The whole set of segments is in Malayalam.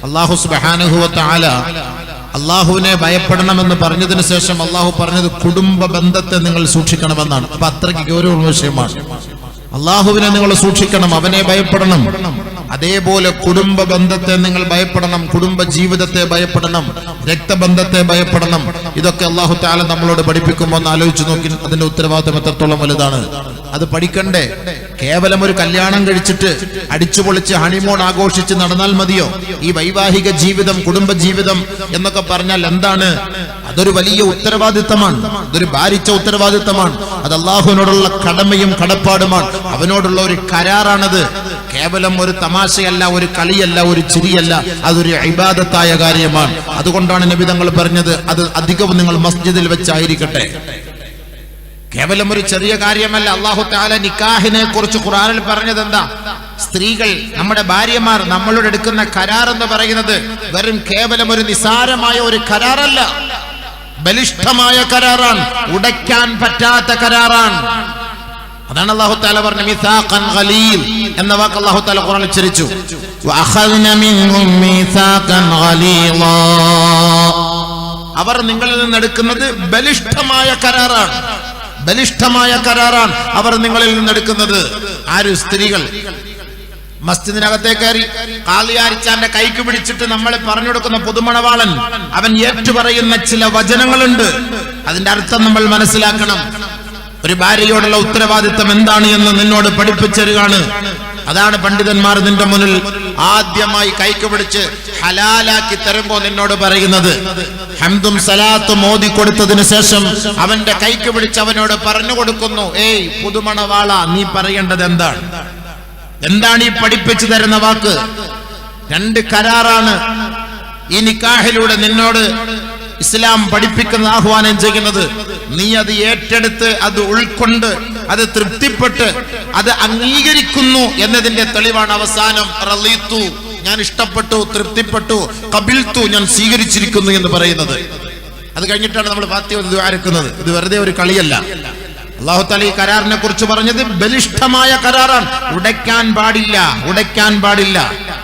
അല്ലാഹു സുബ്ഹാനഹു വ തആല അള്ളാഹുവിനെ ഭയപ്പെടണമെന്ന് പറഞ്ഞതിന് ശേഷം അള്ളാഹു പറഞ്ഞത് കുടുംബ ബന്ധത്തെ നിങ്ങൾ സൂക്ഷിക്കണമെന്നാണ്. അപ്പൊ അത്രയ്ക്ക് ഗൗരവമുള്ള വിഷയമാണ്. അള്ളാഹുവിനെ നിങ്ങൾ സൂക്ഷിക്കണം, അവനെ ഭയപ്പെടണം. അതേപോലെ കുടുംബ ബന്ധത്തെ നിങ്ങൾ ഭയപ്പെടണം, കുടുംബ ജീവിതത്തെ ഭയപ്പെടണം, രക്തബന്ധത്തെ ഭയപ്പെടണം. ഇതൊക്കെ അള്ളാഹു തആല നമ്മളോട് പഠിപ്പിക്കുമ്പോൾ ഒന്ന് ആലോചിച്ച് നോക്കി, അതിന്റെ ഉത്തരവാദിത്വം എത്രത്തോളം വലുതാണ്. അത് പഠിക്കണ്ടേ? കേവലം ഒരു കല്യാണം കഴിച്ചിട്ട് അടിച്ചുപൊളിച്ച് ഹണിമൂൺ ആഘോഷിച്ച് നടന്നാൽ മതിയോ? ഈ വൈവാഹിക ജീവിതം, കുടുംബ ജീവിതം എന്നൊക്കെ പറഞ്ഞാൽ എന്താണ്? അതൊരു വലിയ ഉത്തരവാദിത്തമാണ്, അതൊരു ഭാരിച്ച ഉത്തരവാദിത്തമാണ്. അത് അള്ളാഹുവിനോടുള്ള കടമയും കടപ്പാടുമാണ്, അവനോടുള്ള ഒരു കരാറാണത്. കേവലം ഒരു തമാശയല്ല, ഒരു കളിയല്ല, ഒരു ചിരിയല്ല, അതൊരു ഇബാദത്തായ കാര്യമാണ്. അതുകൊണ്ടാണ് നബി തങ്ങൾ പറഞ്ഞത് അത് അധികവും നിങ്ങൾ മസ്ജിദിൽ വെച്ചായിരിക്കട്ടെ. കേവലം ഒരു ചെറിയ കാര്യമല്ല. അല്ലാഹു തആല നിക്കാഹിനെ കുറിച്ച് ഖുർആനിൽ പറഞ്ഞത് എന്താ? സ്ത്രീകൾ, നമ്മുടെ ഭാര്യമാർ നമ്മളോട് എടുക്കുന്ന കരാർ എന്ന് പറയുന്നത് വെറും കേവലം ഒരു നിസാരമായ ഒരു കരാറല്ല, ബലിഷ്ഠമായ കരാറാണ്, ഉടയ്ക്കാൻ പറ്റാത്ത കരാറാണ്. അതാണ് അല്ലാഹു തആല പറഞ്ഞ മിസാഖൻ ഖലീൽ എന്ന വാക്ക് അല്ലാഹു തആല ഖുർആനിൽ ഉച്ചരിച്ചു. വഅഖദ്ന മിൻഹും മിസാഖൻ ഖലീലാ. അവർ നിങ്ങളിൽ നിന്ന് എടുക്കുന്നത് ബലിഷ്ഠമായ കരാറാണ്, ബലിഷ്ഠമായ കരാറാണ് അവർ നിങ്ങളിൽ നിന്ന് എടുക്കുന്നത്. ആര്? സ്ത്രീകൾ. മസ്ജിദിനകത്തേ കയറി കാളിയാരിച്ചാന്റെ കൈക്ക് പിടിച്ചിട്ട് നമ്മളെ പറഞ്ഞു കൊടുക്കുന്ന പുതുമണവാളൻ അവൻ ഏറ്റുപറയുന്ന ചില വചനങ്ങളുണ്ട്. അതിന്റെ അർത്ഥം നമ്മൾ മനസ്സിലാക്കണം. ഒരു ഭാര്യയോടുള്ള ഉത്തരവാദിത്തം എന്താണ് എന്ന് നിന്നോട് പഠിപ്പിച്ചരുകയാണ്. അതാണ് പണ്ഡിതന്മാർ നിന്റെ മുന്നിൽ ആദ്യമായി കൈക്ക് പിടിച്ച് ഹലാലാക്കി തരുമ്പോ നിന്നോട് പറയുന്നത്. ഹംദും സലാത്തും ഓതി കൊടുത്തതിന് ശേഷം അവന്റെ കൈക്ക് പിടിച്ച് അവനോട് പറഞ്ഞു കൊടുക്കുന്നു, ഏയ് പുതുമണവാള, നീ പറയേണ്ടത് എന്താണ്? എന്താണ് ഈ പഠിപ്പിച്ചു തരുന്ന വാക്ക്? രണ്ട് കരാറാണ് ഈ നിക്കാഹിലൂടെ നിന്നോട് ഇസ്ലാം പഠിപ്പിക്കുന്ന, ആഹ്വാനം ചെയ്യുന്നത്. നീ അത് ഏറ്റെടുത്ത്, അത് ഉൾക്കൊണ്ട്, അത് തൃപ്തിപ്പെട്ട്, അത് അംഗീകരിക്കുന്നു എന്നതിന്റെ തെളിവാണ് അവസാനം റളീതു, ഞാൻ ഇഷ്ടപ്പെട്ടു, തൃപ്തിപ്പെട്ടു, ഖബിൽതു, ഞാൻ സ്വീകരിച്ചിരിക്കുന്നു എന്ന് പറയുന്നത്. അത് കഴിഞ്ഞിട്ടാണ് നമ്മൾ ഫാത്തിഹ ദുആ. ഇത് വെറുതെ ഒരു കളിയല്ല. അല്ലാഹു തആല ഈ കരാറിനെ കുറിച്ച് പറഞ്ഞത് ബലിഷ്ഠമായ കരാറാണ്. ഉടയ്ക്കാൻ പാടില്ല, ഉടയ്ക്കാൻ പാടില്ല.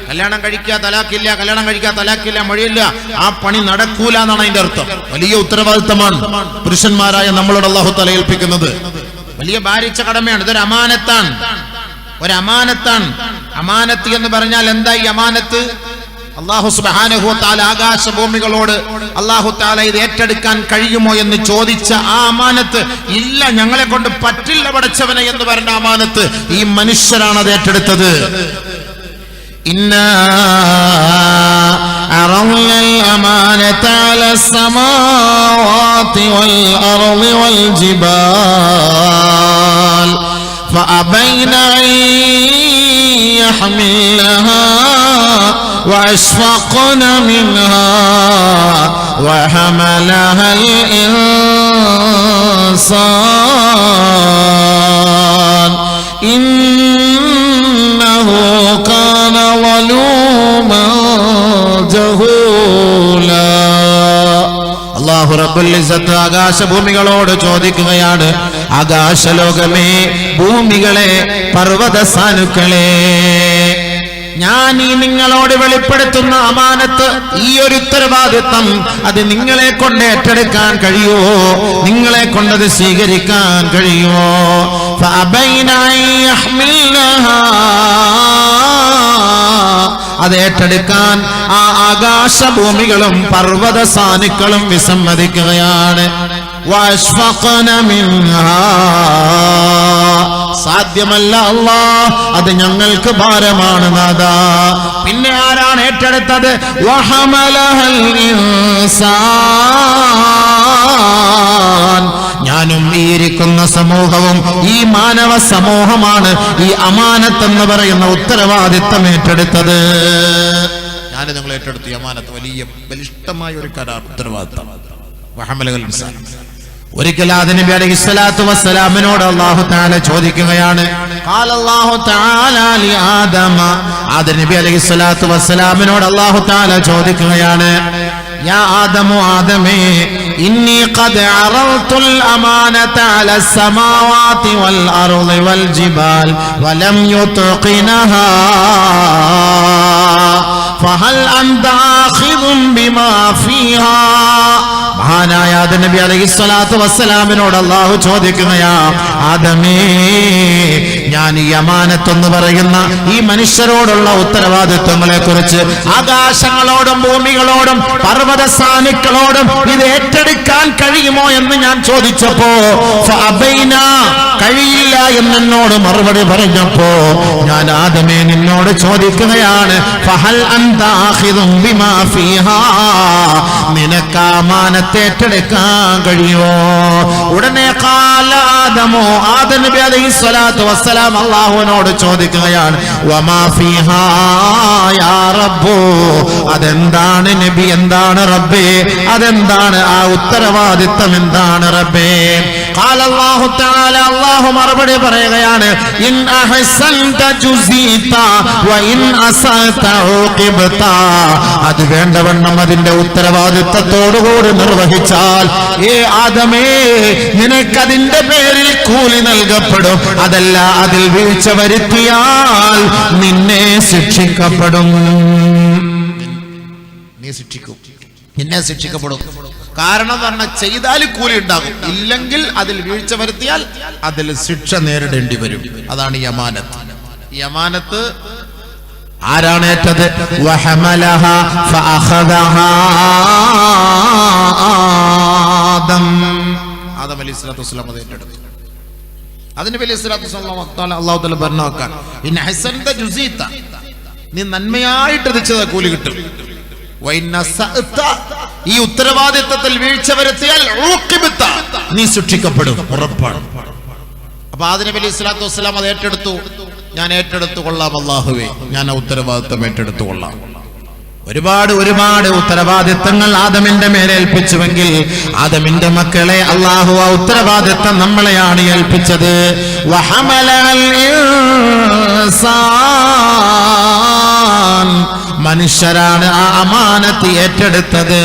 കല്യാണം കഴിക്കുക തലാഖില്ല, കല്യാണം കഴിക്കുക തലാഖില്ല, മൊഴിയില്ല, ആ പണി നടക്കൂല എന്നാണ് അതിന്റെ അർത്ഥം. വലിയ ഉത്തരവാദിത്തമാണ് പുരുഷന്മാരായ നമ്മളോട് അല്ലാഹു തആല ഏൽപ്പിക്കുന്നത്. വലിയ ഭാരിച്ച കടമയാണ്. ഇതൊരു അമാനത്താണ്, ഒരു അമാനത്താണ്. അമാനത്ത് എന്ന് പറഞ്ഞാൽ എന്താ? ഈ അമാനത്ത് അല്ലാഹു സുബ്ഹാനഹു വ തആല ആകാശഭൂമികളോട് അല്ലാഹു തആല ഇത് ഏറ്റെടുക്കാൻ കഴിയുമോ എന്ന് ചോദിച്ച ആ അമാനത്ത്, ഇല്ല, ഞങ്ങളെ കൊണ്ട് പറ്റില്ല പടച്ചവനെ എന്ന് പറഞ്ഞ അമാനത്ത് ഈ മനുഷ്യരാണ് അത് ഏറ്റെടുത്തത്. ഇന്നാ അറളൽ അമാനത അലസ് സമാവാതി വൽ അർളി വൽ ജിബാൽ فأبين أن يحملنها وأشفقن منها وحملها الإنسان إنه كان ظلوما جهولا. അല്ലാഹു റബ്ബുൽ ഇസ്സത്ത് ആകാശഭൂമികളോട് ചോദിക്കുകയാണ്, ആകാശലോകമേ, ഭൂമികളെ, പർവ്വത സാനുക്കളെ, ഞാൻ ഈ നിങ്ങളോട് വെളിപ്പെടുത്തുന്ന അമാനത്ത്, ഈ ഒരു ഉത്തരവാദിത്തം, അത് നിങ്ങളെ കൊണ്ട് ഏറ്റെടുക്കാൻ കഴിയുമോ? നിങ്ങളെ കൊണ്ടത് സ്വീകരിക്കാൻ കഴിയുമോ? അത് ഏറ്റെടുക്കാൻ ആ ആകാശഭൂമികളും പർവ്വത സാനുക്കളും വിസമ്മതിക്കുകയാണ്. സാധ്യമല്ല അല്ലാഹ്, അത് ഞങ്ങൾക്ക് ഭാരമാണ് നാഥാ. പിന്നെ ആരാണ് ഏറ്റെടുത്തത്? വഹമലഹൽ ഇൻസാൻ, ഞാനും ഈ ഇരിക്കുന്ന സമൂഹവും, ഈ മാനവ സമൂഹമാണ് ഈ അമാനത്ത് എന്ന് പറയുന്ന ഉത്തരവാദിത്തം ഏറ്റെടുത്തത്. ഞാൻ നിങ്ങൾ ഏറ്റെടുത്തു ഈ അമാനത്ത്. വലിയ ബലിഷ്ഠമായ ഒരു കരാർ, ഉത്തരവാദിത്തം. വഹമലഹൽ ഇൻസാൻ. ഒരിക്കൽ ആദം നബി അലൈഹിസ്സലാത്തു വസ്സലാമിനോട് അല്ലാഹു തആല ചോദിക്കുകയാണ്. ഖാല അല്ലാഹു തആല ലി ആദമ, ആദം നബി അലൈഹിസ്സലാത്തു വസ്സലാമിനോട് അല്ലാഹു തആല ചോദിക്കുകയാണ്, യാ ആദമു, ആദമേ, ഇന്നി ഖദ് അറൽതുൽ അമാനത അലസ് സമാവാതി വൽ അർളി വൽ ജിബാൽ വലം യുത്ഖിനഹാ ഫഹൽ അൻത ആഖിദും ബിമാ ഫീഹാ. മഹാനായ ആദം നബി അലൈഹിസ്സലാത്തു വസ്സലാമിനോട് അല്ലാഹു ചോദിക്കുകയാ, ആദമേ, ഞാൻ ഈ അമാനത്ത് എന്ന് പറയുന്ന ഈ മനുഷ്യരോടുള്ള ഉത്തരവാദിത്വങ്ങളെ കുറിച്ച് ആകാശങ്ങളോടും ഭൂമികളോടും പർവ്വത സാനുക്കളോടും ഇത് ഏറ്റെടുക്കാൻ കഴിയുമോ എന്ന് ഞാൻ ചോദിച്ചപ്പോ ഫഅബൈന, കഴിയില്ല എന്നോട് മറുപടി പറഞ്ഞപ്പോ ഞാൻ ആദമേ നിന്നോട് ചോദിക്കുകയാണ്, ഫഹൽ അൻത ആഖിദും ബിമാ ഫീഹാ, നിനക്ക് അമാനത്ത് ഏറ്റെടുക്കാൻ കഴിയുമോ? ഉടനെ ഖാല ആദമോ, ആദം നബി അലൈഹിസ്സലാത്തു വസ്സലാം അല്ലാഹുവിനോട് ചോദിക്കുകയാണ്, വമാ ഫീഹാ യാ റബ്ബു, അതെന്താണ് നബി, എന്താണ് റബ്ബേ, അതെന്താണ് ആ ഉത്തരവാദിത്തം, എന്താണ് റബ്ബേ? ഖാല അല്ലാഹു തആല, അല്ലാഹു മറുപടി പറയുകയാണ്, ഇൻ അഹ്സൻത ജുസീത വ ഇൻ അസഅത ഉഖിബത, അത് വേണ്ടവണ്ണം അതിന്റെ ഉത്തരവാദിത്തത്തോടുകൂടി നിർവഹിച്ചാൽ ഏ ആദമേ, നിനക്കതിന്റെ പേരിൽ കൂലി നൽകപ്പെടും. അതല്ല, അതിൽ വീഴ്ച വരുത്തിയാൽ നിന്നെ ശിക്ഷിക്കപ്പെടും. നീ ശിക്ഷിക്കും, നിന്നെ ശിക്ഷിക്കപ്പെടും. കാരണം പറഞ്ഞാൽ ചെയ്താൽ കൂലി ഉണ്ടാകും, ഇല്ലെങ്കിൽ അതിൽ വീഴ്ച വരുത്തിയാൽ അതിൽ ശിക്ഷ നേരിടേണ്ടി വരും. അതാണ് ഈ അമാനത്ത്. ഈ അമാനത്ത് ആരാണ് ഏറ്റത്? വഹമലഹാ ഫഅഖദഹാ ആദം, ആദം അലൈഹിസ്സലാത്തു വസ്സലാം അത് ഏറ്റെടുത്തു. അതിന് വലിയ സ്വലാത്തു അല്ലാഹു തആല പറഞ്ഞു നോക്കാൻ, ഇൻ ഹസൻത ജുസീത, നീ നന്മയായിട്ട് രചിത കൂലി കിട്ടും. ഈ ഉത്തരവാദിത്തത്തിൽ വീഴ്ച വരുത്തിയാൽ നീ ശിക്ഷിക്കപ്പെടും, ഉറപ്പാണ്. അപ്പൊ ആദം നബി അലൈഹി സ്വലാത്തു വസ്സലാം അത് ഏറ്റെടുത്തു. ഞാൻ ഏറ്റെടുത്തു കൊള്ളാം അല്ലാഹുവേ, ഞാൻ ആ ഉത്തരവാദിത്തം ഏറ്റെടുത്തു കൊള്ളാം. ഒരുപാട് ഉത്തരവാദിത്തങ്ങൾ ആദമിന്റെ മേലെ ഏൽപ്പിച്ചുവെങ്കിൽ ആദമിന്റെ മക്കളെ അല്ലാഹു ആ ഉത്തരവാദിത്തം നമ്മളെയാണ് ഏൽപ്പിച്ചത്. വഹമലൽ ഇൻസാൻ, മനുഷ്യരാണ് ആ അമാനത്ത് ഏറ്റെടുത്തത്.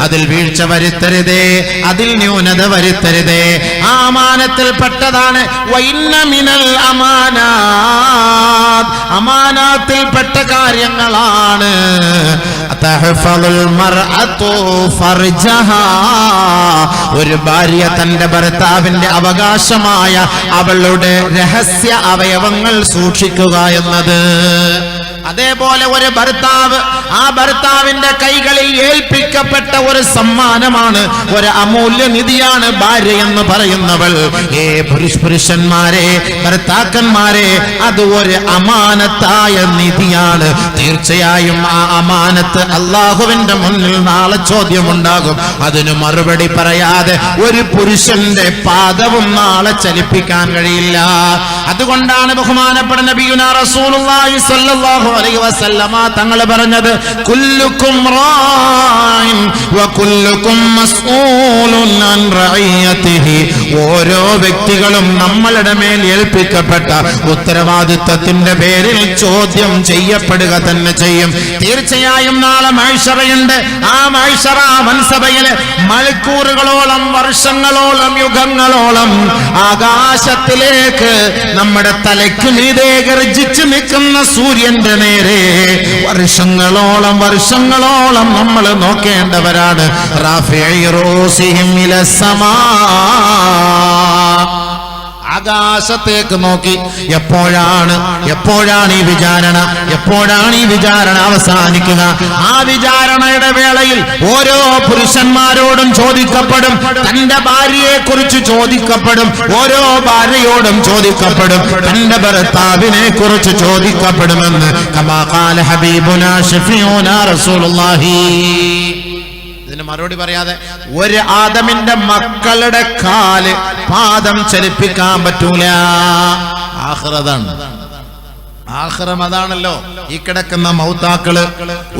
അതിൽ വീഴ്ച വരുത്തരുതേ, അതിൽ ന്യൂനത വരുത്തരുതേ. ആ അമാനത്തിൽ പെട്ടതാണ് വഇന്ന മിനൽ അമാനാത്ത്, അമാനത്തിൽപ്പെട്ട കാര്യങ്ങളാണ് തഹ്ഫളുൽ മർഅതു ഫർജഹാ, ഒരു ഭാര്യ തന്റെ ഭർത്താവിന്റെ അവകാശമായ അവളുടെ രഹസ്യ അവയവങ്ങൾ സൂക്ഷിക്കുക എന്നത്. അതേപോലെ ഒരു ഭർത്താവ് ആ ഭർത്താവിന്റെ കൈകളിൽ ഏൽപ്പിക്കപ്പെട്ട ഒരു സമ്മാനമാണ്, ഒരു അമൂല്യ നിധിയാണ് ഭാര്യ എന്ന് പറയുന്നവൾ. പുരുഷന്മാരെ, ഭർത്താക്കന്മാരെ, അത് ഒരു അമാനത്തായ നിധിയാണ്. തീർച്ചയായും ആ അമാനത്ത് അല്ലാഹുവിന്റെ മുന്നിൽ നാളെ ചോദ്യമുണ്ടാകും. അതിന് മറുപടി പറയാതെ ഒരു പുരുഷന്റെ പാദവും നാളെ ചലിപ്പിക്കാൻ കഴിയില്ല. അതുകൊണ്ടാണ് ബഹുമാനപ്പെട്ട നബിയുനാ റസൂലുള്ളാഹി സ്വല്ലല്ലാഹു അലൈഹി വസല്ലമ തങ്ങൾ പറഞ്ഞത്, കുല്ലുക്കും റാഇൻ വ കുല്ലുക്കും മസ്ഊലുൻ അൻ റഇയതിഹി, ഓരോ വ്യക്തികളും നമ്മളുടെ മേൽ ഏൽപ്പിക്കപ്പെട്ട ഉത്തരവാദിത്തത്തിന്റെ പേരിൽ ചോദ്യം ചെയ്യപ്പെടുക തന്നെ ചെയ്യും. തീർച്ചയായും നാളെ മഹ്ശറയുണ്ട്. ആ മഹ്ശറ വൻസഭയിൽ മണിക്കൂറുകളോളം, വർഷങ്ങളോളം, യുഗങ്ങളോളം ആകാശത്തിലേക്ക് നമ്മുടെ തലയ്ക്ക് മീതെ ഗർജിച്ചു നിൽക്കുന്ന സൂര്യന്റെ നേരെ വർഷങ്ങളോളം നമ്മൾ നോക്കേണ്ടവരാണ്. റാഫിഇ റൂസിഹിം ഇലസ്സമാ, ആകാശത്തേക്ക് നോക്കി എപ്പോഴാണ് ഈ വിചാരണ അവസാനിക്കുക? ആ വിചാരണയുടെ വേളയിൽ ഓരോ പുരുഷന്മാരോടും ചോദിക്കപ്പെടും, തന്റെ ഭാര്യയെ കുറിച്ച് ചോദിക്കപ്പെടും, ഓരോ ഭാര്യയോടും ചോദിക്കപ്പെടും, തന്റെ ഭർത്താവിനെ കുറിച്ച് ചോദിക്കപ്പെടുമെന്ന് കമാ ഖാല ഹബീബുനാ ശഫീഉനാ റസൂലുള്ളാഹി. ഇതിന് മറുപടി പറയാതെ ഒരു ആദമിന്റെ മക്കളുടെ കാല്, പാദം ചലിപ്പിക്കാൻ പറ്റൂല. ആഖിറം അതാണല്ലോ. ഈ കിടക്കുന്ന മൗതാക്കള്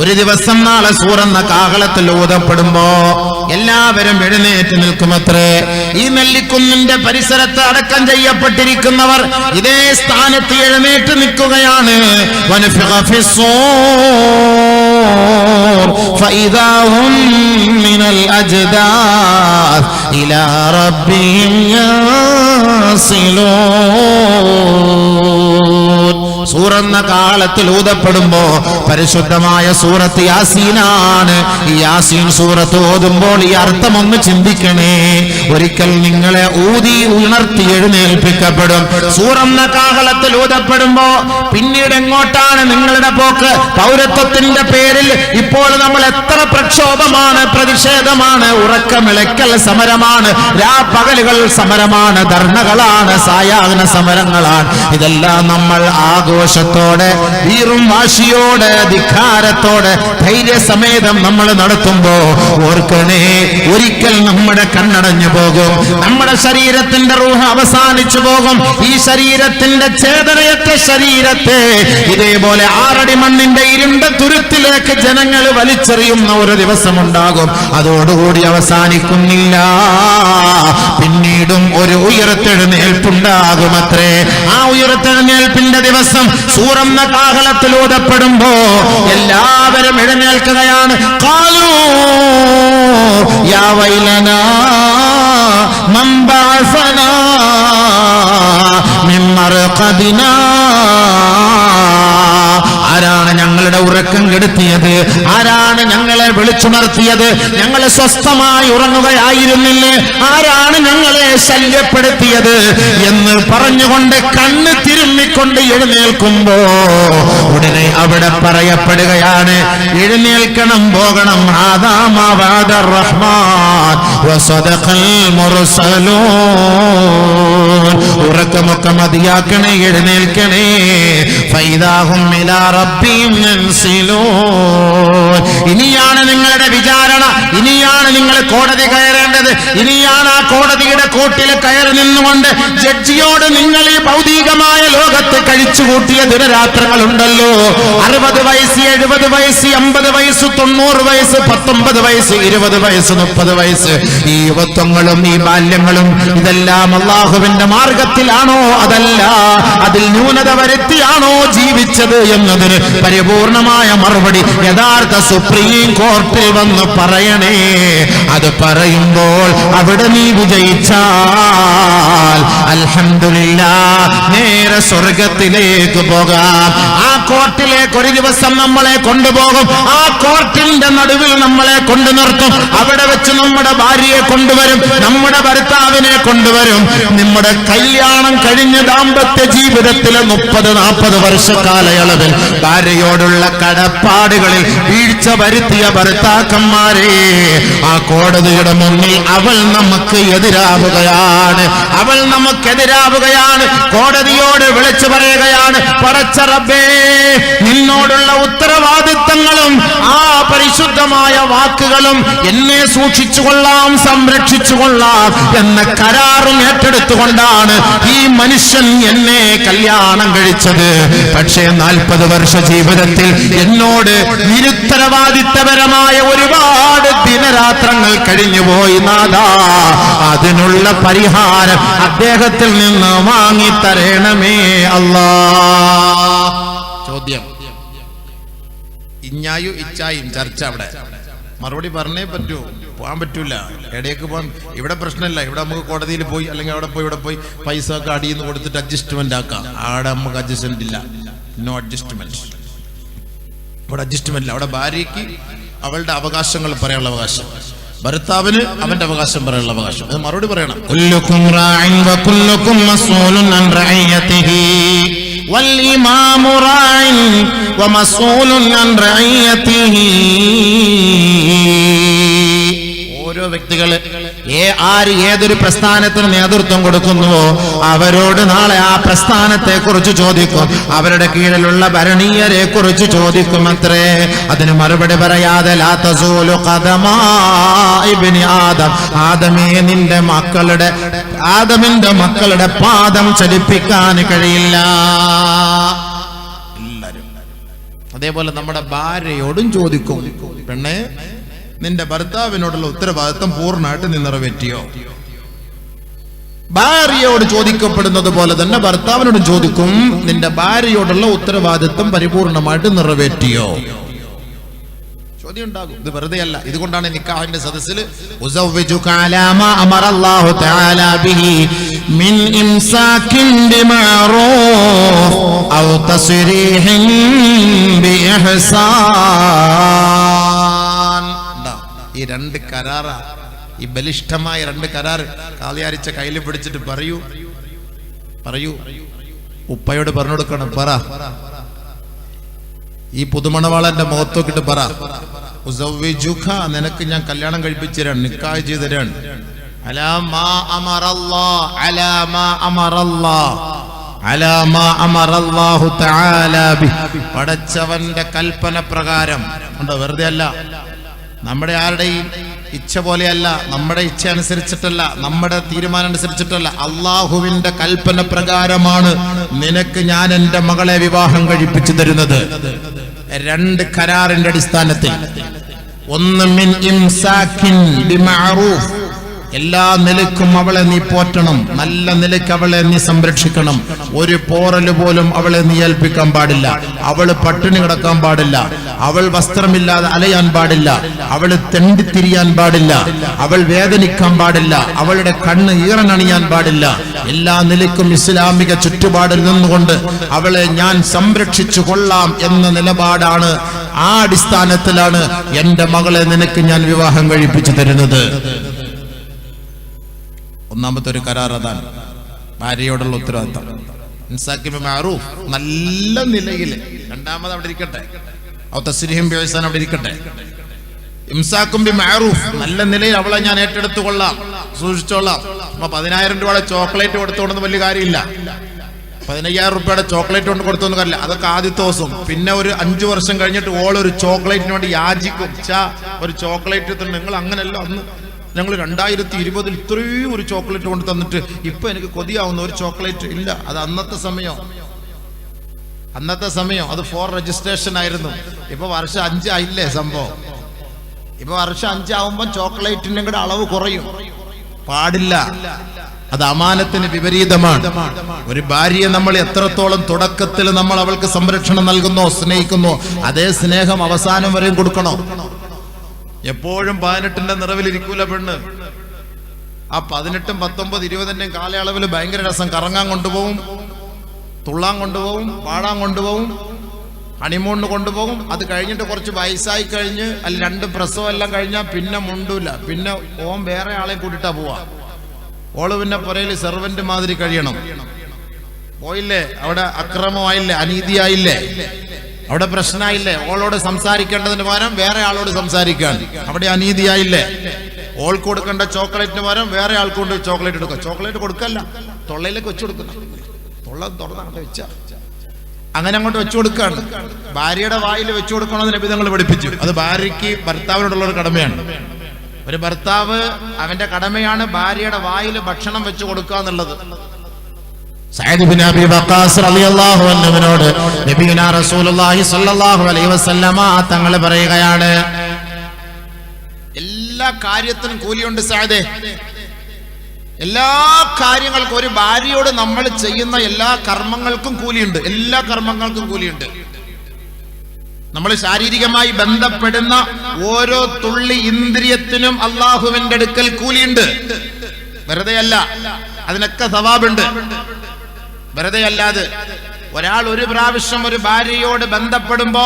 ഒരു ദിവസം നാളെ സൂറെന്ന കാഹളത്തിൽ ഊതപ്പെടുമ്പോ എല്ലാവരും എഴുന്നേറ്റ് നിൽക്കുമത്രേ. ഈ നെല്ലിക്കുന്നിന്റെ പരിസരത്ത് അടക്കം ചെയ്യപ്പെട്ടിരിക്കുന്നവർ ഇതേ സ്ഥാനത്ത് എഴുന്നേറ്റ് നിൽക്കുകയാണ്. فإذا هم من الأجداث إلى ربهم ينسلون. സൂറെന്ന കാലത്തിൽ ഊതപ്പെടുമ്പോ പരിശുദ്ധമായ സൂറത്ത് യാസീനാണ്. ഈ യാസീൻ സൂറത്ത് ഓതുമ്പോൾ ഈ അർത്ഥം ഒന്ന് ചിന്തിക്കണേ. ഒരിക്കൽ നിങ്ങളെ ഊതി ഉണർത്തി എഴുന്നേൽപ്പിക്കപ്പെടും. സൂറെന്ന കാഹളത്തിൽ ഊതപ്പെടുമ്പോ പിന്നീട് എങ്ങോട്ടാണ് നിങ്ങളുടെ പോക്ക്? പൗരത്വത്തിന്റെ പേരിൽ ഇപ്പോൾ നമ്മൾ എത്ര പ്രക്ഷോഭമാണ്, പ്രതിഷേധമാണ്, ഉറക്കമിളക്കൽ സമരമാണ്, രാപ്പകലുകൾ സമരമാണ്, ധർണകളാണ്, സായാഹ്ന സമരങ്ങളാണ്. ഇതെല്ലാം നമ്മൾ ആഘോഷത്തോടെ, വീറും വാശിയോടെ, ധിക്കാരത്തോടെ, ധൈര്യസമേതം നമ്മൾ നടത്തുമ്പോ ഓർക്കണേ, ഒരിക്കൽ നമ്മുടെ കണ്ണടഞ്ഞു പോകും. നമ്മുടെ ശരീരത്തിന്റെ റൂഹ് അവസാനിച്ചു പോകും. ഈ ശരീരത്തിന്റെ ചേതനയറ്റ ശരീരത്തെ ഇതേപോലെ 6 അടി മണ്ണിന്റെ ഇരുണ്ട തുരുത്തിലേക്ക് ജനങ്ങൾ വലിച്ചെറിയുന്ന ഒരു ദിവസമുണ്ടാകും. അതോടുകൂടി അവസാനിക്കുന്നില്ല, പിന്നീടും ഒരു ഉയർത്തെഴുന്നേൽപ്പുണ്ടാകുമത്രേ. ആ ഉയർത്തെഴുന്നേൽപ്പിന്റെ ദിവസം സൂറെന്ന കാഹളത്തിൽ ഊതപ്പെടുമ്പോ എല്ലാവരും എഴുന്നേൽക്കുകയാണ്. ഖാലൂ യാ വൈലനാ മൻ ബഅസനാ മിൻ മർഖദിനാ. ആരാണ് ഞങ്ങളുടെ ഉറക്കം കെടുത്തിയത്? ആരാണ് ഞങ്ങളെ വിളിച്ചുണർത്തിയത്? ഞങ്ങളെ സ്വസ്ഥമായി ഉറങ്ങുകയായിരുന്നില്ലേ? ആരാണ് ഞങ്ങളെ ശല്യപ്പെടുത്തിയത് എന്ന് പറഞ്ഞുകൊണ്ട് കണ്ണ് തിരുമ്മിക്കൊണ്ട് എഴുന്നേൽക്കുമ്പോ ഉടനെ അവിടെ പറയപ്പെടുകയാണ്, എഴുന്നേൽക്കണം, പോകണം. ഉറക്കമൊക്കെ മതിയാക്കണേ, എഴുന്നേൽക്കണേ. ഫൈദാഹും ഇലാ റബ്ബിഹിം യൻസിലൂൻ. ഇനിയാണ് നിങ്ങളുടെ വിചാരണ, ഇനിയാണ് നിങ്ങൾ കോടതി കയറേണ്ടത്, ഇനിയാണ് ആ കോടതിയുടെ കോട്ടിൽ കയറി നിന്നുകൊണ്ട് ജഡ്ജിയോട് നിങ്ങൾ ഈ ഭൗതികമായ ലോകത്ത് കഴിച്ചുകൂട്ടിയ ദിനരാത്രങ്ങളുണ്ടല്ലോ, 60 വയസ്സ്, 70 വയസ്സ്, 80 വയസ്സ്, 90 വയസ്സ്, 19 വയസ്സ്, 20 വയസ്സ്, 30 വയസ്സ്, ഈ യുവത്വങ്ങളും ഈ ബാല്യങ്ങളും ഇതെല്ലാം അള്ളാഹുവിന്റെ മാർഗത്തിലാണോ, അതല്ല അതിൽ ന്യൂനത വരുത്തിയാണോ ജീവിച്ചത് എന്നതിന് പരിപൂർണമായ മറുപടി യഥാർത്ഥ സുപ്രീം കോർട്ടിൽ വന്ന് പറയണേ. അത് പറയുമ്പോൾ അവിടെ നീ വിജയിച്ചാൽ അൽഹംദുലില്ലാഹ് നേരെ സ്വർഗത്തിലേക്ക് പോകാം. ആ കോർട്ടിലേക്ക് ഒരു ദിവസം നമ്മളെ കൊണ്ടുപോകും. ആ കോർട്ടിന്റെ നടുവിൽ നമ്മളെ കൊണ്ടു നിർത്തും. അവിടെ വെച്ച് നമ്മുടെ ഭാര്യയെ കൊണ്ടുവരും, നമ്മുടെ ഭർത്താവിനെ കൊണ്ടുവരും. നമ്മുടെ കല്യാണം കഴിഞ്ഞ ദാമ്പത്യ ജീവിതത്തിലെ 30-40 വർഷക്കാലയളവിൽ ഭാര്യയോടുള്ള കടപ്പാടുകളിൽ വീഴ്ച വരുത്തിയ ഭർത്താക്കന്മാരെ ആ കോടതിയുടെ മുന്നിൽ അവൾ നമുക്ക് എതിരാവുകയാണ്, അവൾ നമുക്കെതിരാവുകയാണ്. കോടതിയോട് വിളിച്ചു പറയുകയാണ്, പടച്ച റബ്ബേ, നിന്നോടുള്ള ഉത്തരവാദിത്തങ്ങളും ആ പരിശുദ്ധമായ വാക്കുകളും എന്നെ സൂക്ഷിച്ചുകൊള്ളാം, സംരക്ഷിച്ചുകൊള്ളാം എന്ന കരാറും ഏറ്റെടുത്തുകൊണ്ടാണ് ഈ മനുഷ്യൻ എന്നെ കല്യാണം കഴിച്ചത്. പക്ഷേ 40 വർഷ ജീവിതത്തിൽ എന്നോട് നിരുത്തരവാദിത്തപരമായ ഒരുപാട് ദിനരാത്രങ്ങൾ കഴിഞ്ഞുപോയി. നാഥാ, അതിനുള്ള പരിഹാരം അദ്ദേഹത്തിൽ നിന്ന് വാങ്ങിത്തരണമേ അല്ലാ. ചോദ്യം, ഇഞ്ഞായും ഇച്ചായും ചർച്ച. അവിടെ മറുപടി പറഞ്ഞേ പറ്റൂ, പോകാൻ പറ്റൂല. ഇടയ്ക്ക് പോകാൻ ഇവിടെ പ്രശ്നമില്ല. ഇവിടെ നമുക്ക് കോടതിയിൽ പോയി, അല്ലെങ്കിൽ അവിടെ പോയി, ഇവിടെ പോയി പൈസ ഒക്കെ അടിയെന്ന് കൊടുത്തിട്ട് അഡ്ജസ്റ്റ്മെന്റ് ആക്കാം. അവിടെ നമുക്ക് അഡ്ജസ്റ്റ്മെന്റ് ഇല്ല, നോ അഡ്ജസ്റ്റ്മെന്റ്. ഇവിടെ അഡ്ജസ്റ്റ്മെന്റ് ഇല്ല. അവിടെ ഭാര്യയ്ക്ക് അവളുടെ അവകാശങ്ങൾ പറയാനുള്ള അവകാശം, ഭർത്താവിന് അവന്റെ അവകാശം പറയാനുള്ള അവകാശം. അത് മറുപടി പറയണം. കുല്ലുക്കും റാഇൻ വകുല്ലുക്കും മസ്ഊലുൻ അൻ റഇയതിഹി വൽഇമാമു റാഇൻ വമസ്ഊലുൻ അൻ റഇയതിഹി. ഓരോ വ്യക്തികൾ ആര് ഏതൊരു പ്രസ്ഥാനത്തിന് നേതൃത്വം കൊടുക്കുന്നുവോ അവരോട് നാളെ ആ പ്രസ്ഥാനത്തെ കുറിച്ച് ചോദിക്കും, അവരുടെ കീഴിലുള്ള ഭരണീയരെ കുറിച്ച് ചോദിക്കും അത്രേ. അതിന് മറുപടി പറയാതെ ലാ തസൂലു ഖദമാ ഇബ്നി ആദം, ആദമേ നിന്റെ മക്കളുടെ, ആദമിന്റെ മക്കളുടെ പാദം ചലിപ്പിക്കാൻ കഴിയില്ല. എല്ലാവരും അതേപോലെ നമ്മുടെ ഭാര്യയോടും ചോദിക്കും, പെണ്ണെ നിന്റെ ഭർത്താവിനോടുള്ള ഉത്തരവാദിത്തം പൂർണ്ണമായിട്ട് നീ നിറവേറ്റിയോ? ഭാര്യയോട് ചോദിക്കപ്പെടുന്നത് പോലെ തന്നെ ഭർത്താവിനോട് ചോദിക്കും, നിന്റെ ഭാര്യയോടുള്ള ഉത്തരവാദിത്തം പരിപൂർണമായിട്ട് നിറവേറ്റിയോ? ചോദ്യം ഉണ്ടാകും. ഇത് വെറുതെ അല്ല. ഇതുകൊണ്ടാണ് നിക്കാഹിന്റെ സദസ്സിൽ ഉസവ്വിജുക അലാ മാ അമറല്ലാഹു തആല ബിഹി മിൻ ഇംസാകിൻ ബിമഅറൂഫ് ഔ തസ്രീഹിൻ ബിഇഹ്സാൻ. ഈ രണ്ട് കരാറാ, ഈ ബലിഷ്ഠമായ രണ്ട് കരാർ കാളിയാരിച്ച കയ്യിൽ പിടിച്ചിട്ട് പറയൂ ഉപ്പയോട് പറഞ്ഞു കൊടുക്കണം. പറ, ഈ പുതുമണവാളന്റെ മുഖത്തോക്കിട്ട് പറ, ഉസവ്വിജുക, നിനക്ക് ഞാൻ കല്യാണം കഴിപ്പിച്ചു തരാൻ, നിക്കാഹ് ചെയ്തു തരാൻ. അലാ മാ അമറല്ലാഹ്, അലാ മാ അമറല്ലാഹ്, അലാ മാ അമറല്ലാഹു തആല ബിഹി, പടച്ചവന്റെ കൽപ്പന പ്രകാരം. ഉണ്ടോ? വെറുതെ അല്ല, നമ്മുടെ ആരുടെയും ഇച്ഛ പോലെയല്ല, നമ്മുടെ ഇച്ഛ അനുസരിച്ചിട്ടല്ല, നമ്മുടെ തീരുമാനം അനുസരിച്ചിട്ടല്ല, അള്ളാഹുവിന്റെ കൽപ്പന പ്രകാരമാണ് നിനക്ക് ഞാൻ എന്റെ മകളെ വിവാഹം കഴിപ്പിച്ചു തരുന്നത്. രണ്ട് കരാറിന്റെ അടിസ്ഥാനത്തിൽ. ഒന്ന് മിൻ ഇംസാക്കിൻ ബിമഅറൂഫ്, എല്ലാ നിലയ്ക്കും അവളെ നീ പോറ്റണം, നല്ല നിലയ്ക്ക് അവളെ നീ സംരക്ഷിക്കണം. ഒരു പോറല് പോലും അവളെ നീ ഏൽപ്പിക്കാൻ പാടില്ല. അവള് പട്ടിണി കിടക്കാൻ പാടില്ല, അവൾ വസ്ത്രമില്ലാതെ അലയാൻ പാടില്ല, അവള് തെണ്ടിത്തിരിയാൻ പാടില്ല, അവൾ വേദനിക്കാൻ പാടില്ല, അവളുടെ കണ്ണ് ഈറനണിയാൻ പാടില്ല. എല്ലാ നിലയ്ക്കും ഇസ്ലാമിക ചുറ്റുപാടിൽ നിന്നുകൊണ്ട് അവളെ ഞാൻ സംരക്ഷിച്ചു കൊള്ളാം എന്ന നിലപാടാണ്. ആ അടിസ്ഥാനത്തിലാണ് എന്റെ മകളെ നിനക്ക് ഞാൻ വിവാഹം കഴിപ്പിച്ചു തരുന്നത്. ഒന്നാമത്തെ ഒരു കരാർ അതാണ്, ഭാര്യയോടുള്ള ഉത്തരവാദിത്തം. ഇൻസാക്കിൻ ബിമഅറൂഫ്, നല്ല നിലയിൽ. രണ്ടാമത് അവിടെ ഇരിക്കട്ടെ, ഔ തസ്രീഹിൻ ബിഇഹ്സാൻ അവിടെ ഇരിക്കട്ടെ. ഇംസാക്കും ബിമഅറൂഫ്, നല്ല നിലയിൽ അവളെ ഞാൻ ഏറ്റെടുത്തു കൊള്ളാം, സൂക്ഷിച്ചോളാം. 10,000 രൂപയുടെ ചോക്ലേറ്റ് കൊടുത്തോണ്ടെന്ന് വലിയ കാര്യമില്ല. 15,000 രൂപയുടെ ചോക്ലേറ്റ് കൊണ്ട് കൊടുത്തൊന്നും കാര്യമില്ല. അതൊക്കെ ആദ്യത്തെ ദിവസം. പിന്നെ ഒരു 5 വർഷം കഴിഞ്ഞിട്ട് ഓളൊരു ചോക്ലേറ്റിന് വേണ്ടി യാചിക്കും. ഒരു ചോക്ലേറ്റ് നിങ്ങൾ അങ്ങനെയല്ല, അന്ന് ഞങ്ങൾ 2020 ഇത്രയും ഒരു ചോക്ലേറ്റ് കൊണ്ട് തന്നിട്ട് ഇപ്പൊ എനിക്ക് കൊതിയാവുന്ന ഒരു ചോക്ലേറ്റ് ഇല്ല. അത് അന്നത്തെ സമയം അത് ഫോർ രജിസ്ട്രേഷൻ ആയിരുന്നു. ഇപ്പൊ വർഷം 5 ആയില്ലേ സംഭവം. ഇപ്പൊ വർഷം 5 ആവുമ്പോ ചോക്ലേറ്റിന്റെ കൂടെ അളവ് കുറയും. പാടില്ല, അത് അമാനത്തിന് വിപരീതമാണ്. ഒരു ഭാര്യയെ നമ്മൾ എത്രത്തോളം തുടക്കത്തിൽ നമ്മൾ അവൾക്ക് സംരക്ഷണം നൽകുന്നോ, സ്നേഹിക്കുന്നോ, അതേ സ്നേഹം അവസാനം വരെയും കൊടുക്കണോ. എപ്പോഴും 18ന്റെ നിറവിലിരിക്കൂല പെണ്ണ്. ആ 18, 19, 20ന്റെയും കാലയളവിൽ ഭയങ്കര രസം. കറങ്ങാൻ കൊണ്ടുപോകും, തുള്ളാൻ കൊണ്ടുപോകും, പാടാൻ കൊണ്ടുപോകും, ഹണിമൂണിന് കൊണ്ടുപോകും. അത് കഴിഞ്ഞിട്ട് കുറച്ച് വയസ്സായി കഴിഞ്ഞ്, അല്ല 2 പ്രസവം എല്ലാം കഴിഞ്ഞാൽ പിന്നെ മുണ്ടൂല. പിന്നെ ഓൻ വേറെ ആളെ കൂട്ടിട്ടാ പോവാ. ഓള് പിന്നെ പുരയിൽ സെർവന്റ് മാതിരി കഴിയണം. പോയില്ലേ, അവിടെ അക്രമമായില്ലേ, അനീതിയായില്ലേ, അവിടെ പ്രശ്നമായില്ലേ. ഓളോട് സംസാരിക്കേണ്ടതിന് പകരം വേറെ ആളോട് സംസാരിക്കാൻ, അവിടെ അനീതിയായില്ലേ. ഓൾക്ക് കൊടുക്കേണ്ട ചോക്ലേറ്റിന് പകരം വേറെ ആൾക്കൊണ്ട് ചോക്ലേറ്റ് എടുക്കുക. ചോക്ലേറ്റ് കൊടുക്കല്ല, തൊള്ളയിലേക്ക് വെച്ചു കൊടുക്കണം. തൊള്ള തുറന്നങ്ങോട്ട് വെച്ച അങ്ങനെ അങ്ങോട്ട് വെച്ചു കൊടുക്കാണ്. ഭാര്യയുടെ വായിൽ വെച്ചു കൊടുക്കണമെന്ന് നബി തങ്ങൾ പഠിപ്പിച്ചു. അത് ഭാര്യയ്ക്ക് ഭർത്താവിനോടുള്ള ഒരു കടമയാണ്. ഒരു ഭർത്താവ് അവന്റെ കടമയാണ് ഭാര്യയുടെ വായിൽ ഭക്ഷണം വെച്ചു കൊടുക്കുക എന്നുള്ളത്. സഅദ് ഇബ്നു അബീ വഖാസ് റളിയല്ലാഹു അൻഹുവിനോട് നബിയുനാ റസൂലുള്ളാഹി സ്വല്ലല്ലാഹു അലൈഹി വസല്ലമ തങ്ങൾ പറയുകയാണ്, എല്ലാ കാര്യത്തിനും കൂലിയുണ്ട് സഅദേ. എല്ലാ കാര്യങ്ങൾക്കും, ഒരു ഭാര്യയോട് നമ്മൾ ചെയ്യുന്ന എല്ലാ കർമ്മങ്ങൾക്കും കൂലിയുണ്ട്. എല്ലാ കർമ്മങ്ങൾക്കും കൂലിയുണ്ട്. നമ്മൾ ശാരീരികമായി ബന്ധപ്പെടുന്ന ഓരോ തുള്ളി ഇന്ദ്രിയത്തിനും അള്ളാഹുവിന്റെ അടുക്കൽ കൂലിയുണ്ട്. വെറുതെയല്ല, അതിനൊക്കെ സവാബുണ്ട്. വെറുതെ അല്ലാതെ ഒരാൾ ഒരു പ്രാവശ്യം ഒരു ഭാര്യയോട് ബന്ധപ്പെടുമ്പോ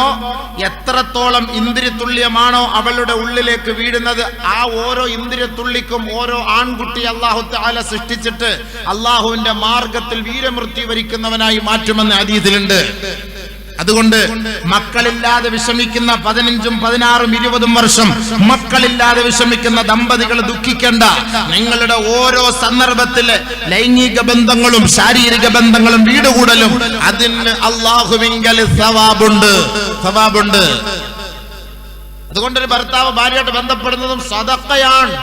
എത്രത്തോളം ഇന്ദ്രിയതുല്യമാണോ അവളുടെ ഉള്ളിലേക്ക് വീഴുന്നത്, ആ ഓരോ ഇന്ദ്രിയത്തുള്ളിക്കും ഓരോ ആൺകുട്ടി അല്ലാഹു തആല സൃഷ്ടിച്ചിട്ട് അള്ളാഹുവിന്റെ മാർഗത്തിൽ വീരമൃത്യു വരിക്കുന്നവനായി മാറ്റുമെന്ന് ഹദീസിലുണ്ട്. അതുകൊണ്ട് മക്കളില്ലാതെ വിഷമിക്കുന്ന 15, 16, 20 വർഷം മക്കളില്ലാതെ വിഷമിക്കുന്ന ദമ്പതികൾ ദുഃഖിക്കേണ്ട. നിങ്ങളുടെ ഓരോ സന്ദർഭത്തിലെ ലൈംഗിക ബന്ധങ്ങളും ശാരീരിക ബന്ധങ്ങളും വീടുകൂടലും അതിന് അല്ലാഹുവിങ്കൽ സവാബുണ്ട്. അതുകൊണ്ടൊരു ഭർത്താവ് ഭാര്യയായിട്ട് ബന്ധപ്പെടുന്നതും സദഖയാണ്.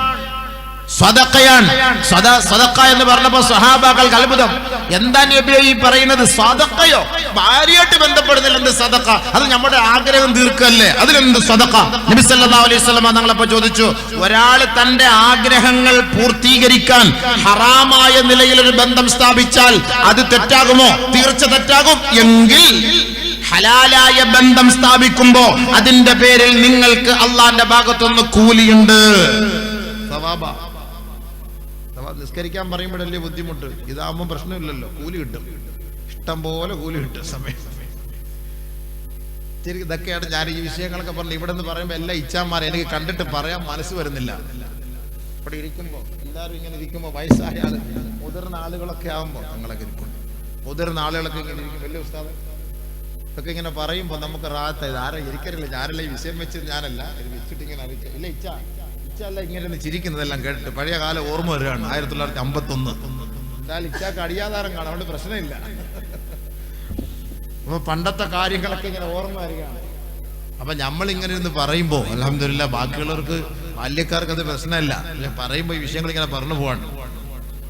സദഖ എന്ന് പറഞ്ഞപ്പോ സ്വഹാബാക്കൾക്ക് അത്ഭുതം. എന്താ നബിയെ ഈ പറയുന്നത്? സദഖയോ? ഭാര്യയായിട്ട് ബന്ധപ്പെടുന്നില്ല, എന്ത് സദഖ? അത് നമ്മുടെ ആഗ്രഹം തീർക്കല്ലേ, അതിലെന്ത് സദഖ? നബി സല്ലല്ലാഹു അലൈഹി വസല്ലം തങ്ങളപ്പോ ചോദിച്ചു, ഒരാൾ തന്റെ ആഗ്രഹങ്ങൾ പൂർത്തീകരിക്കാൻ ഹറാമായ നിലയിൽ ഒരു ബന്ധം സ്ഥാപിച്ചാൽ അത് തെറ്റാകുമോ? തീർച്ച തെറ്റാകും. എങ്കിൽ ഹലാലായ ബന്ധം സ്ഥാപിക്കുമ്പോ അതിന്റെ പേരിൽ നിങ്ങൾക്ക് അള്ളാന്റെ ഭാഗത്തുനിന്ന് കൂലിയുണ്ട്. സവാബ. നിസ്കരിക്കാൻ പറയുമ്പോഴല്ലേ ബുദ്ധിമുട്ട്. ഇതാകുമ്പോൾ പ്രശ്നമില്ലല്ലോ, കൂലി കിട്ടും. ഇഷ്ടം പോലെ കൂലി കിട്ടും സമയം. ശരി, ഇതൊക്കെയാണ് ഞാൻ ഈ വിഷയങ്ങളൊക്കെ പറഞ്ഞു. ഇവിടെ നിന്ന് പറയുമ്പോൾ എല്ലാ ഇച്ഛാന്മാരെ എനിക്ക് കണ്ടിട്ട് പറയാൻ മനസ്സ് വരുന്നില്ല. ഇവിടെ ഇരിക്കുമ്പോൾ എല്ലാവരും ഇങ്ങനെ ഇരിക്കുമ്പോൾ വയസ്സായ ആൾ, മുതിർന്ന ആളുകളൊക്കെ ആകുമ്പോൾ ഞങ്ങളൊക്കെ ഇരിക്കും, മുതിർന്ന ആളുകളൊക്കെ ഇങ്ങനെ ഇരിക്കും. വലിയ ഉസ്താദ് ഇതൊക്കെ ഇങ്ങനെ പറയുമ്പോൾ നമുക്ക് റാഹത്ത്. ഇത് ആരാ ഇരിക്കറില്ല, ഞാനല്ല ഈ വിഷയം വെച്ചത്, ഞാനല്ല ഇത് വെച്ചിട്ട് ഇങ്ങനെ അറിയിച്ച ഇല്ല. ഇച്ചല്ല ഇങ്ങനെ ചിരിക്കുന്നതെല്ലാം കേട്ടിട്ട് പഴയ കാലം ഓർമ്മ വരികയാണ്. 1951. എന്തായാലും ഇച്ചാക്ക് അടിയാധാരം കാണാം, അതുകൊണ്ട് പ്രശ്നമില്ല. അപ്പൊ പണ്ടത്തെ കാര്യങ്ങളൊക്കെ ഇങ്ങനെ ഓർമ്മ വരികയാണ്. അപ്പൊ നമ്മളിങ്ങനെ ഇരുന്ന് പറയുമ്പോൾ അൽഹംദുലില്ലാ ബാക്കിയുള്ളവർക്ക് ബാല്യക്കാർക്ക് അത് പ്രശ്നമല്ല. പറയുമ്പോൾ ഈ വിഷയങ്ങൾ ഇങ്ങനെ പറഞ്ഞു പോവാണ്.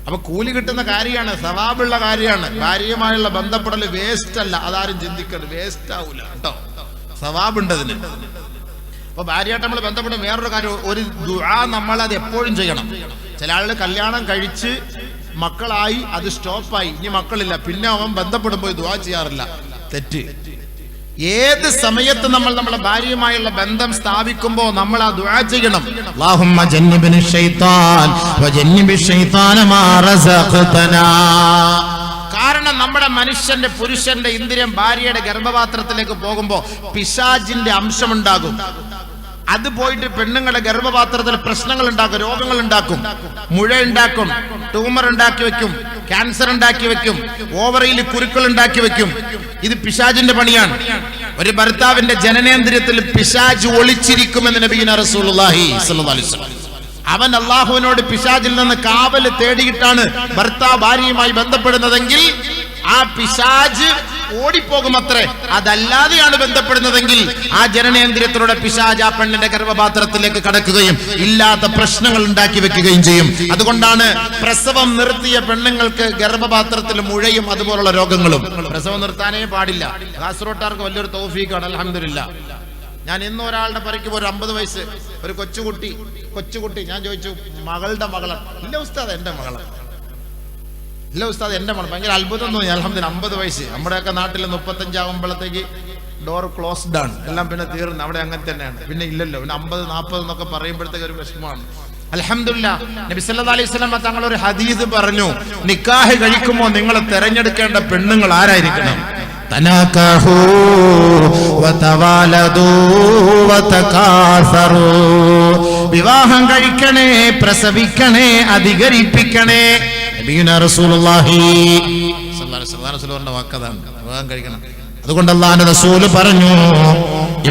അപ്പൊ കൂലി കിട്ടുന്ന കാര്യമാണ്, സവാബുള്ള കാര്യമാണ്. ഭാര്യയുമായുള്ള ബന്ധപ്പെടൽ വേസ്റ്റ് അല്ല, അതാരും ചിന്തിക്കരുത്. വേസ്റ്റ് ആവൂല കേട്ടോ, സവാബുണ്ടതിന്. അപ്പൊ ഭാര്യയായിട്ട് നമ്മൾ ബന്ധപ്പെടും. വേറൊരു കാര്യം, ഒരു ദുആ നമ്മളത് എപ്പോഴും ചെയ്യണം. ചില ആളുകൾ കല്യാണം കഴിച്ച് മക്കളായി, അത് സ്റ്റോപ്പായി, ഇനി മക്കളില്ല, പിന്നെ അവൻ ബന്ധപ്പെടുമ്പോൾ ദുആ ചെയ്യാറില്ല. തെറ്റ്. ഏത് സമയത്ത് നമ്മൾ നമ്മുടെ ഭാര്യയുമായുള്ള ബന്ധം സ്ഥാപിക്കുമ്പോൾ നമ്മൾ ആ ദുആ ചെയ്യണം. അല്ലാഹുമ്മ ജന്നിബ്നി ശൈത്താൻ വജന്നിബി ശൈത്താന മാ റസഖ്തനാ. കാരണം നമ്മുടെ മനുഷ്യന്റെ, പുരുഷന്റെ ഇന്ദ്രിയം ഭാര്യയുടെ ഗർഭപാത്രത്തിലേക്ക് പോകുമ്പോൾ പിശാചിന്റെ അംശമുണ്ടാകും. അത് പോയിട്ട് പെണ്ണുങ്ങളുടെ ഗർഭപാത്രത്തിൽ പ്രശ്നങ്ങൾ ഉണ്ടാക്കും, രോഗങ്ങൾ ഉണ്ടാക്കും, മുഴ ഉണ്ടാക്കും, ട്യൂമർ ഉണ്ടാക്കി വെക്കും, ക്യാൻസർ ഉണ്ടാക്കി വെക്കും, ഓവറിയിൽ കുരുക്കൾ ഉണ്ടാക്കി വെക്കും. ഇത് പിശാചിന്റെ പണിയാണ്. ഒരു ഭർത്താവിന്റെ ജനനേന്ദ്രിയത്തിൽ പിശാച് ഒളിച്ചിരിക്കുമെന്ന് നബിയുനാ റസൂലുള്ളാഹി സ്വല്ലല്ലാഹു അലൈഹി വസല്ലം. അവൻ അള്ളാഹുവിനോട് പിശാചിൽ നിന്ന് കാവല് തേടിയിട്ടാണ് ഭർത്താവ് ഭാര്യയുമായി ബന്ധപ്പെടുന്നതെങ്കിൽ ആ പിശാച് ഓടിപ്പോകുമത്രേ. അതല്ലാതെയാണ് ബന്ധപ്പെടുന്നതെങ്കിൽ ആ ജനനേന്ദ്രിയത്തിലൂടെ പിശാച് ആ പെണ്ണിന്റെ ഗർഭപാത്രത്തിലേക്ക് കടക്കുകയും ഇല്ലാത്ത പ്രശ്നങ്ങൾ ഉണ്ടാക്കി വെക്കുകയും ചെയ്യും. അതുകൊണ്ടാണ് പ്രസവം നിർത്തിയ പെണ്ണുങ്ങൾക്ക് ഗർഭപാത്രത്തിൽ മുഴയും അതുപോലുള്ള രോഗങ്ങളും. പ്രസവം നിർത്താനേ പാടില്ല. കാസർഗോട്ടുകാർക്ക് വലിയൊരു തൗഫീഖാണ്, അൽഹംദുലില്ലാ. ഞാൻ ഇന്ന് ഒരാളുടെ പരിക്ക് ഒരു 50 വയസ്സ് ഒരു കൊച്ചുകുട്ടി ഞാൻ ചോദിച്ചു, മകളുടെ മകളാണ്? ഇല്ല ഉസ്താദ്, എന്റെ മകളാണ്. ഇല്ല ഉസ്താദ്, എന്റെ മകൾ. ഭയങ്കര അത്ഭുതം തോന്നി. അൽഹംദുലില്ലാ, 50 വയസ്സ്. നമ്മുടെയൊക്കെ നാട്ടിൽ 35 ആകുമ്പോഴത്തേക്ക് ഡോർ ക്ലോസ്ഡ് ആണ്, എല്ലാം പിന്നെ തീർന്നു. അവിടെ അങ്ങനെ തന്നെയാണ്. പിന്നെ ഇല്ലല്ലോ, പിന്നെ 50, 40 എന്നൊക്കെ പറയുമ്പോഴത്തേക്ക് ഒരു വിഷമമാണ്. അൽഹംദുലില്ലാ, നബി സല്ലല്ലാഹു അലൈഹി വസല്ലം തങ്ങൾ ഒരു ഹദീസ് പറഞ്ഞു, നിക്കാഹ് കഴിക്കുമ്പോൾ നിങ്ങൾ തിരഞ്ഞെടുക്കേണ്ട പെണ്ണുങ്ങൾ ആരായിരിക്കണം? തനകഹു വതവാലദു വതകാസറു. വിവാഹം കഴിക്കണേ, പ്രസവിക്കണേ, അധികരിപ്പിക്കണേ. നബിയുനാ റസൂലുള്ളാഹി സ്വല്ലല്ലാഹു അലൈഹി വസല്ലം വാക്കതാണ്, വിവാഹം കഴിക്കണം. അതുകൊണ്ട് അല്ലാഹുവിന്റെ റസൂൽ പറഞ്ഞു,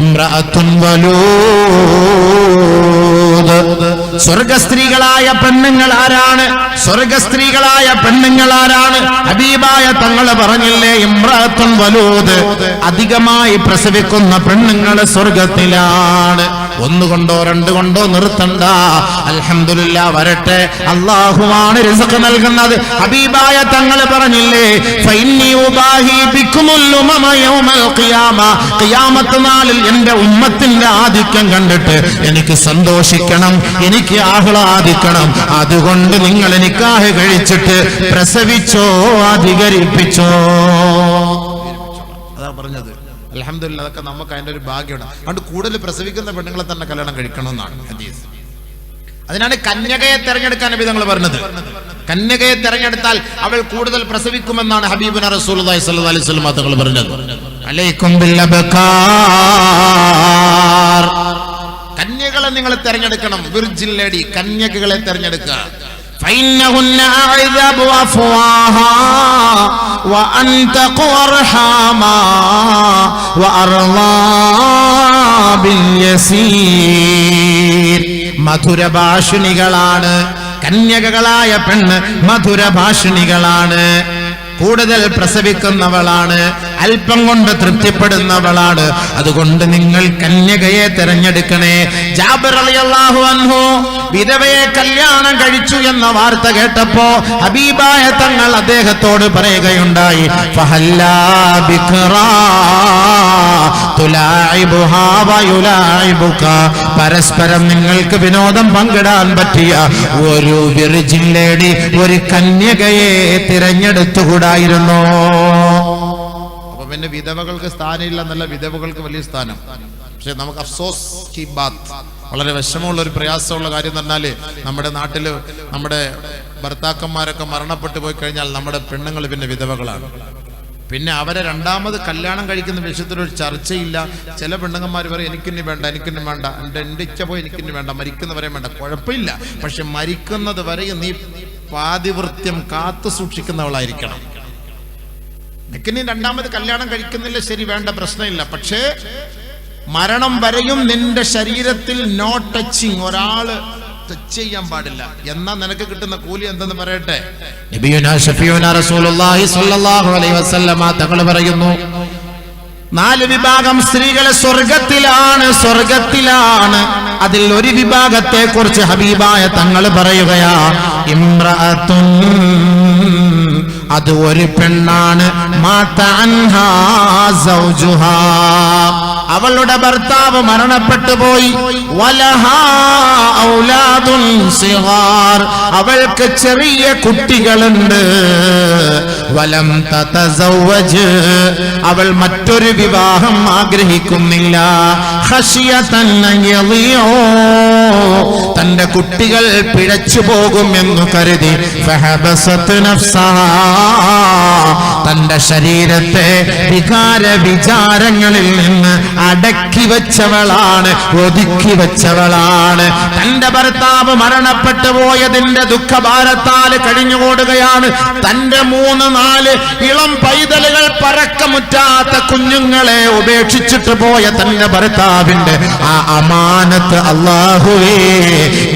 ഇംറഅത്തുൻ വലൂദ്. സ്വർഗസ്ത്രീകളായ പെണ്ണുങ്ങൾ ആരാണ്? സ്വർഗസ്ത്രീകളായ പെണ്ണുങ്ങൾ ആരാണ്? ഹബീബായ തങ്ങൾ പറഞ്ഞില്ലേ, ഇംറഅത്തുൻ വലൂദ്, അധികമായി പ്രസവിക്കുന്ന പെണ്ണുങ്ങൾ സ്വർഗത്തിലാണ്. 1 കൊണ്ടോ 2 കൊണ്ടോ നിർത്തണ്ട. അൽഹംദുലില്ലാ, വരട്ടെ. അല്ലാഹുവാണ് റിസ്ക് നൽകുന്നത്. ഹബീബായ തങ്ങൾ പറഞ്ഞില്ലേ, ഫഇന്നി ഉബാഹി ബിക്കുമുൽ ഉമമ യൗമൽ ഖിയാമ. ഖിയാമത്ത് നാളിൽ എന്റെ ഉമ്മത്തിന്റെ ആധിക്യം കണ്ടിട്ട് എനിക്ക് സന്തോഷിക്കണം, എനിക്ക് ആഹ്ലാദിക്കണം. അതുകൊണ്ട് നിങ്ങൾ നിക്കാഹ് കഴിച്ചിട്ട് പ്രസവിച്ചോ, അധികരിപ്പിച്ചോ. അതാ പറഞ്ഞത്. അൽഹംദുലില്ലാ, അതൊക്കെ നമുക്ക് അതിന്റെ ഒരു ഭാഗ്യമാണ്. അതുകൊണ്ട് കൂടുതൽ പ്രസവിക്കുന്ന പെണ്ണുങ്ങളെ തന്നെ കല്യാണം കഴിക്കണമെന്നാണ് ഹദീസ്. അതിനാണ് കന്യകയെ തെരഞ്ഞെടുക്കാൻ നബി തങ്ങൾ പറഞ്ഞത്. കന്യകയെ തെരഞ്ഞെടുത്താൽ അവൾ കൂടുതൽ പ്രസവിക്കുമെന്നാണ് ഹബീബുനാ റസൂലുള്ളാഹി സ്വല്ലല്ലാഹു അലൈഹി വസല്ലം തങ്ങൾ പറഞ്ഞത്. അലൈക്കും ബിൽ അബ്കാർ. കന്യകളെ നിങ്ങൾ തെരഞ്ഞെടുക്കണം. വിർജിൻ ലേഡി, കന്യകകളെ തെരഞ്ഞെടുക്കുക. فإنهن أعذب أفواها وأنتق أرحاما وأرضى باليسير. മധുരഭാഷിണികളാണ് കന്യകകളായ പെണ്ണ്, മധുരഭാഷിണികളാണ്, കൂടുതൽ പ്രസവിക്കുന്നവളാണ്, അല്പം കൊണ്ട് തൃപ്തിപ്പെടുന്നവളാണ്. അതുകൊണ്ട് നിങ്ങൾ കന്യകയെ തിരഞ്ഞെടുക്കണേ. ജാബിർ റളിയല്ലാഹു അൻഹു വിധവയെ കല്യാണം കഴിച്ചു എന്ന വാർത്ത കേട്ടപ്പോ ഹബീബായ തങ്ങൾ അദ്ദേഹത്തോട് പറയുകയുണ്ടായി, ഫഹല്ലാ ബിക്റാ തുലാഇബുഹാ വയുലാഇബുക. പരസ്പരം നിങ്ങൾക്ക് വിനോദം പങ്കിടാൻ പറ്റിയ ഒരു വിർജിൻ ലേഡി, ഒരു കന്യകയെ തിരഞ്ഞെടുത്തുകൂടായിരുന്നോ? അപ്പൊ പിന്നെ വിധവകൾക്ക് സ്ഥാനമില്ല എന്നല്ല, വിധവകൾക്ക് വലിയ സ്ഥാനം. പക്ഷെ നമുക്ക് അഫ്സോസ് കി ബാത്ത്, വളരെ വിഷമമുള്ള ഒരു പ്രയാസമുള്ള കാര്യം എന്ന് പറഞ്ഞാല്, നമ്മുടെ നാട്ടില് നമ്മുടെ ഭർത്താക്കന്മാരൊക്കെ മരണപ്പെട്ടു പോയി കഴിഞ്ഞാൽ നമ്മുടെ പെണ്ണുങ്ങൾ പിന്നെ വിധവകളാണ്. പിന്നെ അവരെ രണ്ടാമത് കല്യാണം കഴിക്കുന്ന വിഷയത്തിലൊരു ചർച്ചയില്ല. ചില പെണ്ണുങ്ങന്മാർ പറയും എനിക്കിനി വേണ്ട, എനിക്കിനി വേണ്ട, എൻ്റെ ഇച്ഛ പോയി എനിക്കിനി വേണ്ട, മരിക്കുന്നവരെ വേണ്ട. കുഴപ്പമില്ല, പക്ഷെ മരിക്കുന്നത് വരെ നീ പാതിവൃത്യം കാത്തു സൂക്ഷിക്കുന്നവളായിരിക്കണം. എനിക്കിനി രണ്ടാമത് കല്യാണം കഴിക്കുന്നില്ല, ശരി, വേണ്ട, പ്രശ്നമില്ല. പക്ഷേ മരണം വരെയും നിന്റെ ശരീരത്തിൽ നോ ടച്ചിങ്, ഒരാള് ടച്ച് ചെയ്യാൻ പാടില്ല. എന്നാ നിനക്ക് കിട്ടുന്ന കൂലി എന്തെന്ന് പറയട്ടെ. നബിയുനാ ശഫീഉനാ റസൂലുള്ളാഹി സ്വല്ലല്ലാഹു അലൈഹി വസല്ലമ തങ്ങൾ പറയുന്നു, 4 വിഭാഗം സ്ത്രീകളെ സ്വർഗത്തിലാണ്. അതിൽ ഒരു വിഭാഗത്തെ കുറിച്ച് ഹബീബായ തങ്ങൾ പറയുകയാ, ഇംറഅത്തുൻ, അത് ഒരു പെണ്ണാണ്, മാത അൻഹാ സൗജുഹാ, അവളുടെ ഭർത്താവ് മരണപ്പെട്ടു പോയി, വലഹാ ഔലാദുൻ സിഗാർ, അവൾക്ക് ചെറിയ കുട്ടികളുണ്ട്, വലം തതസവ്വജ്, അവൾ മറ്റൊരു വിവാഹം ആഗ്രഹിക്കുന്നില്ല, ഖശിയതൻ യളിയോ, തന്റെ കുട്ടികൾ പിഴച്ചു പോകുമെന്ന് കരുതി, ഫഹബസത് നഫ്സഹാ, തന്റെ ശരീരത്തെ വികാര വിചാരങ്ങളിൽ നിന്ന് അടക്കി വെച്ചവളാണ്, ഒതുക്കി വെച്ചവളാണ്. തന്റെ ഭർത്താവ് മരണപ്പെട്ടു പോയതിന്റെ ദുഃഖഭാരത്താൽ കഴിഞ്ഞുകൂടുകയാണ്. തന്റെ 3-4 ഇളം പൈതലുകൾ, പറക്കമുറ്റാത്ത കുഞ്ഞുങ്ങളെ ഉപേക്ഷിച്ചിട്ട് പോയ തന്റെ ഭർത്താവിന്റെ ആ അമാനത്ത് അല്ലാഹുവേ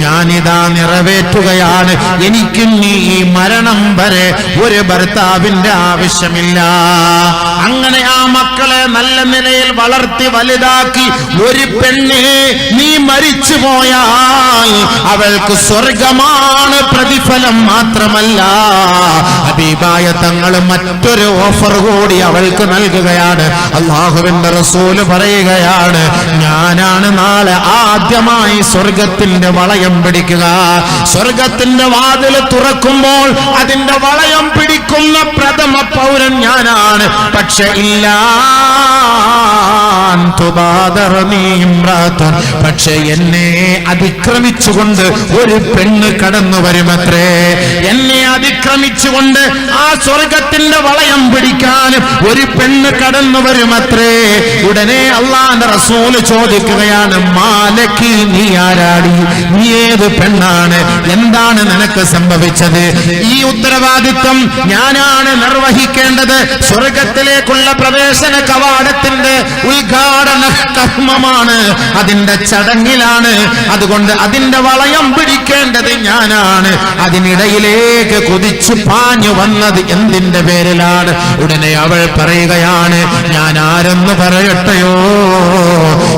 ഞാനിതാ നിറവേറ്റുകയാണ്. എനിക്കും ഈ മരണം വരെ ഒരു ഭർത്താവിന്റെ ആവശ്യമില്ല. അങ്ങനെ ആ മക്കളെ നല്ല നിലയിൽ വളർത്തി വലുതാക്കി ഒരു പെണ്ണ് നീ മരിച്ചു പോയാൽ അവൾക്ക് സ്വർഗമാണ് പ്രതിഫലം. മാത്രമല്ല ഹബീബായ തങ്ങൾ മറ്റൊരു ഓഫർ കൂടി അവൾക്ക് നൽകുകയാണ്. അല്ലാഹുവിന്റെ റസൂല് പറയുകയാണ്, ഞാനാണ് നാളെ ആദ്യമായി സ്വർഗത്തിന്റെ വളയം പിടിക്കുക. സ്വർഗത്തിന്റെ വാതിൽ തുറക്കുമ്പോൾ അതിന്റെ വളയം പിടിക്കുന്ന പ്രഥമ പൗരൻ ഞാനാണ്. പക്ഷെ പക്ഷെ എന്നെ അതിക്രമിച്ചുകൊണ്ട് ഒരു പെണ്ണ് കടന്നു വരുമത്രേ. എന്നെ അതിക്രമിച്ചുകൊണ്ട് ആ സ്വർഗത്തിന്റെ വളയം പിടിക്കാൻ ഒരു പെണ്ണ് കടന്നു വരുമത്രേ. ഉടനെ അല്ലാഹുവിന്റെ റസൂല് ചോദിക്കുകയാണ്, മാലക്കി, നീ ആരാടി? നീ ഏത് പെണ്ണാണ്? എന്താണ് നിനക്ക് സംഭവിച്ചത്? ഈ ഉത്തരവാദിത്വം ഞാനാണ് നിർവഹിക്കേണ്ടത്. സ്വർഗത്തിലേക്കുള്ള പ്രവേശന കവാടത്തിന്റെ ഉദ്ഘാടന കർമ്മമാണ്, അതിന്റെ ചടങ്ങിലാണ്. അതുകൊണ്ട് അതിന്റെ വളയം പിടിക്കേണ്ടത് ഞാനാണ്. അതിനിടയിലേക്ക് കുതിച്ചു പാഞ്ഞു വന്നത് എന്തിന്റെ പേരിലാണ്? ഉടനെ അവൾ പറയുകയാണ്, ഞാൻ ആരെന്ന് പറയട്ടെയോ?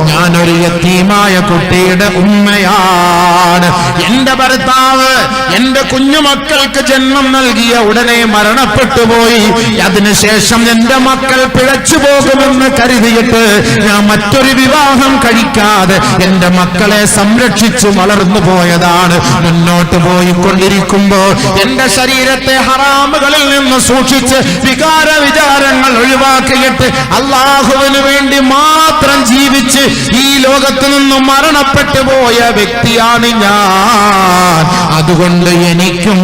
ഞാനൊരു യതീമായ കുട്ടിയുടെ ഉമ്മയാണ്. എന്റെ ഭർത്താവ് എന്റെ കുഞ്ഞുമക്കൾക്ക് ജന്മം നൽകിയ ഉടനെ മരണപ്പെട്ടു പോയി. അതിനുശേഷം എന്റെ മക്കൾ പിഴച്ചു പോകുമെന്ന് കരുതിയിട്ട് ഞാൻ മറ്റൊരു വിവാഹം കഴിക്കാതെ എന്റെ മക്കളെ സംരക്ഷിച്ചു വളർന്നു പോയതാണ്. മുന്നോട്ട് പോയിക്കൊണ്ടിരിക്കുമ്പോൾ എന്റെ ശരീരത്തെ ഹറാമുകളിൽ നിന്ന് സൂക്ഷിച്ച് വികാര വിചാരങ്ങൾ ഒഴിവാക്കിയിട്ട് അല്ലാഹുവിന് വേണ്ടി മാത്രം ജീവിച്ച് ഈ ലോകത്ത് നിന്ന് മരണപ്പെട്ടു പോയ വ്യക്തിയാണ് ഞാൻ. അതുകൊണ്ട് എനിക്കും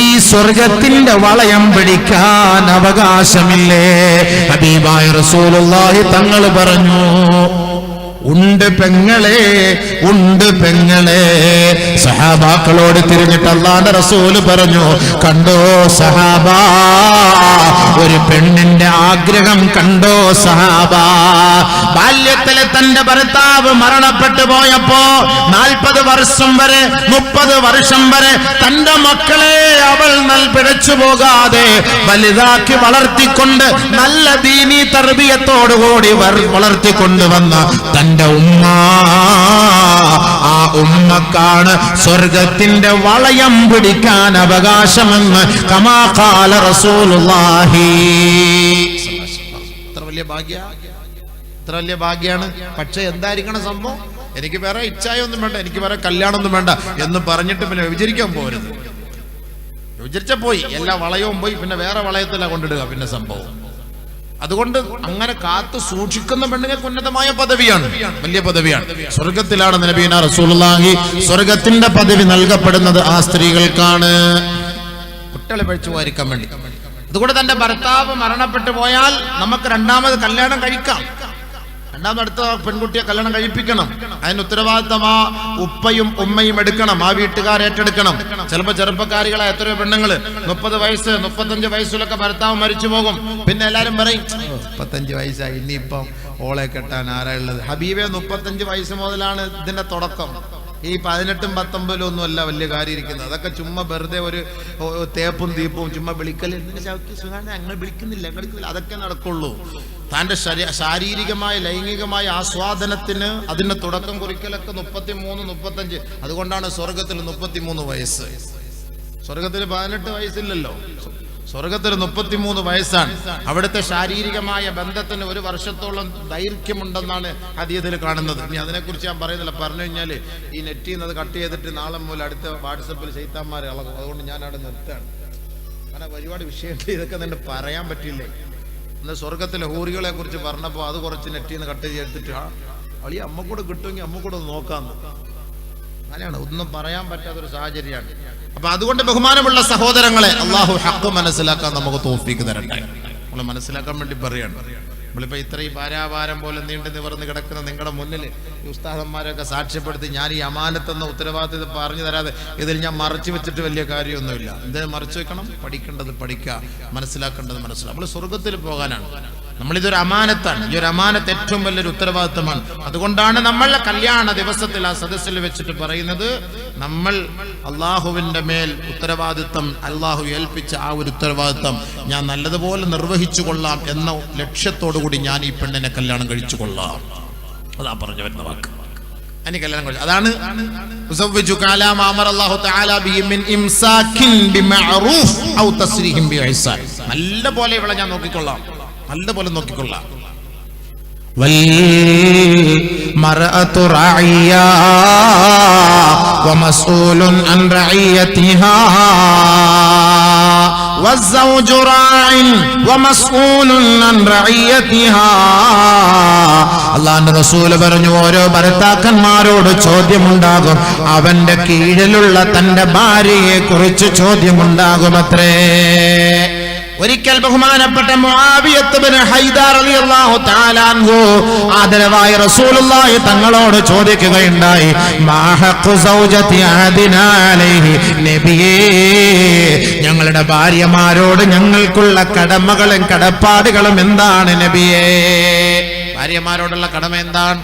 ഈ സ്വർഗത്തിന്റെ വളയം പിടിക്കാൻ അവകാശമില്ലേ? ഹബീബായ റസൂലുള്ളാഹി തങ്ങൾ പറഞ്ഞു, ഉണ്ട് പെങ്ങളെ, ഉണ്ട് പെങ്ങളെ. സഹാബാക്കളോട് തിരിഞ്ഞിട്ട് അല്ലാഹുവിന്റെ റസൂല് പറഞ്ഞു, കണ്ടോ സഹാബ, ഒരു പെണ്ണിന്റെ ആഗ്രഹം കണ്ടോ സഹാബ? ബാല്യത്തിലെ തന്റെ ഭർത്താവ് മരണപ്പെട്ടു പോയപ്പോ 40 വർഷം വരെ 30 വർഷം വരെ തന്റെ മക്കളെ അവൾ പിഴച്ചു പോകാതെ വലുതാക്കി വളർത്തിക്കൊണ്ട് നല്ല ദീനീ തർബിയത്തോടുകൂടി വളർത്തിക്കൊണ്ടുവന്ന തന്റെ ഉമ്മ, ആ ഉമ്മക്കാണ് സ്വർഗത്തിന്റെ വളയം പിടിക്കാൻ അവകാശമെന്ന് കമാ ഖാല റസൂലുള്ളാഹി. എത്ര വലിയ ഭാഗ്യാണ്. പക്ഷെ എന്തായിരിക്കണം സംഭവം? എനിക്ക് വേറെ ഇച്ഛായൊന്നും വേണ്ട, എനിക്ക് വേറെ കല്യാണമൊന്നും വേണ്ട എന്ന് പറഞ്ഞിട്ട് പിന്നെ വ്യഭിചരിക്കാൻ പോരുത്. വ്യഭിചരിച്ച പോയി, എല്ലാ വളയവും പോയി, പിന്നെ വേറെ വളയത്തില കൊണ്ടിടുക പിന്നെ സംഭവം. അതുകൊണ്ട് അങ്ങനെ കാത്തു സൂക്ഷിക്കുന്ന പെണ്ണുങ്ങൾക്ക് ഉന്നതമായ പദവിയാണ്, വലിയ പദവിയാണ്. സ്വർഗത്തിലാണ് നബിയുനാ റസൂലുള്ളാഹി സ്വർഗത്തിന്റെ പദവി നൽകപ്പെടുന്നത് ആ സ്ത്രീകൾക്കാണ്. കുട്ടികളെ പഴിച്ചു വാരിക്കാൻ വേണ്ടി അതുകൊണ്ട് തന്റെ ഭർത്താവ് മരണപ്പെട്ടു പോയാൽ നമുക്ക് രണ്ടാമത് കല്യാണം കഴിക്കാം. രണ്ടാമത് അടുത്ത പെൺകുട്ടിയെ കല്യാണം കഴിപ്പിക്കണം. അതിന് ഉത്തരവാദിത്തം ആ ഉപ്പയും ഉമ്മയും എടുക്കണം, ആ വീട്ടുകാർ ഏറ്റെടുക്കണം. ചിലപ്പോൾ ചെറുപ്പക്കാരികളെ എത്രയോ പെണ്ണുങ്ങള് 30 വയസ്സ് 35 വയസ്സിലൊക്കെ ഭർത്താവ് മരിച്ചു പോകും. പിന്നെ എല്ലാരും പറയും 35 വയസ്സായി, ഇനിയിപ്പം ഓളെ കെട്ടാൻ ആരാ ഉള്ളത്? ഹബീബെ 35 വയസ്സ് മുതലാണ് ഇതിന്റെ തുടക്കം. ഈ 18ഉം 19ഉം ഒന്നും അല്ല വലിയ കാര്യം ഇരിക്കുന്നത്. അതൊക്കെ ചുമ്മാ വെറുതെ ഒരു തേപ്പും തീപ്പും ചുമ്മാ വിളിക്കല്, ഞങ്ങൾ വിളിക്കുന്നില്ല അതൊക്കെ നടക്കുള്ളൂ. തൻ്റെ ശാരീരികമായ ലൈംഗികമായ ആസ്വാദനത്തിന് അതിന് തുടക്കം കുറിക്കലൊക്കെ 33, 35. അതുകൊണ്ടാണ് സ്വർഗത്തിൽ 33 വയസ്സ്. സ്വർഗത്തിൽ 18 വയസ്സില്ലല്ലോ, സ്വർഗത്തിൽ 33 വയസ്സാണ്. അവിടുത്തെ ശാരീരികമായ ബന്ധത്തിന് 1 വർഷത്തോളം ദൈർഘ്യമുണ്ടെന്നാണ് ഹദീസിൽ കാണുന്നത്. ഇനി അതിനെക്കുറിച്ച് ഞാൻ പറയുന്നില്ല. പറഞ്ഞു കഴിഞ്ഞാൽ ഈ നെറ്റിൽ നിന്ന് അത് കട്ട് ചെയ്തിട്ട് നാളെ മുതൽ അടുത്ത വാട്സപ്പിൽ ശൈത്താന്മാരെ ഇളകും. അതുകൊണ്ട് ഞാൻ അവിടെ നിർത്തുകയാണ്. അങ്ങനെ ഒരുപാട് വിഷയമുണ്ട്, ഇതൊക്കെ തന്നെ പറയാൻ പറ്റില്ലേ. എന്നാൽ സ്വർഗത്തിലെ ഹൂറികളെ കുറിച്ച് പറഞ്ഞപ്പോൾ അത് കുറച്ച് നെറ്റിൽ നിന്ന് കട്ട് ചെയ്തെടുത്തിട്ട് അളി അമ്മ കൂടെ കിട്ടുമെങ്കിൽ അമ്മ കൂടെ നോക്കാമെന്ന്. അങ്ങനെയാണ്, ഒന്നും പറയാൻ പറ്റാത്തൊരു സാഹചര്യമാണ്. അപ്പൊ അതുകൊണ്ട് ബഹുമാനമുള്ള സഹോദരങ്ങളെ, അള്ളാഹു ഹഖ് മനസ്സിലാക്കാൻ നമുക്ക് തൗഫീഖ് തരട്ടെ. നമ്മൾ മനസ്സിലാക്കാൻ വേണ്ടി പറയാണ്. നമ്മളിപ്പോ ഇത്രയും ഭാരാഭാരം പോലെ നീണ്ടു നിവർന്ന് കിടക്കുന്ന നിങ്ങളുടെ മുന്നിൽ ഈ ഉസ്താദന്മാരൊക്കെ സാക്ഷ്യപ്പെടുത്തി ഞാൻ ഈ അമാനത്തെന്ന ഉത്തരവാദിത്തം പറഞ്ഞു തരാതെ ഇതിൽ ഞാൻ മറച്ചു വെച്ചിട്ട് വലിയ കാര്യമൊന്നുമില്ല. എന്തിനു മറച്ചു വെക്കണം? പഠിക്കേണ്ടത് പഠിക്കുക, മനസ്സിലാക്കേണ്ടത് മനസ്സിലാക്കുക. നമ്മൾ സ്വർഗത്തിൽ പോകാനാണ്. നമ്മളിതൊരു അമാനത്താണ്. ഈ ഒരു അമാനത്ത് ഏറ്റവും വലിയൊരു ഉത്തരവാദിത്തമാണ്. അതുകൊണ്ടാണ് നമ്മൾ കല്യാണ ദിവസത്തിൽ ആ സദസ്സിൽ വെച്ചിട്ട് പറയുന്നത്, നമ്മൾ അള്ളാഹുവിന്റെ മേൽ ഉത്തരവാദിത്തം, അള്ളാഹു ഏൽപ്പിച്ച ആ ഒരു ഉത്തരവാദിത്തം ഞാൻ നല്ലതുപോലെ നിർവഹിച്ചു കൊള്ളാം എന്ന ലക്ഷ്യത്തോടു കൂടി ഞാൻ ഈ പെണ്ണിനെ കല്യാണം കഴിച്ചു കൊള്ളാം. അതാ പറഞ്ഞു വരുന്ന വാക്ക്. എനിക്ക് കല്യാണം കഴിച്ചു. അതാണ് നല്ല പോലെ ഇവിടെ ഞാൻ നോക്കിക്കൊള്ളാം, നല്ല പോലെ നോക്കിക്കൊള്ളാം. والمرأة راعية ومسؤول عن رعيتها والزوج راع ومسؤول عن رعيتها. അല്ലാഹുവിന്റെ റസൂൽ പറഞ്ഞു, ഓരോ ഭർത്താക്കന്മാരോട് ചോദ്യമുണ്ടാകും. അവന്റെ കീഴിലുള്ള തന്റെ ഭാര്യയെ കുറിച്ച് ചോദ്യമുണ്ടാകുമത്രേ. ഒരിക്കൽ ബഹുമാനപ്പെട്ട മുആവിയത്ത് ഇബ്നു ഹൈദർ റളിയല്ലാഹു തആല അൻഹു ആദരവായ റസൂലുള്ളാഹി തങ്ങളോട് ചോദിക്കുകയുണ്ടായി, മാ ഹഖ്ഖു സൗജതി അഹദിനാ അലൈഹി, നബിയേ, ഞങ്ങളുടെ ഭാര്യമാരോട് ഞങ്ങൾക്കുള്ള കടമകളും കടപ്പാടുകളും എന്താണ് നബിയേ? ഭാര്യമാരോടുള്ള കടമ എന്താണ്?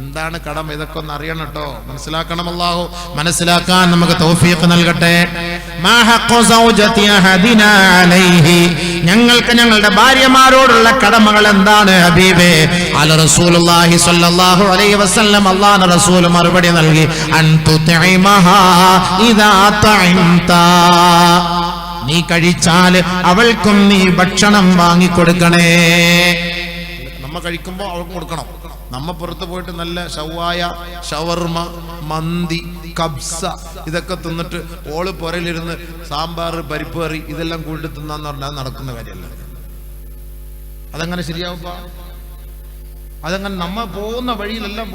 എന്താണ് കടമ? ഇതൊക്കെ ഒന്ന് അറിയണം കേട്ടോ, മനസ്സിലാക്കണം. അല്ലാഹു മനസ്സിലാക്കാൻ നമുക്ക് തൗഫീഖ് നൽകട്ടെ. മാ ഹഖ്ഖു സൗജതി അഹദിനാ അലൈഹി, ഞങ്ങൾക്ക് ഞങ്ങളുടെ ഭാര്യമാരോടുള്ള കടമകൾ എന്താണ് ഹബീബേ? അല റസൂലുള്ളാഹി സ്വല്ലല്ലാഹു അലൈഹി വസല്ലം അല്ലാഹുവിന്റെ റസൂൽ മറുപടി നൽകി, അൻ തുത്ഇമഹാ ഇദാ തഇംത, നീ കഴിച്ചാൽ അവൾക്കും നീ ഭക്ഷണം വാങ്ങിക്കൊടുക്കണേ. നമ്മ കഴിക്കുമ്പോൾ അവൾക്ക് കൊടുക്കണം. നമ്മ പുറത്ത് പോയിട്ട് നല്ല ഷവായ, ഷവർമ, മന്തി, കബ്സ ഇതൊക്കെ തിന്നിട്ട് ഓള് പുറയിലിരുന്ന് സാമ്പാർ, പരിപ്പ് കറി ഇതെല്ലാം കൂട്ടി തിന്നാന്ന് പറഞ്ഞാൽ നടക്കുന്ന കാര്യമല്ല. അതങ്ങനെ ശരിയാവുക? അതങ്ങനെ നമ്മ പോകുന്ന വഴിയിലെല്ലാം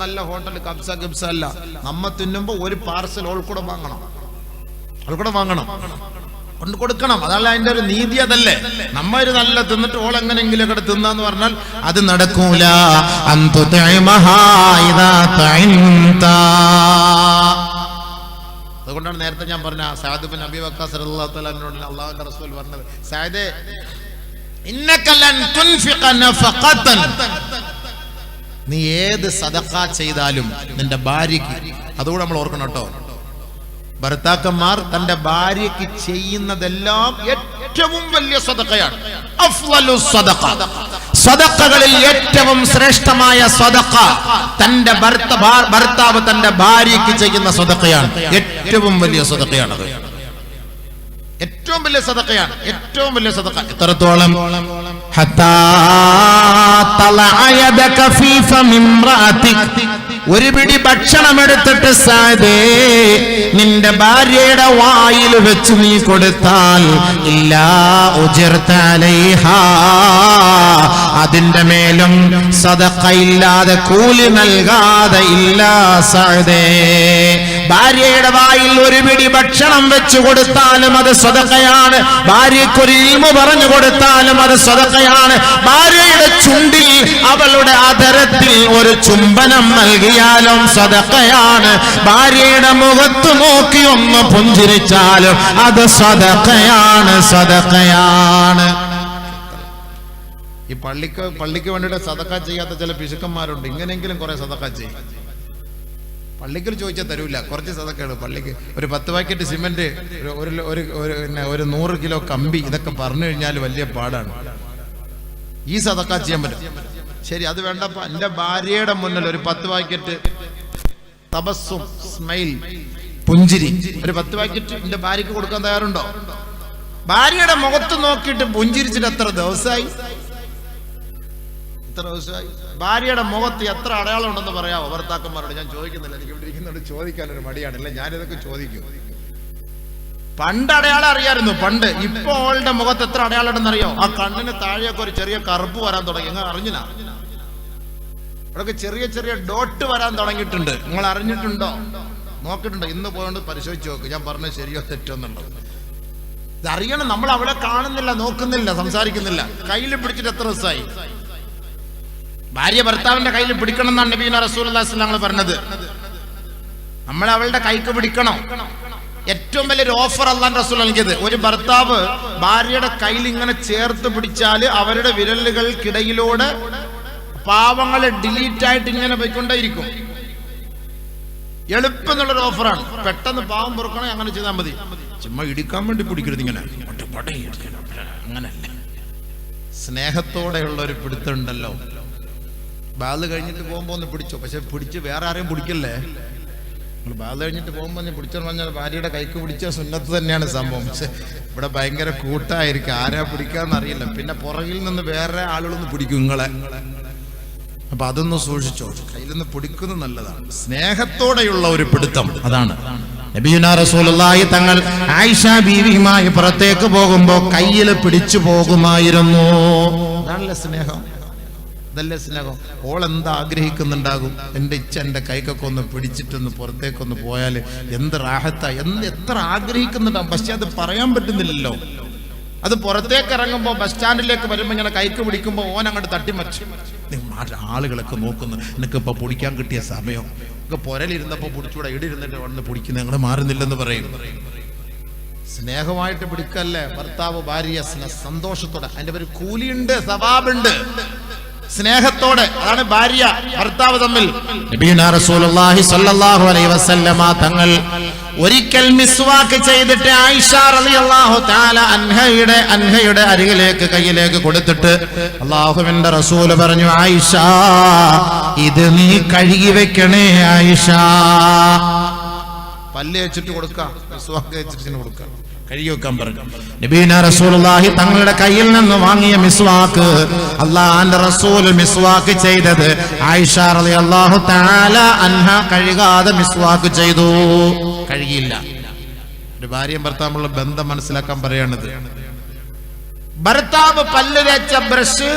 നല്ല ഹോട്ടൽ കബ്സ ഗബ്സ അല്ല. നമ്മ തിന്നുമ്പോ ഒരു പാർസൽ ഓൾക്കൂടെ വാങ്ങണം, കൊണ്ട് കൊടുക്കണം. അതല്ല അതിന്റെ ഒരു നീതി. അതല്ലേ നമ്മ ഒരു നല്ല തിന്നിട്ട് ഓൾ എങ്ങനെയെങ്കിലും ഒക്കെ തിന്നാന്ന് പറഞ്ഞാൽ അത് നടക്കൂല. അതുകൊണ്ടാണ് നേരത്തെ ഞാൻ പറഞ്ഞ സഅദ് ഇബ്നു അബീ വഖാസ് റളിയല്ലാഹു തആല അൻഹുവിനോട് അല്ലാഹുവിന്റെ റസൂൽ പറഞ്ഞത്, സഅദേ ഇന്നക ലൻ തുൻഫിഖ നഫഖതൻ, നീ ഏത് സദഖ ചെയ്താലും നിന്റെ ഭാര്യയ്ക്ക്, അതുകൂടെ നമ്മൾ ഓർക്കണം കേട്ടോ. ഭർത്താക്കന്മാർ തന്റെ ഭാര്യയ്ക്ക് ചെയ്യുന്നതെല്ലാം ഏറ്റവും വലിയ സദഖയാണ്. അഫ്ളലു സദഖ, സദഖകളിൽ ഏറ്റവും ശ്രേഷ്ഠമായ സദഖ തന്റെ ഭർത്താവ് തന്റെ ഭാര്യയ്ക്ക് ചെയ്യുന്ന സദഖയാണ്. ഏറ്റവും വലിയ സദഖയാണത്, ഏറ്റവും വലിയ സദഖയാണ്, ഏറ്റവും വലിയ സദഖ. എത്രത്തോളം? ഹത്താ തലഅ യദക ഫീ ഫമിംറഅതിക, ഒരു പിടി ഭക്ഷണം എടുത്തിട്ട് സഅദേ നിന്റെ ഭാര്യയുടെ വായിൽ വെച്ച് നീ കൊടുത്താൽ ഇല്ലാ ഉജിർത അലൈഹാ, അതിന്റെ മേലും സദഖ ഇല്ലാതെ, കൂലി നൽകാതെ ഇല്ലാ സഅദേ, ഭാര്യയുടെ വായിൽ ഒരു പിടി ഭക്ഷണം വെച്ചു കൊടുത്താലും അത് സദഖയാണ്. ഭാര്യയ്ക്കൊരു ഇൽമു പറഞ്ഞു കൊടുത്താലും അത് സദഖയാണ്. ഭാര്യയുടെ ചുണ്ടിൽ അവളുടെ അധരത്തിൽ ഒരു ചുംബനം നൽകിയാലും സദഖയാണ്. ഭാര്യയുടെ മുഖത്ത് നോക്കി ഒന്ന് പുഞ്ചിരിച്ചാലും അത് സദഖയാണ്, സദഖയാണ്. ഈ പള്ളിക്ക് വേണ്ടിയിട്ട് സദഖ ചെയ്യാത്ത ചില പിശുക്കന്മാരുണ്ട്. ഇങ്ങനെയെങ്കിലും കുറെ സദഖ ചെയ്യും. പള്ളിക്ക് ചോദിച്ചാൽ തരൂല, കുറച്ച് സദഖയാണ്. പള്ളിക്ക് ഒരു 10 പാക്കറ്റ് സിമെന്റ്, ഒരു 100 കിലോ കമ്പി, ഇതൊക്കെ പറഞ്ഞു കഴിഞ്ഞാൽ വലിയ പാടാണ്. ഈ സദഖ ചെയ്യാൻ പറ്റും. ശരി, അത് വേണ്ടപ്പ എന്റെ ഭാര്യയുടെ മുന്നിൽ ഒരു 10 പാക്കറ്റ് തബസ്സും സ്മൈൽ പുഞ്ചിരി, ഒരു 10 പാക്കറ്റ് എന്റെ ഭാര്യക്ക് കൊടുക്കാൻ തയ്യാറുണ്ടോ? ഭാര്യയുടെ മുഖത്ത് നോക്കിയിട്ട് പുഞ്ചിരിച്ചിട്ട് എത്ര ദിവസമായി? ഭാര്യയുടെ മുഖത്ത് എത്ര അടയാളം ഉണ്ടെന്ന് പറയാമോ ഭർത്താക്കന്മാരോട്? ഞാൻ ചോദിക്കുന്നില്ല, എനിക്ക് ഇവിടെ ഇരിക്കുന്നോട് ചോദിക്കാനൊരു മടിയാണല്ലേ, ഞാനിതൊക്കെ ചോദിക്കും. പണ്ട് അടയാളം അറിയായിരുന്നു, പണ്ട്. ഇപ്പൊ അവളുടെ മുഖത്ത് എത്ര അടയാളം ഉണ്ടെന്ന് അറിയോ? ആ കണ്ണിന് താഴെയൊക്കെ ഒരു ചെറിയ കറുപ്പ് വരാൻ തുടങ്ങി. നിങ്ങൾ അറിഞ്ഞിനാ? അവിടെയൊക്കെ ചെറിയ ചെറിയ ഡോട്ട് വരാൻ തുടങ്ങിയിട്ടുണ്ട്. നിങ്ങൾ അറിഞ്ഞിട്ടുണ്ടോ? നോക്കിയിട്ടുണ്ടോ? ഇന്ന് പോയോണ്ട് പരിശോധിച്ച് നോക്ക്, ഞാൻ പറഞ്ഞത് ശരിയോ തെറ്റോ എന്നുള്ളത്. ഇത് അറിയണം. നമ്മൾ അവളെ കാണുന്നില്ല, നോക്കുന്നില്ല, സംസാരിക്കുന്നില്ല. കയ്യിൽ പിടിച്ചിട്ട് എത്ര ദിവസമായി? ഭാര്യ ഭർത്താവിന്റെ കയ്യിൽ പിടിക്കണം എന്നാണ് നബിയുനാ റസൂലുള്ളാഹി സ്വല്ലല്ലാഹു അലൈഹി വസല്ലം പറഞ്ഞത്. നമ്മൾ അവളുടെ കൈക്ക് പിടിക്കണം. ഏറ്റവും വലിയൊരു ഓഫർ അല്ലാഹു റസൂൽ നൽകിയത്, ഒരു ഭർത്താവ് ഭാര്യയുടെ കയ്യിൽ ഇങ്ങനെ ചേർത്ത് പിടിച്ചാൽ അവരുടെ വിരലുകൾക്കിടയിലൂടെ പാവങ്ങളെ ഡിലീറ്റ് ആയിട്ട് ഇങ്ങനെ പോയിക്കൊണ്ടേയിരിക്കും. എളുപ്പം എന്നുള്ളൊരു ഓഫറാണ്. പെട്ടെന്ന് പാവം പൊറുക്കണം, അങ്ങനെ ചെയ്താൽ മതി. ചുമ്മാ ഇടിക്കാൻ വേണ്ടി പിടിക്കരുത്, ഇങ്ങനെ അങ്ങനല്ല. സ്നേഹത്തോടെയുള്ള ഒരു പിടുത്തുണ്ടല്ലോ. ബാല് കഴിഞ്ഞിട്ട് പോകുമ്പോ ഒന്ന് പിടിച്ചോ, പക്ഷെ പിടിച്ച് വേറെ ആരെയും പിടിക്കല്ലേ. നിങ്ങൾ ബാല് കഴിഞ്ഞിട്ട് പോകുമ്പോ പിടിച്ചെന്ന് പറഞ്ഞാൽ ഭാര്യയുടെ കൈക്ക് പിടിച്ച സുന്നത്ത് തന്നെയാണ് സംഭവം. പക്ഷെ ഇവിടെ ഭയങ്കര കൂട്ടായിരിക്കും, ആരാ പിടിക്കാന്നറിയില്ല. പിന്നെ പുറകിൽ നിന്ന് വേറെ ആളുകളൊന്ന് പിടിക്കും നിങ്ങളെ. അപ്പൊ അതൊന്ന് സൂക്ഷിച്ചോ, കയ്യിൽ നിന്ന് പിടിക്കുന്നത് നല്ലതാണ്. സ്നേഹത്തോടെയുള്ള ഒരു പിടുത്തം, അതാണ്. നബിയുനാ റസൂലുള്ളാഹി തങ്ങൾ ആയിഷ ബീവിയുമായി പുറത്തേക്ക് പോകുമ്പോ കയ്യിൽ പിടിച്ചു പോകുമായിരുന്നു. അതാണല്ലേ സ്നേഹം, അതല്ലേ സ്നേഹം. ഓൾ എന്താ ആഗ്രഹിക്കുന്നുണ്ടാകും? എന്റെ ഇച്ഛ എന്റെ കൈക്കൊക്കെ ഒന്ന് പിടിച്ചിട്ടൊന്ന് പുറത്തേക്കൊന്ന് പോയാൽ എന്ത് റാഹത്താ, എത്ര ആഗ്രഹിക്കുന്നുണ്ടാവും. പക്ഷെ അത് പറയാൻ പറ്റുന്നില്ലല്ലോ. അത് പുറത്തേക്ക് ഇറങ്ങുമ്പോൾ ബസ് സ്റ്റാൻഡിലേക്ക് വരുമ്പോൾ ഇങ്ങനെ കൈക്ക് പിടിക്കുമ്പോൾ ഓൻ അങ്ങോട്ട് തട്ടിമറിച്ചു. ആളുകളൊക്കെ നോക്കുന്നു, നിനക്കിപ്പോൾ പിടിക്കാൻ കിട്ടിയ സമയം, ഒക്കെ പുരലിരുന്നപ്പോൾ പിടിച്ചൂടെ, ഇടിയിരുന്നിട്ട് വന്ന് പിടിക്കുന്ന ഞങ്ങൾ മാറുന്നില്ലെന്ന് പറയും. സ്നേഹമായിട്ട് പിടിക്കല്ലേ ഭർത്താവ് ഭാര്യ, സന്തോഷത്തോടെ. അതിന്റെ പേര് കൂലിയുണ്ട്, സവാബുണ്ട്. സ്നേഹത്തോടെ, അതാണ് ഭാര്യ ഭർത്താവ് തമ്മിൽ. നബിയുനാ റസൂലുള്ളാഹി സ്വല്ലല്ലാഹു അലൈഹി വസല്ലമ തങ്ങൾ ഒരിക്കൽ മിസ്വാക്ക് ചെയ്തിട്ട് ആയിഷ റളിയല്ലാഹു തആല അൻഹയുടെ അരികിലേക്ക് കയ്യിലേക്ക് കൊടുത്തിട്ട് അല്ലാഹുവിന്റെ റസൂൽ പറഞ്ഞു, ആയിഷ ഇത് നീ കഴുകി വെക്കണേ ആയിഷ. പല്ല് വെച്ചിട്ട് കൊടുക്കാം, മിസ്വാക്ക് വെച്ചിട്ട് കൊടുക്കാം, കഴുകി വെക്കാൻ പറഞ്ഞു. നബിയുനാ റസൂലുള്ളാഹി തങ്ങളുടെ കയ്യിൽ നിന്ന് വാങ്ങിയ മിസ്വാക്ക്, അല്ലാഹുവിന്റെ റസൂൽ മിസ്വാക്ക് ചെയ്തത് ആയിഷ റളിയല്ലാഹു തആല അൻഹ കഴുകാതെ മിസ്വാക്ക് ചെയ്തു, കഴുകിയില്ല. ഒരു ഭാര്യയും ഭർത്താവുമുള്ള ബന്ധം മനസ്സിലാക്കാൻ പറയാണത്. ഭർത്താവ് പല്ല് തേച്ച ബ്രഷ്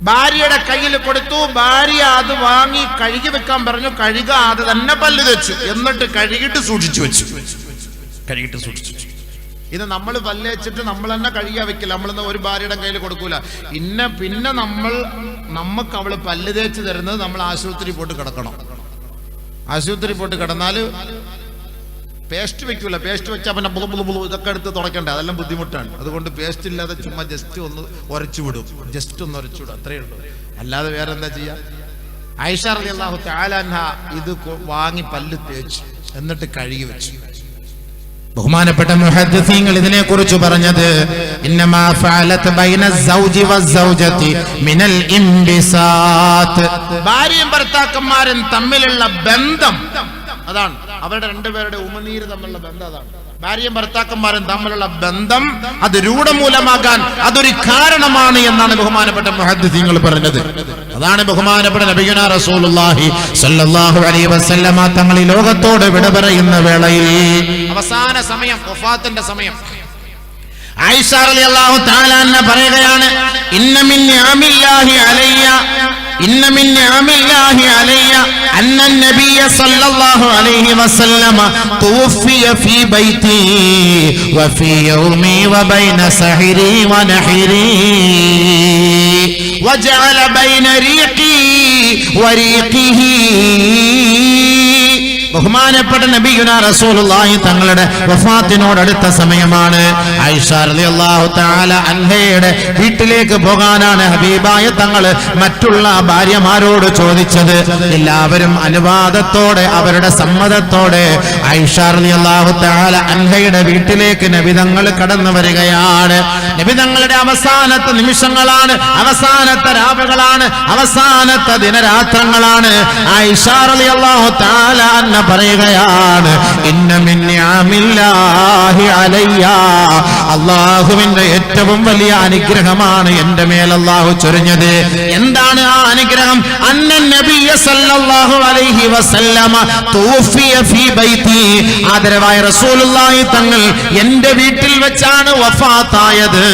ഭാര്യയുടെ കയ്യിൽ കൊടുത്തു. ഭാര്യ അത് വാങ്ങി കഴുകി വെക്കാൻ പറഞ്ഞു. കഴുകാതെ തന്നെ പല്ല് തേച്ചു, എന്നിട്ട് കഴുകിയിട്ട് സൂക്ഷിച്ചു വെച്ചു. ഇത് നമ്മൾ പല്ല് വെച്ചിട്ട് നമ്മൾ തന്നെ കഴുകിയാ വെക്കില്ല. നമ്മളൊന്നും ഒരു ഭാര്യയുടെ കയ്യിൽ കൊടുക്കൂല. പിന്നെ നമുക്ക് അവള് പല്ല് തേച്ച് തരുന്നത് നമ്മൾ ആശുപത്രി പോയിട്ട് കിടക്കണം. ആശുപത്രി പോയിട്ട് കിടന്നാല് പേസ്റ്റ് വെക്കൂല. പേസ്റ്റ് വെച്ചാൽ പിന്നെ ബുളു ഇതൊക്കെ എടുത്ത് തുടക്കണ്ടേ, അതെല്ലാം ബുദ്ധിമുട്ടാണ്. അതുകൊണ്ട് പേസ്റ്റ് ഇല്ലാതെ ചുമ്മാ ജസ്റ്റ് ഒന്ന് ഉരച്ചു വിടും, അത്രയേ ഉള്ളൂ. അല്ലാതെ വേറെ എന്താ ചെയ്യാ? ആയിഷ റളിയല്ലാഹു തആല അൻഹ ഇത് വാങ്ങി പല്ല് തേച്ചു, എന്നിട്ട് കഴുകി വെച്ചു. ബഹുമാനപ്പെട്ട മുഹദ്ദിസീങ്ങൾ ഇതിനെ കുറിച്ച് പറഞ്ഞത്, ഇന്നമാ ഫഅലത് ബൈന സൗജി വസ്സൗജതി മിനൽ ഇംബിസാത്ത്. ഭാര്യയും ഭർത്താക്കന്മാരും തമ്മിലുള്ള ബന്ധം അതാണ്. അവരുടെ രണ്ടുപേരുടെ ഉമനീര് തമ്മിലുള്ള ബന്ധം അതാണ്. ഭാര്യയും ഭർത്താക്കന്മാരും തമ്മിലുള്ള ബന്ധം അത് രൂഢമൂലമാകാൻ അതൊരു കാരണമാണ് എന്നാണ് ബഹുമാനപ്പെട്ട മുഹദ്ദിസീങ്ങൾ പറഞ്ഞത്. അതാണ് ബഹുമാനപ്പെട്ട നബിയുനാ റസൂലുള്ളാഹി സ്വല്ലല്ലാഹു അലൈഹി വസല്ലമ തങ്ങൾ ഈ ലോകത്തോട് വിട പറയുന്ന വേളയിൽ അവസാന സമയം, വഫാത്തിന്റെ സമയം, ആയിഷ റളിയല്ലാഹു തആല അൻഹ പറയുകയാണ്, ഇന്ന മിൻ നിഅമില്ലാഹി അലയ്യ ഇന്ന മിൻ നിഅമില്ലാഹി അലയ്യ അന്ന നബിയ സല്ലല്ലാഹു അലൈഹി വസല്ലമ തുവഫിയ ഫീ ബൈതി വഫീ യൗമി വബൈന സഹരി വനഹരി വജഅല ബൈന റീഖി വരീഖിഹി. ബഹുമാനപ്പെട്ട നബിയുനാ റസൂലുള്ളാഹി തങ്ങളുടെ വഫാത്തിനോടടുത്ത സമയമാണ്. ആയിഷ റളിയല്ലാഹു തആല അൻഹയുടെ വീട്ടിലേക്ക് പോകാനാണ് ഹബീബായ തങ്ങൾ മറ്റുള്ള ഭാര്യമാരോട് ചോദിച്ചത്. എല്ലാവരും അനുവാദത്തോടെ അവരുടെ സമ്മതത്തോടെ ആയിഷ റളിയല്ലാഹു തആല അൻഹയുടെ വീട്ടിലേക്ക് നബി തങ്ങൾ കടന്നു വരികയാണ്. നബി തങ്ങളുടെ അവസാനത്തെ നിമിഷങ്ങളാണ്, അവസാനത്തെ രാവുകളാണ്, അവസാനത്തെ ദിനരാത്രങ്ങളാണ്. ആയിഷ റളിയല്ലാഹു തആല അൻഹ പറയുകയാണ്, ഇന്ന മിൻ നിഅമില്ലാഹി അലയ്യ, അല്ലാഹുവിന്റെ ഏറ്റവും വലിയ അനുഗ്രഹമാണ് എന്റെ മേൽ അല്ലാഹു ചൊരിഞ്ഞത്. എന്താണ് ആ അനുഗ്രഹം? അന്ന നബിയ സല്ലല്ലാഹു അലൈഹി വസല്ലമ തുവഫിയ ഫീ ബൈതി, ആദരവായ റസൂലുള്ളാഹി തങ്ങൾ എന്റെ വീട്ടിൽ വെച്ചാണ് വഫാത്തായത്.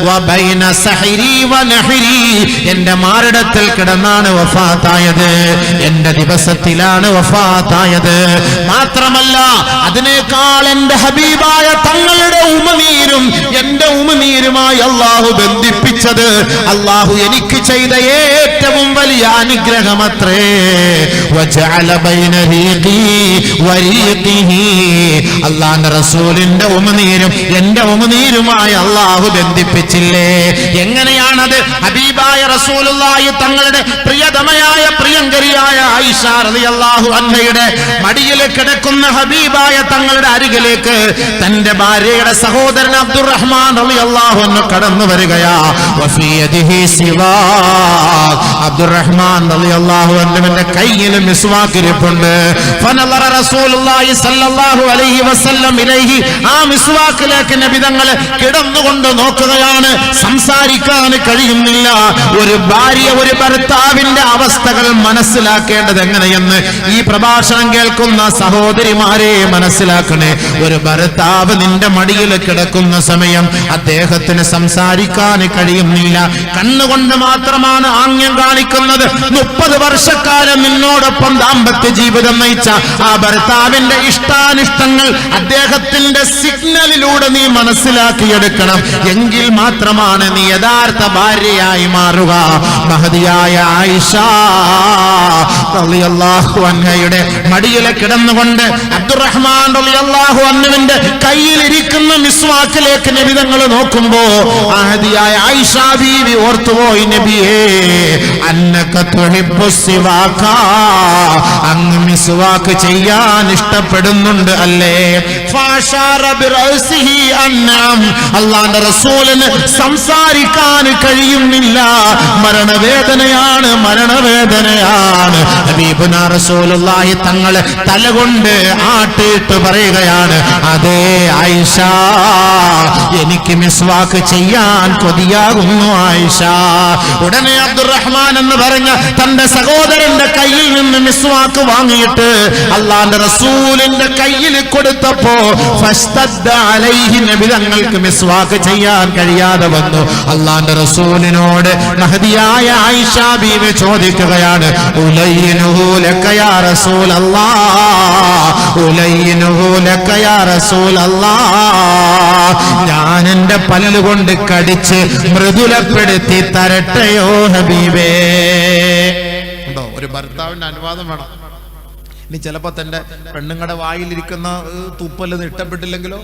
വബൈന സഹരി വനഹരി, എന്റെ മാറിടത്തിൽ കിടന്നാണ് വഫാത്തായത്. എന്റെ ദിവസത്തിലാണ് വഫാത്തായത്. മാത്രമല്ല അതിനേക്കാൾ എന്റെ ഹബീബായ തങ്ങളുടെ ഉമനീരും എന്റെ ഉമനീരുമായി അല്ലാഹു ബന്ധിപ്പിച്ചത് അല്ലാഹു എനിക്ക് ചെയ്ത ഏറ്റവും വലിയ അനുഗ്രഹമത്രേ. വജഅല ബൈന റീഖി വരീഖിഹി, അല്ലാഹുവിന്റെ റസൂലിന്റെ ഉമനീരും എന്റെ ഉമനീരുമായി അല്ലാഹു ബന്ധിപ്പിച്ചില്ലേ? എങ്ങനെയാണത്? ഹബീബായ റസൂലുള്ളാഹി തങ്ങളുടെ പ്രിയതമയായ പ്രിയങ്കരിയായ ആയിഷ റളിയല്ലാഹു അൻഹയുടെ മടിയിൽ കിടക്കുന്ന ഹബീബായ തങ്ങളുടെ അരികിലേക്ക് തന്റെ ഭാര്യയുടെ സഹോദരൻ അബ്ദുറഹ്മാൻ റളിയല്ലാഹു അൻഹു കടന്നു വരികയാ. വഫീ യദിഹി സിവാക്, അബ്ദുറഹ്മാൻ റളിയല്ലാഹു അൻഹുവിന്റെ കയ്യിൽ മിസ്വാക്ക് ഇരിപ്പുണ്ട്. ഫനളറ റസൂലുള്ളാഹി സ്വല്ലല്ലാഹു അലൈഹി വസല്ലം ഇലൈഹി, ആ മിസ്വാക്കിലേക്ക് നബി തങ്ങൾ കിടന്നുകൊണ്ട് നോക്കുകയാണ്. സംസാരിക്കാൻ കഴിയുന്നില്ല. ഒരു ഭാര്യ ഒരു ഭർത്താവിന്റെ അവസ്ഥകൾ മനസ്സിലാക്കേണ്ടത് എങ്ങനെയെന്ന് ഈ പ്രഭാഷണം കേൾക്കുന്ന സഹോദരിമാരെ മനസ്സിലാക്കണേ. ഒരു ഭർത്താവ് നിന്റെ മടിയിൽ കിടക്കുന്ന സമയം അദ്ദേഹത്തിന് സംസാരിക്കാൻ കഴിയുന്നില്ല. കണ്ണുകൊണ്ട് മാത്രമാണ് ആംഗ്യം കാണിക്കുന്നത്. 30 വർഷക്കാലം നിന്നോടൊപ്പം ദാമ്പത്യ ജീവിതം നയിച്ച ആ ഭർത്താവിന്റെ ഇഷ്ടാനിഷ്ടങ്ങൾ അദ്ദേഹത്തിന്റെ സിഗ്നലിലൂടെ നീ മനസ്സിലാക്കിയെടുക്കണം. എങ്കിൽ മാത്രമാണ് നീ യഥാർത്ഥ ഭാര്യയായി മാറുക. മഹദിയായ ആയിഷ റളിയല്ലാഹു അൻഹയുടെ മടിയിലെ കിടന്നുകൊണ്ട് അബ്ദുറഹ്മാൻ റളിയല്ലാഹു അൻഹുവിന്റെ കയ്യിലിരിക്കുന്ന മിസ്വാക്കിലേക്ക് നബി തങ്ങൾ നോക്കുമ്പോ മഹദിയായ ആയിഷ ബീവി ഓർത്തുപോയി, നബിയേ അന്നക തുഹിബ്ബു സിവാക, അങ്ങ് മിസ്വാക്ക് ചെയ്യാൻ ഇഷ്ടപ്പെടുന്നുണ്ട് അല്ലേ? ഫാശാറ ബിറഅസിഹി അന്നഅം, അല്ലാഹുവിന്റെ റസൂലിന് സംസാരിക്കാൻ കഴിയുന്നില്ല. മരണവേദനയാണ്, മരണവേദനയാണ്. ഹബീബുനാ റസൂലുള്ളാഹി തങ്ങൾ തലകൊണ്ട് ആട്ടിയിട്ട് പറയുകയാണ്, അതേ ആയിഷ, എനിക്ക് മിസ്വാക്ക് ചെയ്യാൻ കൊതിയാകുന്നു ആയിഷ. ഉടനെ അബ്ദുറഹ്മാൻ എന്ന് പറഞ്ഞ തന്റെ സഹോദരന്റെ കയ്യിൽ നിന്ന് മിസ്വാക്ക് വാങ്ങിയിട്ട് അല്ലാഹുവിന്റെ റസൂലിന്റെ കയ്യിൽ കൊടുത്തപ്പോ ഫസ്തദ്ദ അലൈഹി, നബി തങ്ങൾക്ക് മിസ്വാക്ക് ചെയ്യാൻ കഴിയാതെ വന്നു. അല്ലാഹുവിന്റെ റസൂലിനോട് മഹദിയായ ആയിഷ ബീവി ചോദിക്കുകയാണ്, ഉലയ്യിനുഹു ലക യാ റസൂലല്ലാഹ്, ഉലയ്യിനുഹു ലക യാ റസൂലല്ലാഹ്, ഞാൻ എന്റെ പല്ലുകൊണ്ട് കടിച്ച് മൃദുലപ്പെടുത്തി തരട്ടെയോ ഹബീബേ? ഉണ്ടോ? ഒരു ഭർത്താവിന്റെ അനുവാദം വേണം. ഇനി ചിലപ്പോ തന്റെ പെണ്ണുങ്ങളുടെ വായിലിരിക്കുന്ന തുപ്പല് ഇഷ്ടപ്പെട്ടില്ലെങ്കിലോ,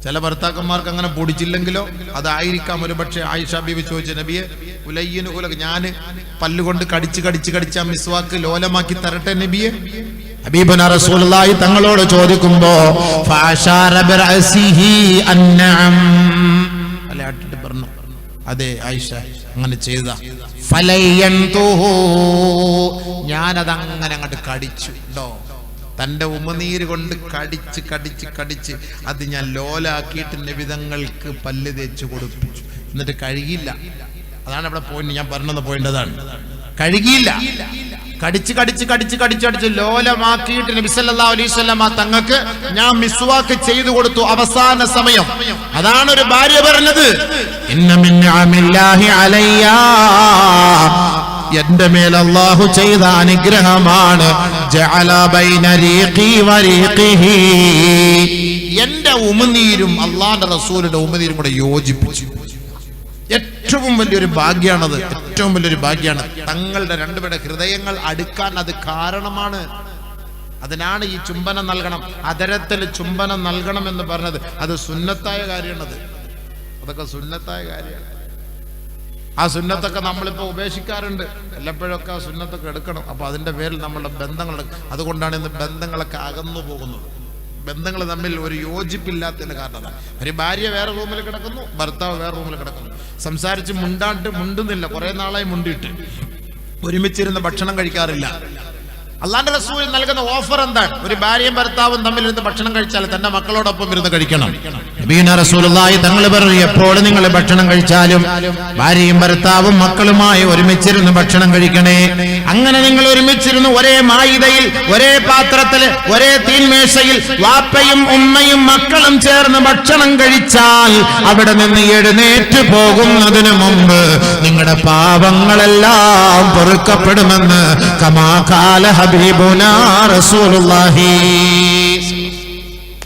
ചില ഭർത്താക്കന്മാർക്ക് അങ്ങനെ പൊടിച്ചില്ലെങ്കിലോ, അതായിരിക്കാം ഒരു പക്ഷേ ആയിഷ ബീവി ചോദിച്ച, നബിയെ ഉലയ്യിനു ഉലക, ഞാൻ പല്ലുകൊണ്ട് കടിച്ച് കടിച്ച് കടിച്ച് ആ മിസ്വാക്ക് ലോലമാക്കി തരട്ടെ നബിയെ? ഹബീബുനാ റസൂലുള്ളാഹി തങ്ങളോട് ചോദിക്കുമ്പോ ഫഅശാറ ബിറഅസിഹി അന്നഅം, അല്ലാട്ടിട്ട് പറഞ്ഞു, അതെ ആയിഷ അങ്ങനെ ചെയ്ത. ഫലയൻതുഹു, ഞാനതങ്ങനെ അങ്ങോട്ട് കടിച്ചു. ണ്ടോ? തന്റെ ഉമനീര് കൊണ്ട് കടിച്ച് കടിച്ച് കടിച്ച് അത് ഞാൻ ലോലാക്കിയിട്ട് നബിതങ്ങൾക്ക് പല്ല് തേച്ച് കൊടുപ്പിച്ചു. എന്നിട്ട് കഴുകിയില്ല. അതാണ് അവിടെ പോയിന്റ്, ഞാൻ പറഞ്ഞത് പോയിന്റ് അതാണ്. കഴുകിയില്ല, കടിച്ച് കടിച്ച് കടിച്ച് കടിച്ചടിച്ച് ലോലമാക്കിയിട്ട് നബി സല്ലല്ലാഹു അലൈഹി വസല്ലം തങ്ങൾക്ക് ഞാൻ മിസ്വാക്ക് ചെയ്തു കൊടുത്തു അവസാന സമയം. അതാണ് ഒരു ഭാര്യ പറഞ്ഞത്, ഇന്ന മിൻ നിഅമില്ലാഹി അലയ്യ, എന്റെ മേൽ അല്ലാഹു ചെയ്ത അനുഗ്രഹമാണ്. ജഅല ബൈന റീഖി വരീഖിഹി, എന്റെ ഉമിനീരും അല്ലാഹുവിന്റെ റസൂലിന്റെ ഉമിനീരും കൂടെ യോജിപ്പിച്ചു. ഏറ്റവും വലിയൊരു ഭാഗ്യാണത്, ഏറ്റവും വലിയൊരു ഭാഗ്യാണ്. തങ്ങളുടെ രണ്ടുപേരുടെ ഹൃദയങ്ങൾ അടുക്കാൻ അത് കാരണമാണ്. അതിനാണ് ഈ ചുംബനം നൽകണം, അതരത്തിൽ ചുംബനം നൽകണം എന്ന് പറഞ്ഞത്. അത് സുന്നത്തായ കാര്യമാണത്, അതൊക്കെ സുന്നത്തായ കാര്യമാണ്. ആ സുന്നത്തൊക്കെ നമ്മളിപ്പോൾ ഉപേക്ഷിക്കാറുണ്ട്. വല്ലപ്പോഴൊക്കെ ആ സുന്നത്തൊക്കെ എടുക്കണം. അപ്പൊ അതിന്റെ പേരിൽ നമ്മളുടെ ബന്ധങ്ങളുടെ, അതുകൊണ്ടാണ് ഇന്ന് ബന്ധങ്ങളൊക്കെ അകന്നു പോകുന്നത്. ബന്ധങ്ങൾ തമ്മിൽ ഒരു യോജിപ്പില്ലാത്തതിന്റെ കാരണം. ഒരു ഭാര്യ വേറെ റൂമിൽ കിടക്കുന്നു, ഭർത്താവ് വേറെ റൂമിൽ കിടക്കുന്നു, സംസാരിച്ച് മുണ്ടുന്നില്ല, കുറെ നാളായി മുണ്ടിട്ട്, ഒരുമിച്ചിരുന്ന് ഭക്ഷണം കഴിക്കാറില്ല. അല്ലാഹുവിന്റെ റസൂൽ നൽകുന്ന ഓഫർ എന്താണ്? ഒരു ഭാര്യയും ഭർത്താവും തമ്മിൽ ഇരുന്ന് ഭക്ഷണം കഴിച്ചാൽ തന്റെ മക്കളോടൊപ്പം ഇരുന്ന് കഴിക്കണം. നബിയുനാ റസൂലുള്ളാഹി തങ്ങൾ പറഞ്ഞു, എപ്പോൾ നിങ്ങൾ ഭക്ഷണം കഴിച്ചാലും ഭാര്യയും ഭർത്താവും മക്കളുമായി ഒരുമിച്ചിരുന്ന് ഭക്ഷണം കഴിക്കണേ. അങ്ങനെ നിങ്ങൾ ഒരുമിച്ചിരുന്ന് ഒരേ മായിദയിൽ, ഒരേ പാത്രത്തിൽ, ഒരേ തീൻമേശയിൽ വാപ്പയും ഉമ്മയും മക്കളും ചേർന്ന് ഭക്ഷണം കഴിച്ചാൽ അവിടെ നിന്ന് എഴുന്നേറ്റ് പോകുന്നതിന് മുമ്പ് നിങ്ങളുടെ പാപങ്ങളെല്ലാം പൊറുക്കപ്പെടുമെന്ന് കമാ ഖാല ഹബീബുനാ റസൂലുള്ളാഹി.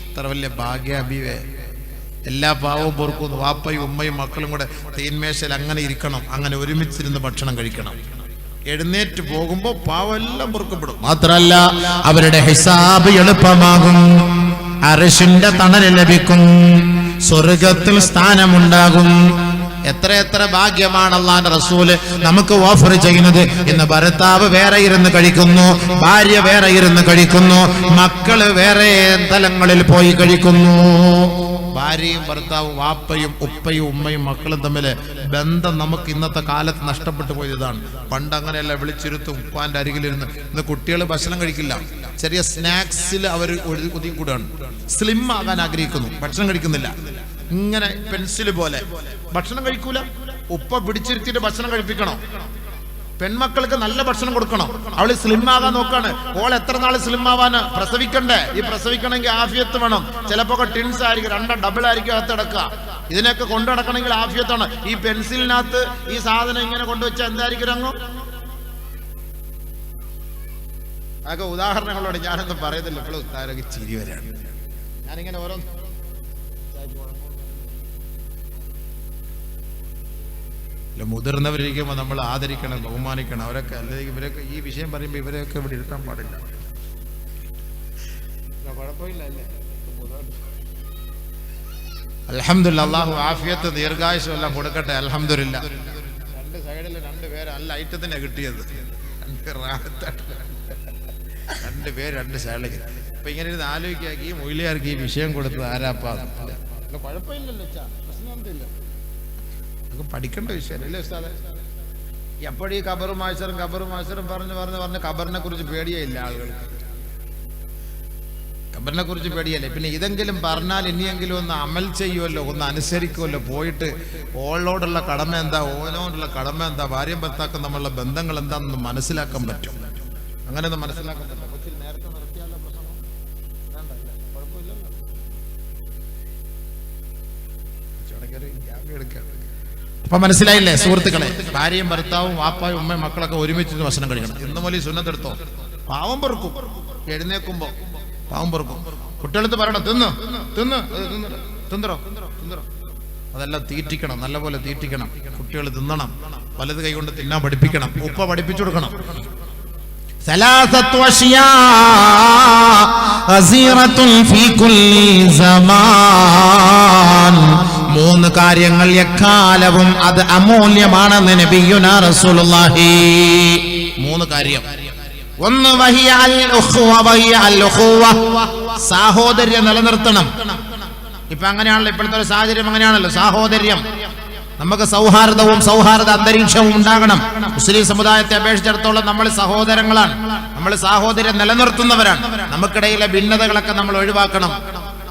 എത്ര വലിയ ഭാഗ്യ ഹബീബേ! എല്ലാ പാവവും പൊറുക്കുന്നു. വാപ്പയും ഉമ്മയും മക്കളും കൂടെ തീൻമേശയിൽ അങ്ങനെ ഇരിക്കണം, അങ്ങനെ ഒരുമിച്ചിരുന്ന് ഭക്ഷണം കഴിക്കണം. എഴുന്നേറ്റ് പോകുമ്പോ പാവം എല്ലാം പൊറുക്കപ്പെടും. മാത്രല്ല അവരുടെ ഹിസാബ് എളുപ്പമാകും, അർശിന്റെ തണല് ലഭിക്കും, സ്വർഗത്തിൽ സ്ഥാനമുണ്ടാകും. എത്ര ഭാഗ്യമാണ് അല്ലാഹുവിന്റെ റസൂല് നമുക്ക് ഓഫർ ചെയ്യുന്നത്. ഇന്ന് ഭർത്താവ് വേറെ ഇരുന്ന് കഴിക്കുന്നു, ഭാര്യ വേറെ ഇരുന്ന് കഴിക്കുന്നു, മക്കള് വേറെ തലങ്ങളിൽ പോയി കഴിക്കുന്നു. ഭാര്യയും ഭർത്താവും, വാപ്പയും ഉപ്പയും ഉമ്മയും മക്കളും തമ്മില് ബന്ധം നമുക്ക് ഇന്നത്തെ കാലത്ത് നഷ്ടപ്പെട്ടു പോയതാണ്. പണ്ട് അങ്ങനെയല്ല, വിളിച്ചിരുത്തും ഉപ്പാന്റെ അരികിലിരുന്ന്. ഇന്ന് കുട്ടികൾ ഭക്ഷണം കഴിക്കില്ല, ചെറിയ സ്നാക്സിൽ അവർ ഒതുങ്ങിക്കൂടാണ്. സ്ലിം ആകാൻ ആഗ്രഹിക്കുന്നു, ഭക്ഷണം കഴിക്കുന്നില്ല. ഇങ്ങനെ പെൻസിൽ പോലെ ഭക്ഷണം കഴിക്കൂല. ഉപ്പ പിടിച്ചിരുത്തിയിട്ട് ഭക്ഷണം കഴിപ്പിക്കണോ? പെൺമക്കൾക്ക് നല്ല ഭക്ഷണം കൊടുക്കണം. അവള് സ്ലിം ആകാൻ നോക്കാണ്. ഓൾ എത്ര നാള് സ്ലിം ആവാന്? പ്രസവിക്കണ്ടേ? ഈ പ്രസവിക്കണമെങ്കിൽ ആഫിയത്ത് വേണം. ചിലപ്പോ ടിൻസ് ആയിരിക്കും, രണ്ടും ഡബിൾ ആയിരിക്കും അകത്ത് കിടക്കുക. ഇതിനൊക്കെ കൊണ്ടു നടക്കണമെങ്കിൽ ആഫിയത്താണ്. ഈ പെൻസിലിനകത്ത് ഈ സാധനം ഇങ്ങനെ കൊണ്ടുവച്ചാൽ എന്തായിരിക്കും രംഗം? അതൊക്കെ ഉദാഹരണങ്ങളോട് ഞാനൊന്നും പറയുന്നില്ല. ഇപ്പോഴും ഉസ്താദൊക്കെ ചിരി വരാണ്. ഞാനിങ്ങനെ ഓരോ മുതിർന്നവരിക്കുമ്പോൾ നമ്മൾ ആദരിക്കണം, ബഹുമാനിക്കണം അവരൊക്കെ. അല്ലെങ്കിൽ ഇവരൊക്കെ ഈ വിഷയം പറയുമ്പോൾ ഇവരെയൊക്കെ ഇവിടെ ഇരുത്താൻ പാടില്ല. കുഴപ്പമില്ല അല്ലേ? അൽഹംദുലില്ലാ, അല്ലാഹു ആഫിയത്ത് ദീർഘായുസ്സും എല്ലാം കൊടുക്കട്ടെ. അൽഹംദുലില്ലാ. രണ്ട് സൈഡിൽ രണ്ടുപേര് നല്ല ഐറ്റത്തിനാണ് കിട്ടിയത്. രണ്ടുപേര് രണ്ട് സൈഡിൽ. അപ്പൊ ഇങ്ങനെ ഇരുന്ന് ആലോചിക്കുക, ഈ മൊയിലിയാർക്ക് ഈ വിഷയം കൊടുത്തത് ആരാപ്പാ? കുഴപ്പമില്ലല്ലോ, പ്രശ്നമൊന്നുമില്ല. പഠിക്കേണ്ട വിഷയമല്ലേ ഉസ്താദേ? എപ്പോഴും ഈ ഖബറും മാശറും പറഞ്ഞ് ഖബറിനെ കുറിച്ച് പേടിയേ ഇല്ല ആളുകൾക്ക്. ഖബറിനെ കുറിച്ച് പേടിയല്ലേ? പിന്നെ ഇതെങ്കിലും പറഞ്ഞാൽ ഇനിയെങ്കിലും ഒന്ന് അമൽ ചെയ്യുമല്ലോ, ഒന്ന് അനുസരിക്കുമല്ലോ. പോയിട്ട് ഓളോടുള്ള കടമ എന്താ, ഓനോടുള്ള കടമ എന്താ, ഭാര്യയും ഭർത്താക്കും തമ്മിലുള്ള ബന്ധങ്ങൾ എന്താണെന്ന് മനസ്സിലാക്കാൻ പറ്റും. അങ്ങനെ ഒന്ന് മനസ്സിലാക്കാൻ പറ്റും. കൊച്ചിൽ നേരത്തെ നിർത്തിയാലോ പ്രശ്നം? വേണ്ടല്ലേ, കുഴപ്പമില്ലല്ലോ. ചുടക്കൊരു ഗ്യാപ് എടുക്കാം. അപ്പൊ മനസ്സിലായില്ലേ സുഹൃത്തുക്കളെ? ഭാര്യയും ഭർത്താവും വാപ്പായും ഉമ്മയും മക്കളൊക്കെ ഒരുമിച്ച് ഭക്ഷണം കഴിക്കണം. ഇന്ന് മുതൽ സുന്നത്തെടുത്തോ, പാവം പെറുക്കും. എഴുന്നേക്കുമ്പോ പാവം പെറുക്കും. കുട്ടികളടുത്ത് പറയണം, തിന്നറോ. അതെല്ലാം തീറ്റിക്കണം, നല്ലപോലെ തീറ്റിക്കണം. കുട്ടികൾ തിന്നണം, വലത് കൈ കൊണ്ട് തിന്നാൻ പഠിപ്പിക്കണം. ഉപ്പ പഠിപ്പിച്ചു കൊടുക്കണം. സലാസത്തു അശ്യാ അസീറത്തുൻ ഫീ കുല്ലി സമാൻ. മൂന്ന് കാര്യങ്ങൾ എക്കാലവും അത് അമൂല്യമാണെന്ന് നബിയുനാ റസൂലുള്ളാഹി. മൂന്ന് കാര്യം. ഒന്ന് വഹിയ അൽ ഉഖുവ, സാഹോദര്യം നിലനിർത്തണം. ഇപ്പൊ അങ്ങനെയാണല്ലോ, ഇപ്പോഴത്തെ ഒരു സാഹചര്യം അങ്ങനെയാണല്ലോ. സാഹോദര്യം, നമുക്ക് സൗഹാർദ്ദ അന്തരീക്ഷവും ഉണ്ടാകണം. മുസ്ലിം സമുദായത്തെ അപേക്ഷിച്ചിടത്തോളം നമ്മൾ സഹോദരങ്ങളാണ്, നമ്മൾ സാഹോദര്യം നിലനിർത്തുന്നവരാണ്. നമുക്കിടയിലെ ഭിന്നതകളൊക്കെ നമ്മൾ ഒഴിവാക്കണം.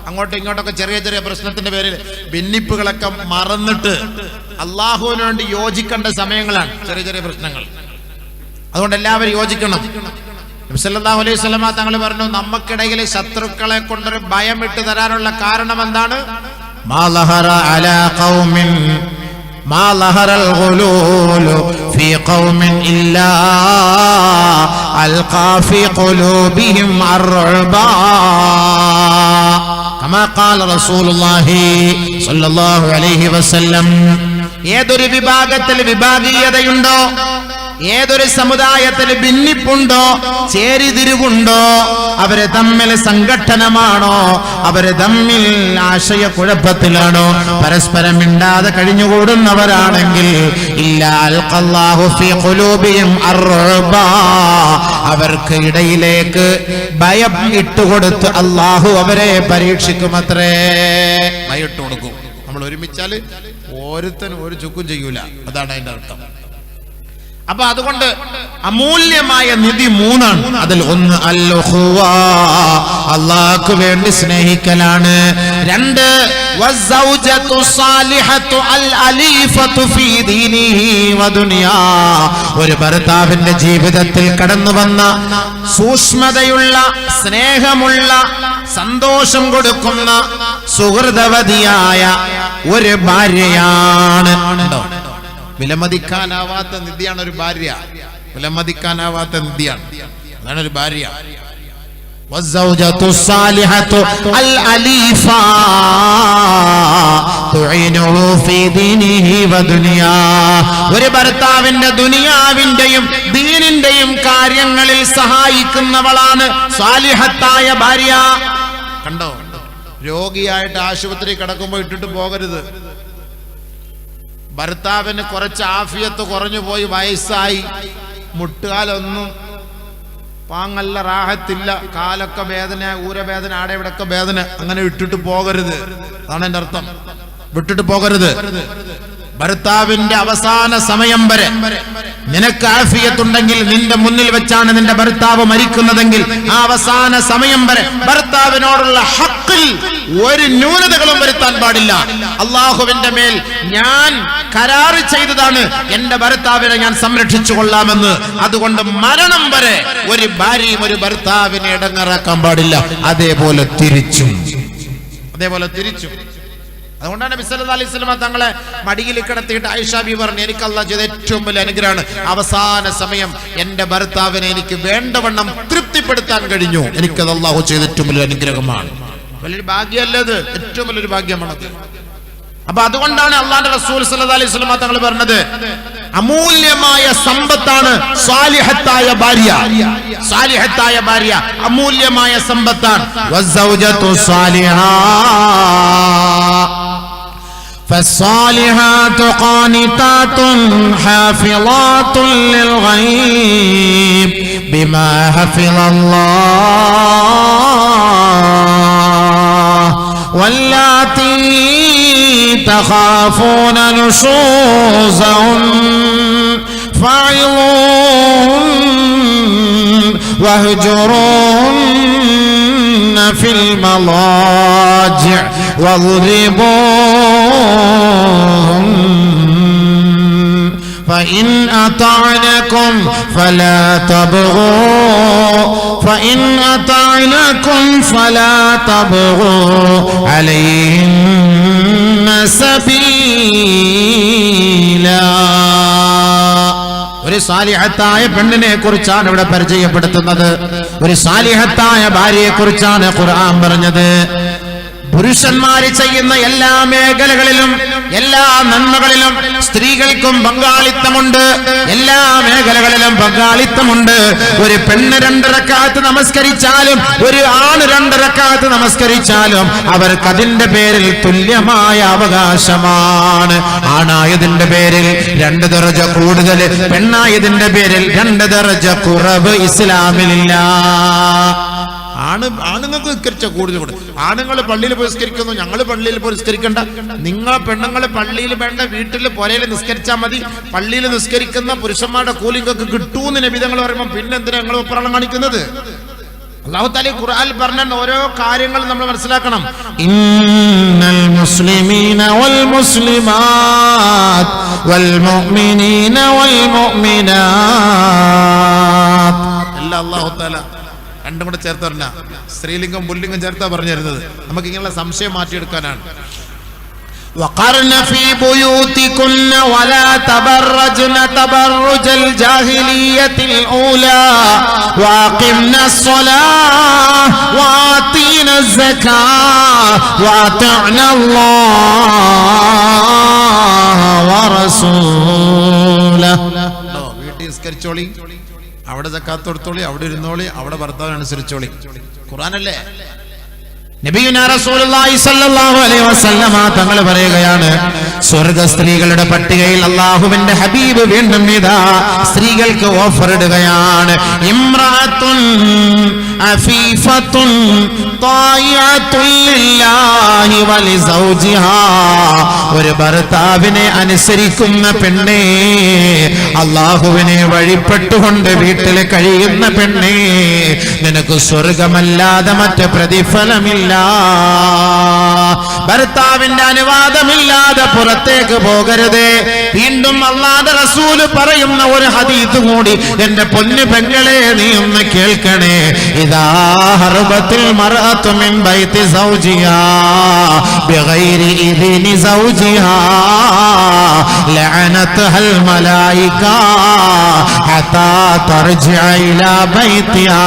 അങ്ങോട്ടും ഇങ്ങോട്ടൊക്കെ ചെറിയ ചെറിയ പ്രശ്നത്തിന്റെ പേരിൽ ഭിന്നിപ്പുകളൊക്കെ മറന്നിട്ട് അള്ളാഹുവിന് വേണ്ടി യോജിക്കേണ്ട സമയങ്ങളാണ് ചെറിയ ചെറിയ പ്രശ്നങ്ങൾ. അതുകൊണ്ട് എല്ലാവരും യോജിക്കണം. നബി സല്ലല്ലാഹു അലൈഹി വസല്ലമ തങ്ങൾ പറഞ്ഞു, നമുക്കിടയിൽ ശത്രുക്കളെ കൊണ്ടൊരു ഭയം ഇട്ട് തരാനുള്ള കാരണം എന്താണ്? മാ ലഹറ അലാ ഖൗമിൻ മാ ലഹറൽ ഗുലൂലു في قوم إلا ألقى في قلوبهم الرعبا كما قال رسول الله صلى الله عليه وسلم ഏതൊരു വിഭാഗത്തിൽ വിഭാഗീയതയുണ്ടോ, ഏതൊരു സമുദായത്തിൽ ഭിന്നിപ്പുണ്ടോ, ചേരിതിരിവുണ്ടോ, അവര് തമ്മിൽ സംഘട്ടനമാണോ, അവര് തമ്മിൽ ആശയക്കുഴപ്പത്തിലാണോ, പരസ്പരം മിണ്ടാതെ കഴിഞ്ഞുകൂടുന്നവരാണെങ്കിൽ ഇല്ലാ അൽഖല്ലാഹു ഫീ ഖുലൂബിഹിം അർറുബ, അവർക്ക് ഇടയിലേക്ക് ഭയം ഇട്ടുകൊടുത്ത് അല്ലാഹു അവരെ പരീക്ഷിക്കുമത്രേ. ഭയം ഇട്ട് കൊടുക്കും. നമ്മൾ ഒരുമിച്ചാല് ഓരോരുത്തരും ഒരു ചുക്കും ചെയ്യൂല, അതാണ് അതിന്റെ അർത്ഥം. അപ്പൊ അതുകൊണ്ട് അമൂല്യമായ നിധി മൂന്നാണ്. അതിൽ ഒന്ന് അൽ-ഉഖുവ, അല്ലാഹുവിന് വേണ്ടി സ്നേഹിക്കലാണ്. രണ്ട് വസ്സൗജതു സാലിഹതു അൽ-അലീഫതു ഫീ ദീനിഹി വദുനിയാ, ഒരു ഭർത്താവിന്റെ ജീവിതത്തിൽ കടന്നു വന്ന സൂക്ഷ്മതയുള്ള, സ്നേഹമുള്ള, സന്തോഷം കൊടുക്കുന്ന, സുഹൃതവതിയായ ഒരു ഭാര്യയാണ്. വിലമതിക്കാനാവാത്ത നിധിയാണ് ഒരു ഭാര്യ. വിലമതിക്കാനാവാത്ത നിധിയാണ്, അതാണ് ഒരു ഭാര്യ. വസ്സൗജതു സാലിഹതു അൽ-അലീഫാ തുഈനുഹു ഫീ ദീനിഹി വദുനിയാ, ഒരു ഭർത്താവിന്റെ ദുനിയാവിന്റെയും ദീനിന്റെയും കാര്യങ്ങളിൽ സഹായിക്കുന്നവളാണ് സാലിഹത്തായ ഭാര്യ. കണ്ടോ, രോഗിയായിട്ട് ആശുപത്രി കിടക്കുമ്പോൾ ഇട്ടിട്ട് പോകരുത്. ഭർത്താവിന് കുറച്ച് ആഫിയത്ത് കുറഞ്ഞു പോയി, വയസ്സായി, മുട്ടുകാലൊന്നും പാങ്ങല്ല, റാഹത്തില്ല, കാലൊക്കെ വേദന, ഊരവേദന, ആടെ ഇവിടെയൊക്കെ വേദന, അങ്ങനെ ഇട്ടിട്ട് പോകരുത്. അതാണ് എന്റെ അർത്ഥം, വിട്ടിട്ട് പോകരുത്. ഭർത്താവിന്റെ അവസാന സമയം വരെ നിനക്ക് ആഫിയത്തുണ്ടെങ്കിൽ, നിന്റെ മുന്നിൽ വെച്ചാണ് നിന്റെ ഭർത്താവ് മരിക്കുന്നതെങ്കിൽ, ആ അവസാന സമയം വരെ ഭർത്താവിനോടുള്ള ഹക്കിൽ ഒരു ന്യൂനതകളും വരുത്താൻ പാടില്ല. അള്ളാഹുവിന്റെ മേൽ ഞാൻ കരാറ് ചെയ്തതാണ് എന്റെ ഭർത്താവിനെ ഞാൻ സംരക്ഷിച്ചു കൊള്ളാമെന്ന്. അതുകൊണ്ട് മരണം വരെ ഒരു ഭാര്യയും ഒരു ഭർത്താവിനെ ഇടങ്ങേറാക്കാൻ പാടില്ല. അതേപോലെ തിരിച്ചും. അതുകൊണ്ടാണ് നബി സല്ലല്ലാഹു അലൈഹി വസല്ലം തങ്ങളെ മടിയിൽ കിടത്തിയിട്ട് ആയിഷ ബീവി പറഞ്ഞു, എനിക്ക് അല്ലാഹു ചെയ്ത ഏറ്റവും വലിയ അനുഗ്രഹമാണ് അവസാന സമയം എന്റെ ഭർത്താവിനെ എനിക്ക് വേണ്ടവണ്ണം തൃപ്തിപ്പെടുത്താൻ കഴിഞ്ഞു. എനിക്കത് അല്ലാഹു ചെയ്ത ഏറ്റവും വലിയ അനുഗ്രഹമാണ്. വലിയൊരു ഭാഗ്യമല്ലത്, ഏറ്റവും വലിയൊരു ഭാഗ്യമാണത്. അപ്പൊ അതുകൊണ്ടാണ് അള്ളാഹുവിന്റെ റസൂൽ സല്ലല്ലാഹു അലൈഹി വസല്ലം തങ്ങൾ പറഞ്ഞത്, അമൂല്യമായ സമ്പത്താണ് സാലിഹത്തായ ഭാര്യ. സാലിഹത്തായ ഭാര്യ അമൂല്യമായ സമ്പത്താണ്. വസ്സൗജതു സാലിഹാ فالصالحات قانتات حافظات للغيب بما حفظ الله واللاتي تخافون نشوزهن فاعظوهن واهجروهن في المضاجع واضربوهن فإن أطعنكم فلا تبغوا عليهن سبيلا. ഒരു സാലിഹത്തായ പെണ്ണിനെ കുറിച്ചാണ് ഇവിടെ പരിചയപ്പെടുത്തുന്നത്. ഒരു സാലിഹത്തായ ഭാര്യയെ കുറിച്ചാണ് ഖുർആൻ പറഞ്ഞത്. പുരുഷന്മാര് ചെയ്യുന്ന എല്ലാ മേഖലകളിലും, എല്ലാ നന്മകളിലും സ്ത്രീകൾക്കും പങ്കാളിത്തമുണ്ട്. എല്ലാ മേഖലകളിലും പങ്കാളിത്തമുണ്ട്. ഒരു പെണ്ണ് 2 റക്അത്ത് നമസ്കരിച്ചാലും ഒരു ആണ് 2 റക്അത്ത് നമസ്കരിച്ചാലും അവർക്ക് അതിന്റെ പേരിൽ തുല്യമായ അവകാശമാണ്. ആണായതിന്റെ പേരിൽ 2 ദറജ കൂടുതൽ, പെണ്ണായതിന്റെ പേരിൽ 2 ദറജ കുറവ് ഇസ്ലാമിലില്ല. ആണുങ്ങൾക്ക് നിസ്കരിച്ച കൂടുതൽ കൊടുക്കും. ആണുങ്ങൾ പള്ളിയിൽ പോയി നിസ്കരിക്കുന്നു, ഞങ്ങൾ പള്ളിയിൽ പോയി നിസ്കരിക്കണ്ട. നിങ്ങൾ പെണ്ണുങ്ങൾ പള്ളിയിൽ വേണ്ട, വീട്ടിൽ പുരയിൽ നിസ്കരിച്ചാൽ മതി. പള്ളിയിൽ നിസ്കരിക്കുന്ന പുരുഷന്മാരുടെ കൂലിങ്ങൾക്ക് കിട്ടൂന്ന് നബി തങ്ങൾ പറയുമ്പോൾ പിന്നെ എന്തിനാ ഞങ്ങൾ ഒപ്പറളം കാണിക്കുന്നത്? അല്ലാഹു തആല ഖുർആനിൽ പറഞ്ഞ ഓരോ കാര്യങ്ങൾ നമ്മൾ മനസ്സിലാക്കണം. ഇന്നൽ മുസ്ലിമീന വൽ മുസ്ലിമാത് വൽ മുഅ്മിനീന വൽ മുഅ്മിനാത്, അല്ലാഹു തആല രണ്ടും കൂടെ ചേർത്ത് പറഞ്ഞ, സ്ത്രീലിംഗം പുല്ലിംഗം ചേർത്താ പറഞ്ഞു തരുന്നത്. നമുക്ക് ഇങ്ങനെയുള്ള സംശയം മാറ്റിയെടുക്കാനാണ്. وقرن في بيوتكن ولا تبرجن تبرج الجاهلية الأولى وأقمنا الصلاة وآتينا الزكاة وأطعنا الله ورسوله. വീട്ടിൽ നിസ്കരിച്ചോളി, അവിടെ സക്കാത്ത് കൊടുത്തോളി, അവിടെ ഇരുന്നോളി, അവിടെ ഭർത്താവിനനുസരിച്ചോളി. ഖുർആനല്ലേ? നബിയുനാ റസൂലുള്ളാഹി സ്വല്ലല്ലാഹു അലൈഹി വസല്ലമ തങ്ങൾ പറയുകയാണ്, സ്വർഗ്ഗ സ്ത്രീകളുടെ പട്ടികയിൽ അല്ലാഹുവിന്റെ ഹബീബ് വീണ്ടും ഇതാ സ്ത്രീകൾക്ക് ഓഫർ ഇടുകയാണ്. ഇംറഅത്തുൻ അഫീഫത്തുൻ ത്വായിഅത്തുൻ ലില്ലാഹി വലിസൗജിഹാ. ഒരു ഭർത്താവിനെ അനുസരിക്കുന്ന പെണ്ണേ, അല്ലാഹുവിനെ വഴിപ്പെട്ടുകൊണ്ട് വീട്ടിൽ കഴിയുന്ന പെണ്ണേ, നിനക്ക് സ്വർഗമല്ലാതെ മറ്റ് പ്രതിഫലമില്ല. ഭർത്താവിന്റെ അനുവാദമില്ലാതെ പുറത്തേക്ക് പോകരുത്. വീണ്ടും അല്ലാഹുവിന്റെ റസൂൽ പറയുന്ന ഒരു ഹദീസ് കൂടി എന്റെ പൊന്നു പെങ്ങളെ നീ ഒന്ന് കേൾക്കണേ. ഇദാ ഹർബത്തിൽ മർഅതു മിൻ ബൈതി സൗജിഹാ ബിഗൈരി ഇദ്നി സൗജിഹാ ലഅനത്ഹൽ മലായിക ഹത്താ തർജിഅ ഇലാ ബൈതിഹാ.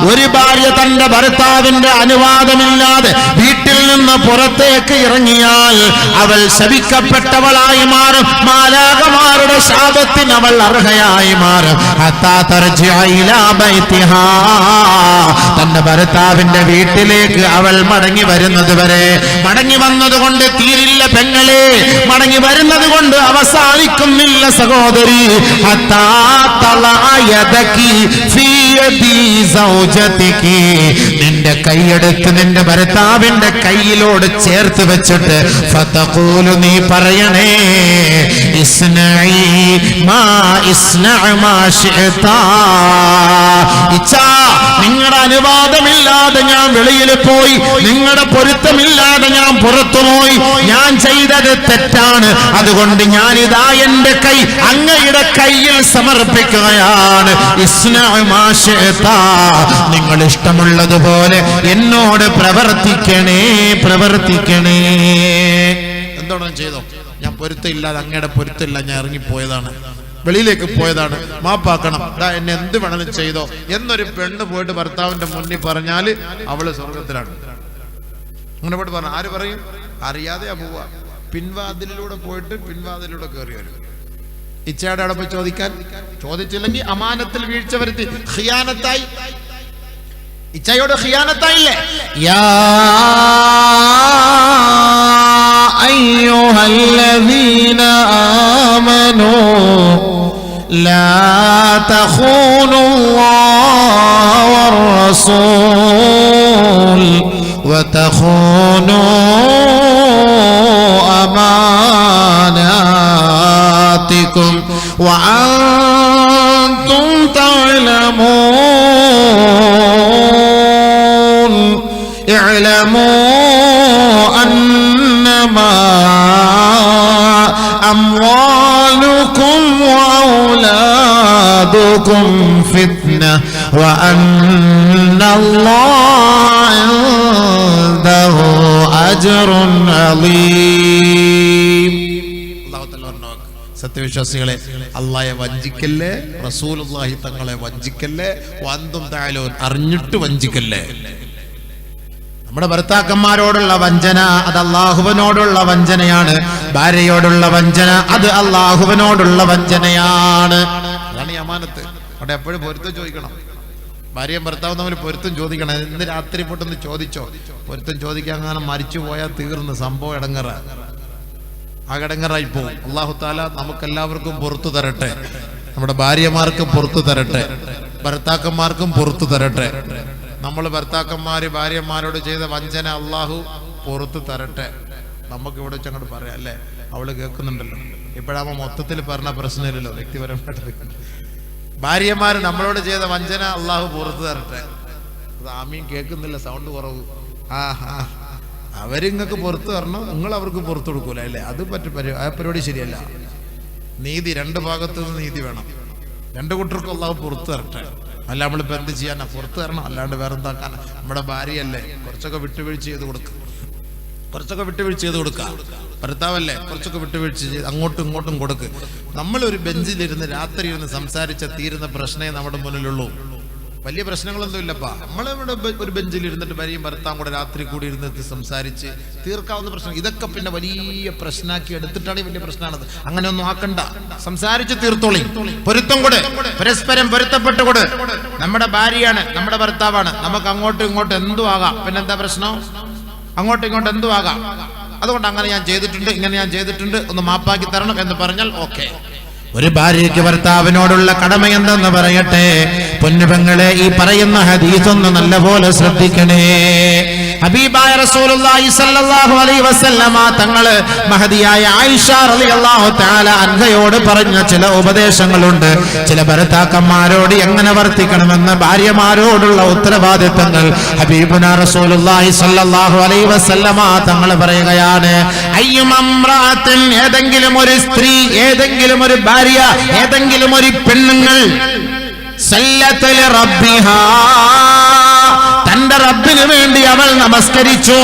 ഒരു ഭാര്യ തന്റെ ഭർത്താവിന്റെ അനുവാദമില്ലാതെ വീട്ടിൽ നിന്ന് പുറത്തേക്ക് ഇറങ്ങിയാൽ അവൾ ശപിക്കപ്പെട്ടവളായി മാറും. മാലാഖമാരുടെ ശാപത്തിന് അവൾ അർഹയായി മാറും. ഹത്താ തർജിഅ ഇലാ ബൈതിഹാ. തന്റെ ഭർത്താവിന്റെ വീട്ടിലേക്ക് അവൾ മടങ്ങി വരുന്നത് വരെ. മടങ്ങി വന്നതുകൊണ്ട് തീരില്ല പെങ്ങളെ, മടങ്ങി വരുന്നത് കൊണ്ട് അവസാനിക്കുന്നില്ല സഹോദരി. ഹത്താ തളഅ യദകി ഫീ യദി സൗജതികി. നിന്റെ കൈയെടുത്ത് നിന്റെ ഭർത്താവിന്റെ കയ്യിലോട് ചേർത്ത് വെച്ചിട്ട് ഫതഖൂലു നീ പറയണേ, ഇസ്നഇ മാ ഇസ്നഅ മാ ശിഅതാ. ഇച്ഛാ, നിങ്ങളുടെ അനുവാദമില്ലാതെ ഞാൻ വെളിയിൽ പോയി, നിങ്ങളുടെ പൊരുത്തമില്ലാതെ ഞാൻ പുറത്തുപോയി, ഞാൻ ചെയ്തത് തെറ്റാണ്. അതുകൊണ്ട് ഞാനിതാ എന്റെ കൈ അങ്ങയുടെ കയ്യിൽ സമർപ്പിക്കുകയാണ്. ഇസ്നഅ മാ ശിഅതാ. നിങ്ങൾ ഇഷ്ടമുള്ളതുപോലെ എന്നോട് പ്രവർത്തിക്കണേ, പ്രവർത്തിക്കണേ. എന്തോണം ചെയ്തോ? ഞാൻ പൊരുത്തമില്ലാതെ, അങ്ങയുടെ പൊരുത്തമില്ല, ഞാൻ ഇറങ്ങിപ്പോയതാണ്, വെളിയിലേക്ക് പോയതാണ്, മാപ്പാക്കണം, എന്നെ എന്ത് വേണമെങ്കിലും ചെയ്തോ എന്നൊരു പെണ്ണ് പോയിട്ട് ഭർത്താവിന്റെ മുന്നിൽ പറഞ്ഞാല് അവള് സ്വർഗത്തിലാണ്. അങ്ങനെ പോയിട്ട് പറഞ്ഞു, ആര് പറയും? അറിയാതെയാ പോവാ. പിൻവാതിലൂടെ പോയിട്ട് പിൻവാതിലൂടെ കയറി വരും. ഇച്ചയുടെ അവിടെ പോയി ചോദിക്കാൻ, ചോദിച്ചില്ലെങ്കിൽ അമാനത്തിൽ വീഴ്ച വരുത്തി ഖിയാനത്തായി. ഇച്ചയോട് ഖിയാനത്തായില്ലേ? യാ അയ്യുഹല്ലദീന ആമനൂ ലാ തഖൂനുല്ലാഹ വറസൂൽ വതഖൂനൂ അമാനാതികും വഅൻതും തഅലമൂൻ. ഇഅ്ലമൂ അന്നമാ അംവാലുകും വഔലാദുകും ഫിത്ന വഅന്നല്ലാഹ ഇൻദഹു അജ്റുൻ അളീം. സത്യവിശ്വാസികളെ, അള്ളാഹയെ വഞ്ചിക്കല്ലേ, റസൂലുള്ളാഹി തങ്ങളെ വഞ്ചിക്കല്ലേ, വന്തും തഅലൂൻ അറിഞ്ഞിട്ട് വഞ്ചിക്കല്ലേ. നമ്മുടെ ഭർത്താക്കന്മാരോടുള്ള വഞ്ചന അത് അള്ളാഹുവിനോടുള്ള വഞ്ചനയാണ്. ഭാര്യയോടുള്ള വഞ്ചന അത് അള്ളാഹുവിനോടുള്ള വഞ്ചനയാണ്. അതാണ് ഈ അമാനത്ത്. അവിടെ എപ്പോഴും പൊരുത്തം ചോദിക്കണം. ഭാര്യയും ഭർത്താവും തമ്മിൽ പൊരുത്തം ചോദിക്കണം. ഇന്ന് രാത്രി പോട്ടൊന്ന് ചോദിച്ചോ? പൊരുത്തം ചോദിക്കാൻ അങ്ങനെ മരിച്ചു പോയാൽ തീർന്ന് സംഭവം ഇടങ്ങറ, ആകടങ്ങറായി പോകും. അല്ലാഹു തആല നമുക്കെല്ലാവർക്കും പുറത്തു തരട്ടെ. നമ്മുടെ ഭാര്യമാർക്കും പുറത്തു തരട്ടെ, ഭർത്താക്കന്മാർക്കും പുറത്തു തരട്ടെ. നമ്മൾ ഭർത്താക്കന്മാര് ഭാര്യമാരോട് ചെയ്ത വഞ്ചന അള്ളാഹു പുറത്തു തരട്ടെ. നമുക്ക് ഇവിടെ വെച്ച് അങ്ങോട്ട് പറയാം അല്ലേ? അവള് കേൾക്കുന്നുണ്ടല്ലോ. ഇപ്പോഴാകുമ്പോൾ മൊത്തത്തിൽ പറഞ്ഞ പ്രശ്നമില്ലല്ലോ, വ്യക്തിപരമായിട്ട്. ഭാര്യമാര് നമ്മളോട് ചെയ്ത വഞ്ചന അള്ളാഹു പുറത്തു തരട്ടെ. അത് ആമീൻ കേൾക്കുന്നില്ല, സൗണ്ട് കുറവ്. അവരിങ്ങക്ക് പുറത്തു തരണം, നിങ്ങൾ അവർക്ക് പുറത്തു കൊടുക്കൂല അല്ലേ? അത് ആ പരിപാടി ശരിയല്ല. നീതി, രണ്ട് ഭാഗത്തു നിന്ന് നീതി വേണം. രണ്ട് കൂട്ടർക്കും അള്ളാഹു പുറത്തു തരട്ടെ. അല്ല നമ്മളിപ്പോൾ എന്ത് ചെയ്യാനാ? പുറത്തു തരണം, അല്ലാണ്ട് വേറെ എന്താക്കാനാ? നമ്മുടെ ഭാര്യയല്ലേ, കുറച്ചൊക്കെ വിട്ടുവീഴ്ച ചെയ്ത് കൊടുക്കും. കുറച്ചൊക്കെ വിട്ടുവീഴ്ച ചെയ്ത് കൊടുക്കുക. ഭർത്താവല്ലേ, കുറച്ചൊക്കെ വിട്ടുവീഴ്ച ചെയ്ത് അങ്ങോട്ടും ഇങ്ങോട്ടും കൊടുക്ക്. നമ്മളൊരു ബെഞ്ചിലിരുന്ന് രാത്രി ഇരുന്ന് സംസാരിച്ച തീരുന്ന പ്രശ്നമേ നമ്മുടെ മുന്നിലുള്ളൂ. വലിയ പ്രശ്നങ്ങളൊന്നും ഇല്ലപ്പാ. നമ്മളിവിടെ ഒരു ബെഞ്ചിൽ ഇരുന്നിട്ട് ഭാര്യയും ഭർത്താവും കൂടെ രാത്രി കൂടി ഇരുന്നിട്ട് സംസാരിച്ച് തീർക്കാവുന്ന പ്രശ്നം. ഇതൊക്കെ പിന്നെ വലിയ പ്രശ്നമാക്കി എടുത്തിട്ടാണ് വലിയ പ്രശ്നമാണത്. അങ്ങനെ ഒന്നും ആക്കണ്ട, സംസാരിച്ച് തീർത്തോളി. പൊരുത്തം കൂടെ, പരസ്പരം പൊരുത്തപ്പെട്ട് കൂടെ. നമ്മുടെ ഭാര്യയാണ്, നമ്മുടെ ഭർത്താവാണ്, നമുക്ക് അങ്ങോട്ടും ഇങ്ങോട്ടും എന്തും ആകാം. പിന്നെന്താ പ്രശ്നം? അങ്ങോട്ടും ഇങ്ങോട്ടും എന്തും ആകാം. അതുകൊണ്ട് അങ്ങനെ ഞാൻ ചെയ്തിട്ടുണ്ട്, ഇങ്ങനെ ഞാൻ ചെയ്തിട്ടുണ്ട്, ഒന്ന് മാപ്പാക്കി തരണം എന്ന് പറഞ്ഞാൽ ഓക്കെ. ഒരു ഭാര്യയ്ക്ക് ഭർത്താവിനോടുള്ള കടമ എന്തെന്ന് പറയട്ടെ. പൊന്നുപെങ്ങളെ, ഈ പറയുന്ന ഹദീസ് ഒന്ന് നല്ലപോലെ ശ്രദ്ധിക്കണേ. ഹബീബായ റസൂലുള്ളാഹി സ്വല്ലല്ലാഹു അലൈഹി വസല്ലമ തങ്ങള് മഹദിയായ ആയിഷ റളിയല്ലാഹു തആല അൻഹയോട് പറഞ്ഞ ചില ഉപദേശങ്ങളുണ്ട്. ചില ഭർത്താക്കന്മാരോട് എങ്ങനെ വർത്തിക്കണമെന്ന്, ഭാര്യമാരോടുള്ള ഉത്തരവാദിത്തങ്ങൾ ഹബീബുനാ റസൂലുള്ളാഹി സ്വല്ലല്ലാഹു അലൈഹി വസല്ലമ തങ്ങൾ പറയുകയാണ്. അയ്യുമംറാത്തിൻ, ഏതെങ്കിലും ഒരു സ്ത്രീ, ഏതെങ്കിലും ഒരു ഭാര്യ, ഏതെങ്കിലും ഒരു പെണ്ണുങ്ങൾ സല്ലത്ത് ലിറബ്ബിഹാ, തന്റെ റബ്ബിന് വേണ്ടി അവൾ നമസ്കരിച്ചു.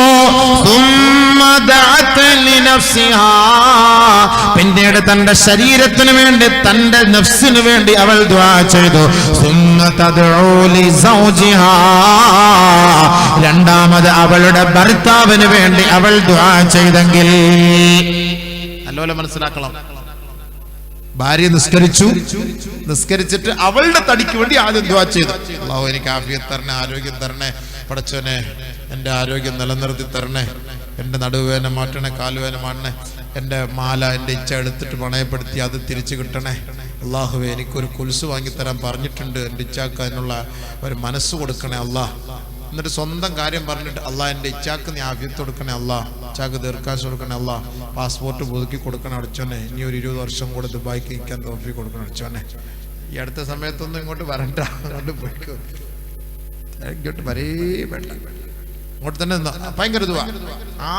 പിന്നീട് തന്റെ ശരീരത്തിന് വേണ്ടി, തന്റെ നഫ്സിന് വേണ്ടി അവൾ ദുആ ചെയ്തു. രണ്ടാമത് അവളുടെ ഭർത്താവിന് വേണ്ടി അവൾ ദുആ ചെയ്തെങ്കിൽ, നല്ലപോലെ മനസ്സിലാക്കണം. ഭാര്യ നിസ്കരിച്ചു, നിസ്കരിച്ചിട്ട് അവളുടെ തടിക്ക് വേണ്ടി ആദ്യം ദുആ ചെയ്തു. അല്ലാഹു എനിക്ക് ആഫിയത്ത് തരണേ, ആരോഗ്യം തരണേ, പടച്ചോനെ എൻ്റെ ആരോഗ്യം നിലനിർത്തി തരണേ, എൻ്റെ നടുവേന മാറ്റണേ, കാലുവേന മാറ്റണേ, എൻ്റെ മാല, എൻ്റെ ഇച്ഛ എടുത്തിട്ട് പണയപ്പെടുത്തി അത് തിരിച്ചു കിട്ടണേ. അള്ളാഹുവേ, എനിക്കൊരു കുൽസ് വാങ്ങിത്തരാൻ പറഞ്ഞിട്ടുണ്ട്, എൻ്റെ ഇച്ഛാക്ക് അതിനുള്ള ഒരു മനസ്സ് കൊടുക്കണേ അള്ളാഹ്. എന്നിട്ട് സ്വന്തം കാര്യം പറഞ്ഞിട്ട്, അള്ളാഹ് എൻ്റെ ഇച്ഛാക്ക് നീ ആഫിയത്ത് കൊടുക്കണേ അള്ളാഹ്, ഇച്ഛാക്ക് ദീർഘാശ കൊടുക്കണേ അള്ളാഹ്, പാസ്പോർട്ട് പുതുക്കി കൊടുക്കണം അടിച്ചോനെ, ഇനി ഒരു 20 വർഷം കൂടെ ദുബായിക്ക് നിൽക്കാൻ തോഫി കൊടുക്കണം അടിച്ചോനെ, ഈ അടുത്ത സമയത്തൊന്നും ഇങ്ങോട്ട് വരണ്ട, അങ്ങോട്ട് പോയിക്കോ, ഇങ്ങോട്ട് വരേ വേണ്ട, ഇങ്ങോട്ട് തന്നെ നിന്നോ. ഭയങ്കര ദുആ.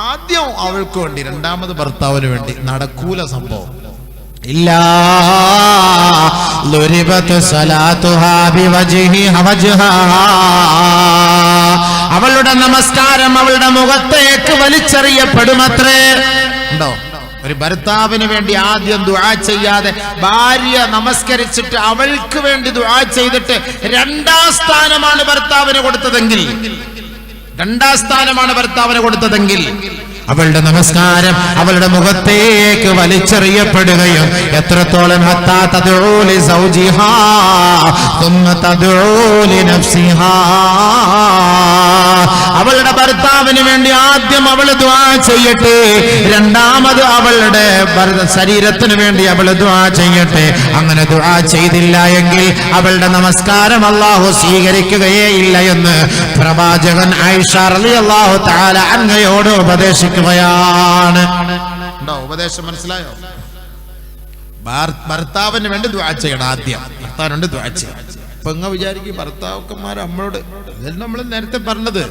ആദ്യം അവൾക്ക് വേണ്ടി, രണ്ടാമത് ഭർത്താവിന് വേണ്ടി. നടക്കൂല സംഭവം. ഇല്ലാ ളുരിബത് സലാത്തുഹാ ബിവജ്ഹിഹാ വജ്ഹാ, അവളുടെ നമസ്കാരം അവളുടെ മുഖത്തേക്ക് വലിച്ചെറിയപ്പെടുമത്രേ. ഉണ്ടോ? ഒരു ഭർത്താവിന് വേണ്ടി ആദ്യം ദുആ ചെയ്യാതെ ഭാര്യ നമസ്കരിച്ചിട്ട് അവൾക്ക് വേണ്ടി ദുആ ചെയ്തിട്ട് രണ്ടാം സ്ഥാനമാണ് ഭർത്താവിന് കൊടുത്തതെങ്കിൽ, രണ്ടാം സ്ഥാനമാണ് ഭർത്താവിന് കൊടുത്തതെങ്കിൽ അവളുടെ നമസ്കാരം അവളുടെ മുഖത്തേക്ക് വലിച്ചെറിയപ്പെടുകയും, എത്രത്തോളം ഹത്താ തദ്ഉ ലി സൗജിഹാ തുമ്മ തദ്ഉ ലി നഫ്സിഹാ, അവളുടെ ഭർത്താവിന് വേണ്ടി ആദ്യം അവൾ ദുആ ചെയ്യട്ടെ, രണ്ടാമത് അവളുടെ ശരീരത്തിന് വേണ്ടി അവൾ ദുആ ചെയ്യട്ടെ. അങ്ങനെ ദുആ ചെയ്തില്ല എങ്കിൽ അവളുടെ നമസ്കാരം അല്ലാഹു സ്വീകരിക്കുകയേ ഇല്ല എന്ന് പ്രവാചകൻ ആയിഷ റളിയല്ലാഹു തആല അൻഹയോട് ഉപദേശിക്കുകയാണ്. ഉണ്ടോ? ഉപദേശം മനസ്സിലായോ? ഭർത്താവിന് വേണ്ടി ദുആ ചെയ്യണം ആദ്യം, ഭർത്താവിന് വേണ്ടി ദുആ ചെയ്യണം. ഇപ്പൊ ഇങ്ങ വിചാരിക്കും ഭർത്താക്കന്മാർ നമ്മളോട്, ഇതെല്ലാം നമ്മൾ നേരത്തെ പറഞ്ഞത്,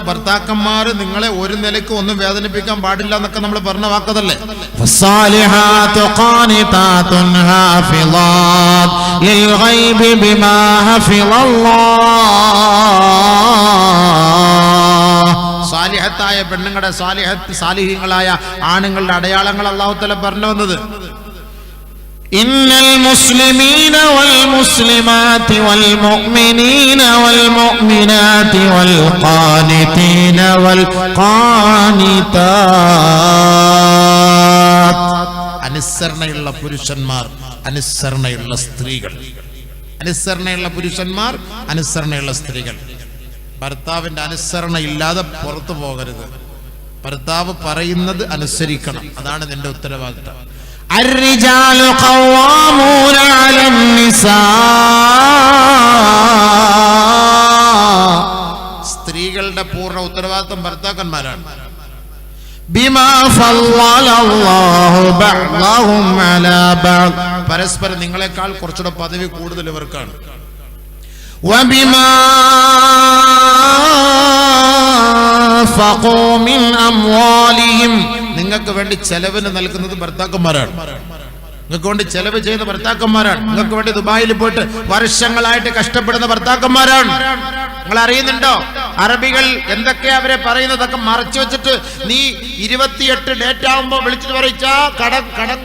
ഭർത്താക്കന്മാര് നിങ്ങളെ ഒരു നിലയ്ക്ക് ഒന്നും വേദനിപ്പിക്കാൻ പാടില്ല എന്നൊക്കെ നമ്മൾ പറഞ്ഞ വാക്കതല്ലേ. സാലിഹത്തായ പെണ്ണുങ്ങളുടെ, സാലിഹീങ്ങളായ ആണുങ്ങളുടെ അടയാളങ്ങൾ അല്ലാഹു തആല പറഞ്ഞു വന്നത്. ഇന്നൽ മുസ്ലിമീന വൽ മുസ്ലിമാതി വൽ മുഅ്മിനീന വൽ മുഅ്മിനാതി വൽ ഖാനിതീന വൽ ഖാനിതാത്, അനുസരണയുള്ള പുരുഷന്മാർ, അനുസരണയുള്ള സ്ത്രീകൾ, അനുസരണയുള്ള പുരുഷന്മാർ, അനുസരണയുള്ള സ്ത്രീകൾ. ഭർത്താവിന്റെ അനുസരണ ഇല്ലാതെ പുറത്തു പോകരുത്. ഭർത്താവ് പറയുന്നത് അനുസരിക്കണം, അതാണ് നിന്റെ ഉത്തരവാദിത്തം. الرجال قوامون على النساء, സ്ത്രീകളുടെ പൂർണ്ണ ഉത്തരവാദിത്തം ഭർത്താക്കന്മാരാണ്. ബിമാ ഫളല അല്ലാഹു ബഅദഹും അലാ ബഅദ്, പരസ്പരം നിങ്ങളെക്കാൾ കുറച്ചുകൂടെ പദവി കൂടുതൽ ഇവർക്കാണ്. വബിമാ ഫഖൂ മിൻ അംവാലിഹിം, നിങ്ങൾക്ക് വേണ്ടി ചെലവിന് നൽകുന്നത് ഭർത്താക്കന്മാരാണ്. നിങ്ങൾക്ക് വേണ്ടി ചെലവ് ചെയ്യുന്ന ഭർത്താക്കന്മാരാണ്. നിങ്ങൾക്ക് വേണ്ടി ദുബായിൽ പോയിട്ട് വർഷങ്ങളായിട്ട് കഷ്ടപ്പെടുന്ന ഭർത്താക്കന്മാരാണ്. നിങ്ങൾ അറിയുന്നുണ്ടോ? അറബികൾ എന്തൊക്കെയാ അവരെ പറയുന്നതൊക്കെ മറച്ചു വെച്ചിട്ട് നീ 28 ഡേറ്റ് ആവുമ്പോ വിളിച്ചിട്ട് പറയിച്ചാ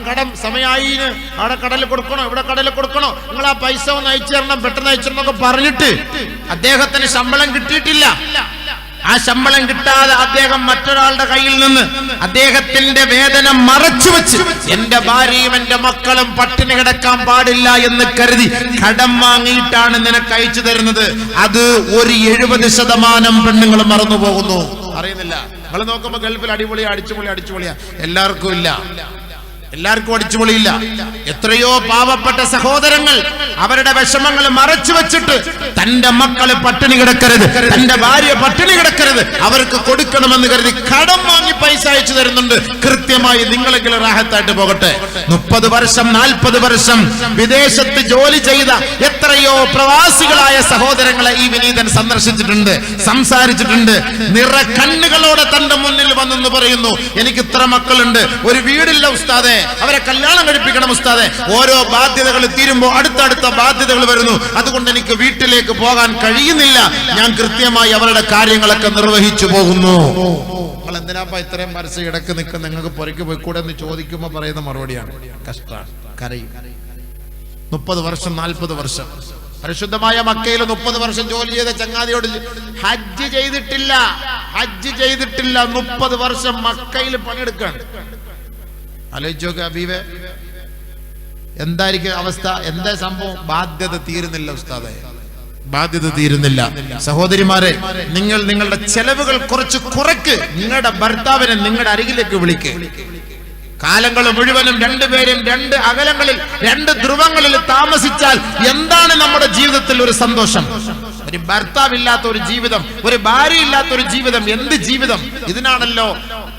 കടം സമയമായി, അവിടെ കടലിൽ കൊടുക്കണോ, ഇവിടെ കടലിൽ കൊടുക്കണോ, നിങ്ങൾ ആ പൈസ ഒന്ന് അയച്ചു തരണം, പെട്ടെന്ന് അയച്ചു തരണം എന്നൊക്കെ പറഞ്ഞിട്ട് അദ്ദേഹത്തിന് ശമ്പളം കിട്ടിയിട്ടില്ല. ആ ശമ്പളം കിട്ടാതെ അദ്ദേഹം മറ്റൊരാളുടെ കയ്യിൽ നിന്ന് അദ്ദേഹത്തിന്റെ വേതനം മറച്ചു വെച്ച് എന്റെ ഭാര്യയും എന്റെ മക്കളും പട്ടിണി കിടക്കാൻ പാടില്ല എന്ന് കരുതി കടം വാങ്ങിയിട്ടാണ് നിനക്ക് അയച്ചു തരുന്നത്. അത് ഒരു 70% പെണ്ണുങ്ങൾ മറന്നു പോകുന്നു, അറിയുന്നില്ല. നിങ്ങൾ നോക്കുമ്പോ ഗൾഫിൽ അടിച്ചുപൊളിയാ, എല്ലാവർക്കും ഇല്ല, എല്ലാവർക്കും അടിച്ചുപൊളിയില്ല. എത്രയോ പാവപ്പെട്ട സഹോദരങ്ങൾ അവരുടെ വിഷമങ്ങൾ മറച്ചു വെച്ചിട്ട് തന്റെ മക്കള് പട്ടിണി കിടക്കരുത്, തന്റെ ഭാര്യ പട്ടിണി കിടക്കരുത്, അവർക്ക് കൊടുക്കണമെന്ന് കരുതി കടം വാങ്ങി പൈസ അയച്ചു തരുന്നുണ്ട്. കൃത്യമായി നിങ്ങളെങ്കിലും റാഹത്തായിട്ട് പോകട്ടെ. 30 വർഷം 40 വർഷം വിദേശത്ത് ജോലി ചെയ്ത എത്രയോ പ്രവാസികളായ സഹോദരങ്ങളെ ഈ വിനീതൻ സന്ദർശിച്ചിട്ടുണ്ട്, സംസാരിച്ചിട്ടുണ്ട്. നിറ കണ്ണുകളോടെ തന്റെ മുന്നിൽ വന്നെന്ന് പറയുന്നു, എനിക്ക് ഇത്ര മക്കളുണ്ട്, ഒരു വീടില്ല ഉസ്താദേ, അവരെ കല്യാണം കഴിപ്പിക്കണം ഉസ്താദേ, ഓരോ ബാധ്യതകൾ തീരുമ്പോൾ അടുത്തടുത്ത ബാധ്യതകൾ വരുന്നു, അതുകൊണ്ട് എനിക്ക് വീട്ടിലേക്ക് പോകാൻ കഴിയുന്നില്ല, ഞാൻ കൃത്യമായി അവരുടെ കാര്യങ്ങളൊക്കെ നിർവഹിച്ചു പോകുന്നു. നിങ്ങൾ എന്തിനാപ്പ ഇത്രയും പരസ്യം ഇടക്ക് നിൽക്കുന്ന, നിങ്ങൾക്ക് പുറയ്ക്ക് പോയിക്കൂടെ എന്ന് ചോദിക്കുമ്പോൾ പറയുന്ന മറുപടിയാണ് കഷ്ടാണ്, കരയും. 30 വർഷം 40 വർഷം പരിശുദ്ധമായ മക്കയിൽ 30 വർഷം ജോലി ചെയ്ത ചങ്ങാതിയോട് ഹജ്ജ് ചെയ്തിട്ടില്ല 30 വർഷം മക്കയിൽ പണിയെടുക്കാണ്. ആലോചിച്ചോക്കെ ഹബീബേ, എന്തായിരിക്കും അവസ്ഥ, എന്താ സംഭവം? ബാധ്യത തീരുന്നില്ല ഉസ്താദേ, ബാധ്യത തീരുന്നില്ല. സഹോദരിമാരെ, നിങ്ങൾ നിങ്ങളുടെ ചെലവുകൾ കുറച്ച് കുറയ്ക്ക്. നിങ്ങളുടെ ഭർത്താവിനെ നിങ്ങളുടെ അരികിലേക്ക് വിളിക്ക്. കാലങ്ങൾ മുഴുവനും രണ്ടുപേരും 2 അകലങ്ങളിൽ 2 ധ്രുവങ്ങളിൽ താമസിച്ചാൽ എന്താണ് നമ്മുടെ ജീവിതത്തിൽ ഒരു സന്തോഷം? ഒരു ഭർത്താവില്ലാത്ത ഒരു ജീവിതം, ഒരു ഭാര്യ ഇല്ലാത്ത ഒരു ജീവിതം, എന്ത് ജീവിതം? ഇതിനാണല്ലോ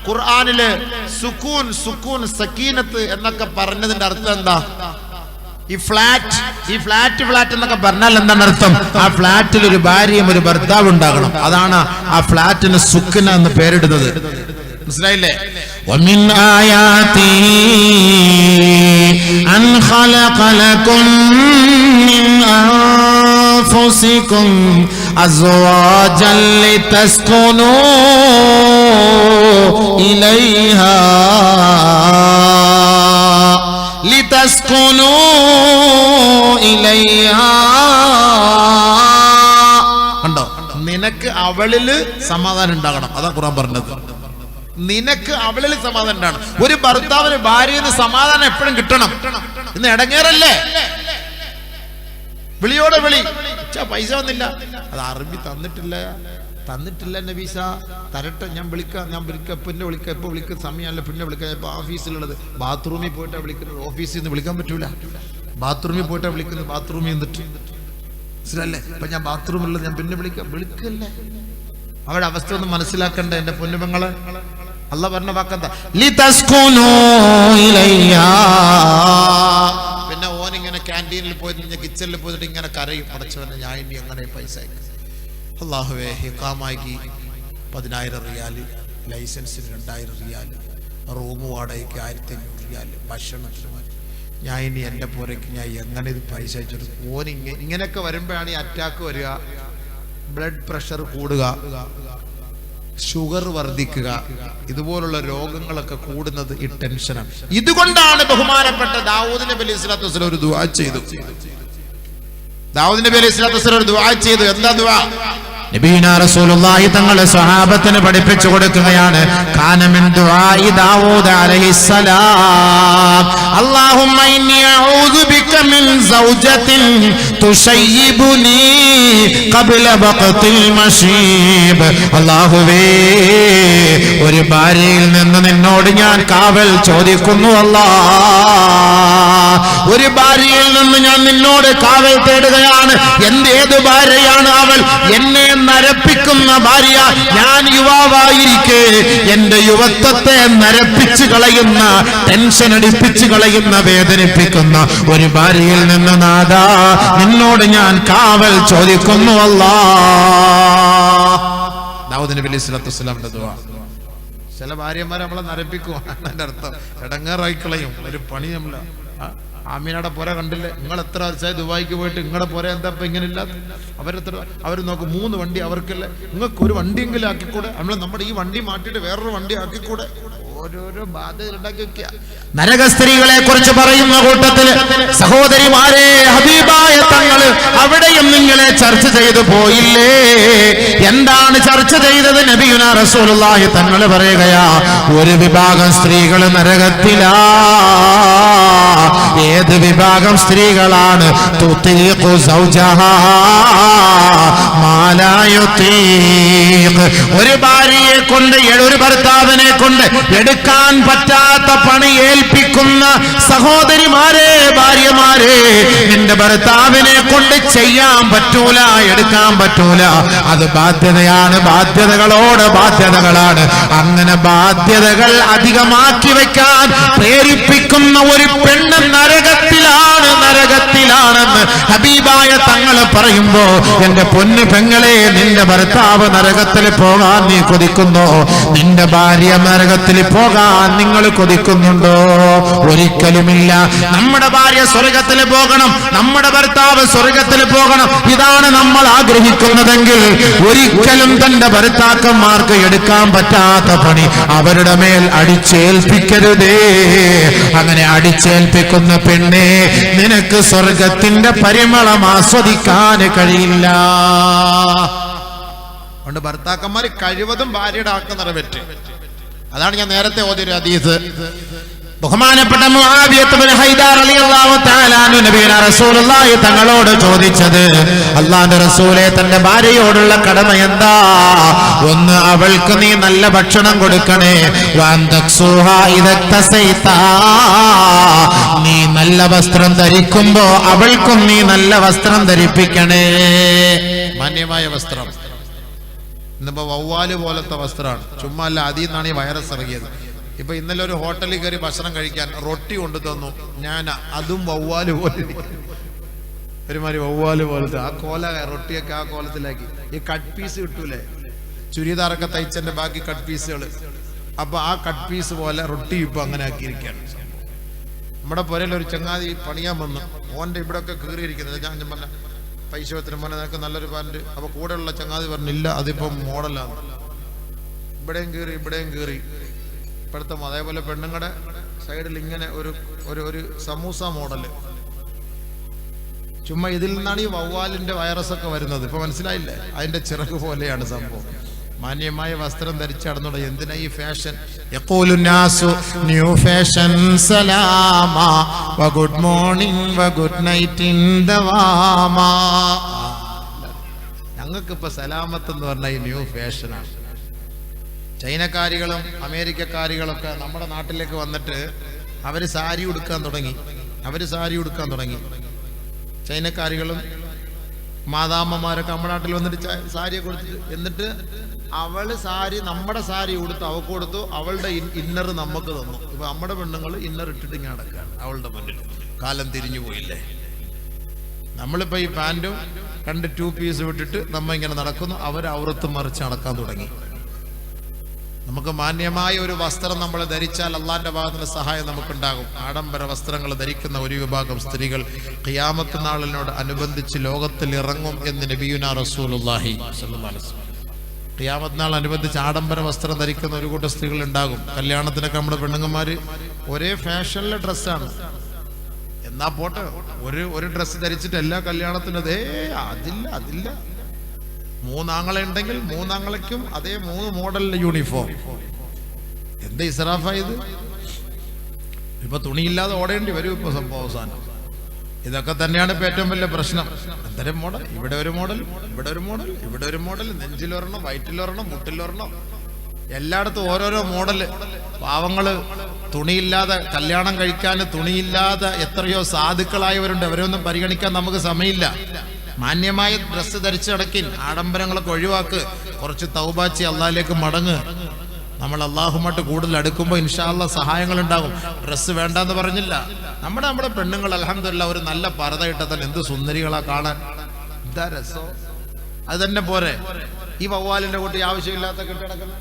ഖുർആനില് സുക്കൂൻ സക്കീനത്ത് എന്നൊക്കെ പറഞ്ഞതിന്റെ അർത്ഥം എന്താ? ഈ ഫ്ലാറ്റ് എന്നൊക്കെ പറഞ്ഞാൽ എന്താണ് അർത്ഥം? ആ ഫ്ലാറ്റിൽ ഒരു ഭാര്യയും ഒരു ഭർത്താവ് ഉണ്ടാകണം. അതാണ് ആ ഫ്ലാറ്റിന് സുക്ന എന്ന് പേരിടുന്നത്. മനസ്സിലായില്ലേ? ومن آياته أن خلق لكم من أنفسكم أزواجا لتسكنوا إليها കണ്ടോ? നിനക്ക് അവളില് സമാധാനം ഉണ്ടാകണം, അതാ ഖുർആൻ പറഞ്ഞത്. നിനക്ക് അവളിൽ സമാധാനം ഉണ്ടാകണം. ഒരു ഭർത്താവിന് ഭാര്യയിൽ സമാധാനം എപ്പോഴും കിട്ടണം. ഇന്ന് ഇടങ്ങേറല്ലേ, വിളിയോടെ വിളി, പൈസ വന്നില്ല, അത് അറബി തന്നിട്ടില്ല നബീസ, തരട്ടെ, ഞാൻ വിളിക്കാം, പിന്നെ വിളിക്കാം, എപ്പോൾ വിളിക്കുന്ന സമയമല്ല, പിന്നെ വിളിക്കാം. ഇപ്പൊ ഓഫീസിലുള്ളത് ബാത്റൂമിൽ പോയിട്ടാ വിളിക്കുന്നത്, ഓഫീസിൽ നിന്ന് വിളിക്കാൻ പറ്റൂല. ബാത്റൂമിൽ പോയിട്ടാ വിളിക്കുന്നത്, ബാത്റൂമിൽ നിന്നിട്ട് മനസ്സിലല്ലേ? ഇപ്പൊ ഞാൻ ബാത്റൂമിലുള്ളത്, ഞാൻ പിന്നെ വിളിക്കല്ലേ. അവരുടെ അവസ്ഥ ഒന്ന് മനസ്സിലാക്കണ്ടേ എന്റെ പൊന്നുപെങ്ങളെ? അല്ലാഹ് പറഞ്ഞ വാക്കെന്താ? പിന്നെ ഓനിങ്ങനെ ക്യാൻറ്റീനിൽ പോയി കിച്ചണിൽ പോയിട്ട് ഇങ്ങനെ കരയും, പടച്ചവനെ ഞാൻ ഇനി എങ്ങനെ പൈസ അയക്കും? അല്ലാഹുവേ, ഹിഖാമായിക്ക് 10,000 റിയാല്, ലൈസൻസിന് 2,000 റിയാല്, റൂം വാടകയ്ക്ക് 1,500 റിയാല്, ഭക്ഷണത്തിന് ഞാൻ ഇനി എൻ്റെ പോരേക്ക് ഞാൻ എങ്ങനെ ഇത് പൈസ അയച്ചെടുക്കും? ഇങ്ങനെയൊക്കെ വരുമ്പോഴാണ് ഈ അറ്റാക്ക് വരിക, ബ്ലഡ് പ്രഷർ കൂടുക, ഷുഗർ വർദ്ധിക്കുക, ഇതുപോലുള്ള രോഗങ്ങളൊക്കെ കൂടുന്നത് ഈ ടെൻഷനാണ്. ഇതുകൊണ്ടാണ് ബഹുമാനപ്പെട്ട ദാവൂദ് നബി അലൈഹി സ്വലാത്തു വസ്സലാം ഒരു ദുആ ചെയ്തു. എന്താ ദുആ? നബീന റസൂലുള്ളാഹി തങ്ങളെ സ്വഹാബത്തിന് പഠിപ്പിച്ചു കൊടുക്കുകയാണ്. കാന മിൻ ദുആഇ ദാവൂദ് അലൈഹിസ്സലാം അല്ലാഹുമ്മ ഇന്നി അഊദു ബിക മിൻ സൗജത്തിൻ തുശയ്യിബുനി ഖബ്ല വഖ്തിൽ മശീബ്. അല്ലാഹുവേ, ഒരു ഭാര്യയിൽ നിന്ന് നിന്നോട് ഞാൻ കാവൽ ചോദിക്കുന്നു അല്ലാഹ്. ഒരു ഭാര്യയിൽ നിന്ന് ഞാൻ നിന്നോട് കാവൽ തേടുകയാണ്. ഏത് ഭാര്യയാണ് അവൾ? എന്നെ നരപ്പിക്കുന്ന ഭാര്യ. ഞാൻ യുവാവായിരിക്കെ എന്റെ യുവത്വത്തെ നരപ്പിച്ചു കളയുന്ന, ടെൻഷൻ അടിപ്പിച്ചു കളയുന്ന, വേദനിപ്പിക്കുന്ന ഒരു ഭാര്യയിൽ നിന്ന് നാദാ നിന്നോട് ഞാൻ കാവൽ ചോദിക്കുന്നു അല്ലാഹ്. ദാവൂദ് നബി അലൈഹി സ്വലാത്തു വസ്സലാമിന്റെ ദുആ. ചില ഭാര്യമാരെ നമ്മളെ നരപ്പിക്കും, അതിന്റെ അർത്ഥം ഇടങ്ങേറായി കളയും, ഒരു പണി നമ്മളെ ആമീനയുടെ പുര കണ്ടില്ലേ? നിങ്ങൾ എത്ര വർഷമായി ദുബായിക്ക് പോയിട്ട് നിങ്ങളുടെ പുര എന്താ ഇപ്പം ഇങ്ങനെ ഇല്ലാത്ത? അവർ നോക്കും 3 വണ്ടി അവർക്കല്ലേ, നിങ്ങൾക്ക് ഒരു വണ്ടിയെങ്കിലും ആക്കിക്കൂടെ? നമ്മുടെ ഈ വണ്ടി മാറ്റിയിട്ട് വേറൊരു വണ്ടി ആക്കിക്കൂടെ? ഓരോരോ ബാധ്യത ഉണ്ടാക്കി വെക്കുക. നരക സ്ത്രീകളെ കുറിച്ച് പറയുന്ന കൂട്ടത്തിൽ സഹോദരിമാരെ, ഹബീബായ തങ്ങള് അവിടെയും നിങ്ങളെ ചർച്ച ചെയ്തു പോയില്ലേ? എന്താണ് ചർച്ച ചെയ്തത്? നബിയുനാ റസൂലുള്ളാഹി തങ്ങള് പറയുകയാ, ഒരു വിഭാഗം സ്ത്രീകൾ നരകത്തിലാ. ഏത് വിഭാഗം സ്ത്രീകളാണ്? തുതീഖു സൗജഹാ മാ ലാ യുതീഖ്. ഒരു ഭാര്യയെ കൊണ്ട്, ഒരു ഭർത്താവിനെ കൊണ്ട് എടുക്കാൻ പറ്റാത്ത പണി ഏൽപ്പിക്കുന്ന സഹോദരിമാരെ, ഭാര്യമാരെ, നിന്റെ ഭർത്താവിനെ കൊണ്ട് ചെയ്യാൻ പറ്റൂല, എടുക്കാൻ പറ്റൂല. അത് ബാധ്യതയാണ്, ബാധ്യതകളോട് ബാധ്യതകളാണ്. അങ്ങനെ ബാധ്യതകൾ അധികമാക്കി വെക്കാൻ പ്രേരിപ്പിക്കുന്ന ഒരു പെണ്ണ് നരകത്തിലാണ്, നരകത്തിലാണെന്ന് ഹബീബായ തങ്ങൾ പറയുമ്പോ, എന്റെ പൊന്നു പെങ്ങളെ, നിന്റെ ഭർത്താവ് നരകത്തിൽ പോകാൻ നീ കൊതിക്കുന്നോ? നിന്റെ ഭാര്യ നരകത്തിൽ പോകാൻ നിങ്ങൾ കൊതിക്കുന്നുണ്ടോ? ഒരിക്കലുമില്ല. നമ്മുടെ ഭാര്യ സ്വർഗത്തിൽ പോകണം, നമ്മുടെ ഭർത്താവ് സ്വർഗത്തിൽ പോകണം, ഇതാണ് നമ്മൾ ആഗ്രഹിക്കുന്നതെങ്കിൽ ഒരിക്കലും തന്റെ ഭർത്താക്കന്മാർക്ക് എടുക്കാൻ പറ്റാത്ത പണി അവരുടെ മേൽ അടിച്ചേൽപ്പിക്കരുതേ. അങ്ങനെ അടിച്ചേൽപ്പിക്കുന്ന പെണ്ണെ, നിനക്ക് സ്വർഗത്തിന്റെ പരിമളം ആസ്വദിക്കാൻ കഴിയില്ല. അതുകൊണ്ട് ഭർത്താക്കന്മാർ കഴിവതും ഭാര്യയുടെ ആക്ക് നിറവേറ്റ്. അതാണ് ഞാൻ നേരത്തെ ഓതിയൊരു ഹദീസ്. ബഹുമാനപ്പെട്ട മുആവിയത്ത് ഇബ്നു ഹൈദാർ റളിയല്ലാഹു തആല അൻഹു നബിയുനാ റസൂലുള്ളാഹി തങ്ങളോട് ചോദിച്ചത്, അല്ലാഹുവിന്റെ റസൂലേ, തന്റെ ഭാര്യയോടുള്ള കടമ എന്താ? ഒന്ന്, അവൾക്ക് നീ നല്ല ഭക്ഷണം കൊടുക്കണേ. വഅൻതക്സുഹാ ഇദക്തസൈതാ, നീ നല്ല വസ്ത്രം ധരിക്കുമ്പോ അവൾക്കും നീ നല്ല വസ്ത്രം ധരിപ്പിക്കണേ. മാന്യമായ വസ്ത്രം. ഇന്നിപ്പോ വവ്വാല് പോലത്തെ വസ്ത്രമാണ്. ചുമ്മാ അല്ല, അതിൽ നിന്നാണ് ഈ വൈറസ് ഇറങ്ങിയത്. ഇപ്പൊ ഇന്നലെ ഒരു ഹോട്ടലിൽ കയറി ഭക്ഷണം കഴിക്കാൻ റൊട്ടി കൊണ്ടു തന്നു. ഞാൻ അതും വവ്വാല് പോലെ, ഒരുമാതിരി വവ്വാല് പോലത്തെ ആ കോല, റൊട്ടിയൊക്കെ ആ കോലത്തിലാക്കി. ഈ കട്ട് പീസ് കിട്ടൂലേ, ചുരിദാറൊക്കെ തയ്ച്ചന്റെ ബാക്കി കട്ട് പീസുകൾ, അപ്പൊ ആ കട്ട് പീസ് പോലെ റൊട്ടി ഇപ്പൊ അങ്ങനെ ആക്കിയിരിക്കുകയാണ്. നമ്മുടെ പുരയിൽ ഒരു ചങ്ങാതി പണിയാൻ വന്നു. ഓന്റെ ഇവിടെ ഒക്കെ കീറിയിരിക്കുന്നത്. ഞാൻ പറഞ്ഞ പൈസ എത്ര മോനെ, നിനക്ക് നല്ലൊരു പാൻറ്. അപ്പൊ കൂടെയുള്ള ചങ്ങാതി പറഞ്ഞില്ല, അതിപ്പം മോഡലാണ്, ഇവിടെയും കീറി ഇവിടെയും കീറി. ഇപ്പോഴത്തെ അതേപോലെ പെണ്ണുങ്ങളുടെ സൈഡിൽ ഇങ്ങനെ ഒരു സമൂസ മോഡല്. ചുമ്മാ ഇതിൽ നിന്നാണ് ഈ വവ്വാലിന്റെ വൈറസ് ഒക്കെ വരുന്നത്. ഇപ്പൊ മനസ്സിലായില്ലേ? അതിന്റെ ചിറക് പോലെയാണ് സംഭവം. മാന്യമായ വസ്ത്രം ധരിച്ചു നടന്നോളൂ. എന്തിനാ ഈ ഫാഷൻ? യഖൂലുന്നാസു ന്യൂ ഫാഷൻ സലാമാ വ ഗുഡ് മോർണിംഗ് വ ഗുഡ് നൈറ്റ് ഇൻ ദവാമാ. ഞങ്ങൾക്കിപ്പോ സലാമത്ത് എന്ന് പറഞ്ഞ ഈ ന്യൂ ഫാഷനാണ്. ചൈനക്കാരികളും അമേരിക്കക്കാരികളൊക്കെ നമ്മുടെ നാട്ടിലേക്ക് വന്നിട്ട് അവര് സാരി ഉടുക്കാൻ തുടങ്ങി. ചൈനക്കാരികളും മാതാമ്മമാരൊക്കെ നമ്മുടെ നാട്ടിൽ വന്നിട്ട് സാരിയെ കൊടുത്തിട്ട്, എന്നിട്ട് അവള് സാരി, നമ്മുടെ സാരി ഉടുത്ത് അവൾക്ക് കൊടുത്തു, അവളുടെ ഇന്നർ നമുക്ക് തന്നു. ഇപ്പൊ നമ്മുടെ പെണ്ണുങ്ങൾ ഇന്നർ ഇട്ടിട്ട് ഇങ്ങനെ നടക്കുകയാണ് അവളുടെ മുന്നിൽ. കാലം തിരിഞ്ഞു പോയില്ലേ? നമ്മളിപ്പോ ഈ പാൻറ്റും 2 പീസ് വിട്ടിട്ട് നമ്മ ഇങ്ങനെ നടക്കുന്നു, അവർ ഔറത്ത് മറിച്ച് നടക്കാൻ തുടങ്ങി. നമുക്ക് മാന്യമായ ഒരു വസ്ത്രം നമ്മൾ ധരിച്ചാൽ അള്ളാന്റെ ഭാഗത്തിന്റെ സഹായം നമുക്കുണ്ടാകും. ആഡംബര വസ്ത്രങ്ങൾ ധരിക്കുന്ന ഒരു വിഭാഗം സ്ത്രീകൾ ഖിയാമത്ത് നാളിനോട് അനുബന്ധിച്ച് ലോകത്തിൽ ഇറങ്ങും എന്ന് നബിയുനാ റസൂലുള്ളാഹി സ്വല്ലല്ലാഹു അലൈഹി വസല്ലം. ഖിയാമത്ത് നാൾ അനുബന്ധിച്ച് ആഡംബര വസ്ത്രം ധരിക്കുന്ന ഒരു കൂട്ടം സ്ത്രീകൾ ഉണ്ടാകും. കല്യാണത്തിനൊക്കെ നമ്മുടെ പെണ്ണുങ്ങന്മാര് ഒരേ ഫാഷനിലെ ഡ്രസ്സാണ്. എന്നാ പോട്ടെ, ഒരു ഡ്രസ്സ് ധരിച്ചിട്ട് എല്ലാ കല്യാണത്തിനും അതില്ല. 3 ആങ്ങളെ ഉണ്ടെങ്കിൽ 3 ആങ്ങളയ്ക്കും അതേ 3 മോഡലിലെ യൂണിഫോം. എന്താ ഇസ്രാഫായത്? ഇപ്പൊ തുണിയില്ലാതെ ഓടേണ്ടി വരും ഇപ്പൊ സംഭവം അവസാനം. ഇതൊക്കെ തന്നെയാണ് ഇപ്പൊ ഏറ്റവും വലിയ പ്രശ്നം. അത്തരം മോഡൽ, ഇവിടെ ഒരു മോഡൽ, ഇവിടെ ഒരു മോഡൽ, നെഞ്ചിലൊരെണ്ണം, വയറ്റിലൊരെണ്ണം, മുട്ടിലൊരെണ്ണം, എല്ലായിടത്തും ഓരോരോ മോഡല്. പാവങ്ങള് തുണിയില്ലാതെ കല്യാണം കഴിക്കാൻ തുണിയില്ലാതെ എത്രയോ സാധുക്കളായവരുണ്ട്. അവരൊന്നും പരിഗണിക്കാൻ നമുക്ക് സമയമില്ല. മാന്യമായ ഡ്രസ്സ് ധരിച്ചു നടക്കിൻ, ആഡംബരങ്ങളൊക്കെ ഒഴിവാക്ക്, കുറച്ച് തൗബാച്ചി അള്ളാഹിലേക്ക് മടങ്ങ്. നമ്മൾ അള്ളാഹുമായിട്ട് കൂടുതൽ അടുക്കുമ്പോൾ ഇൻഷാ അല്ലാഹ് സഹായങ്ങൾ ഉണ്ടാകും. ഡ്രസ്സ് വേണ്ടെന്ന് പറഞ്ഞില്ല. നമ്മുടെ പെണ്ണുങ്ങൾ അൽഹംദുലില്ലാഹ് ഒരു നല്ല പർദ്ദ ഇട്ടാൽ എന്ത് സുന്ദരികളാ കാണാൻ, എന്താ രസം. അത് തന്നെ പോരെ ഈ വവ്വാലിന്റെ കുട്ടി ആവശ്യമില്ലാത്ത കിട്ടടക്കുന്നത്.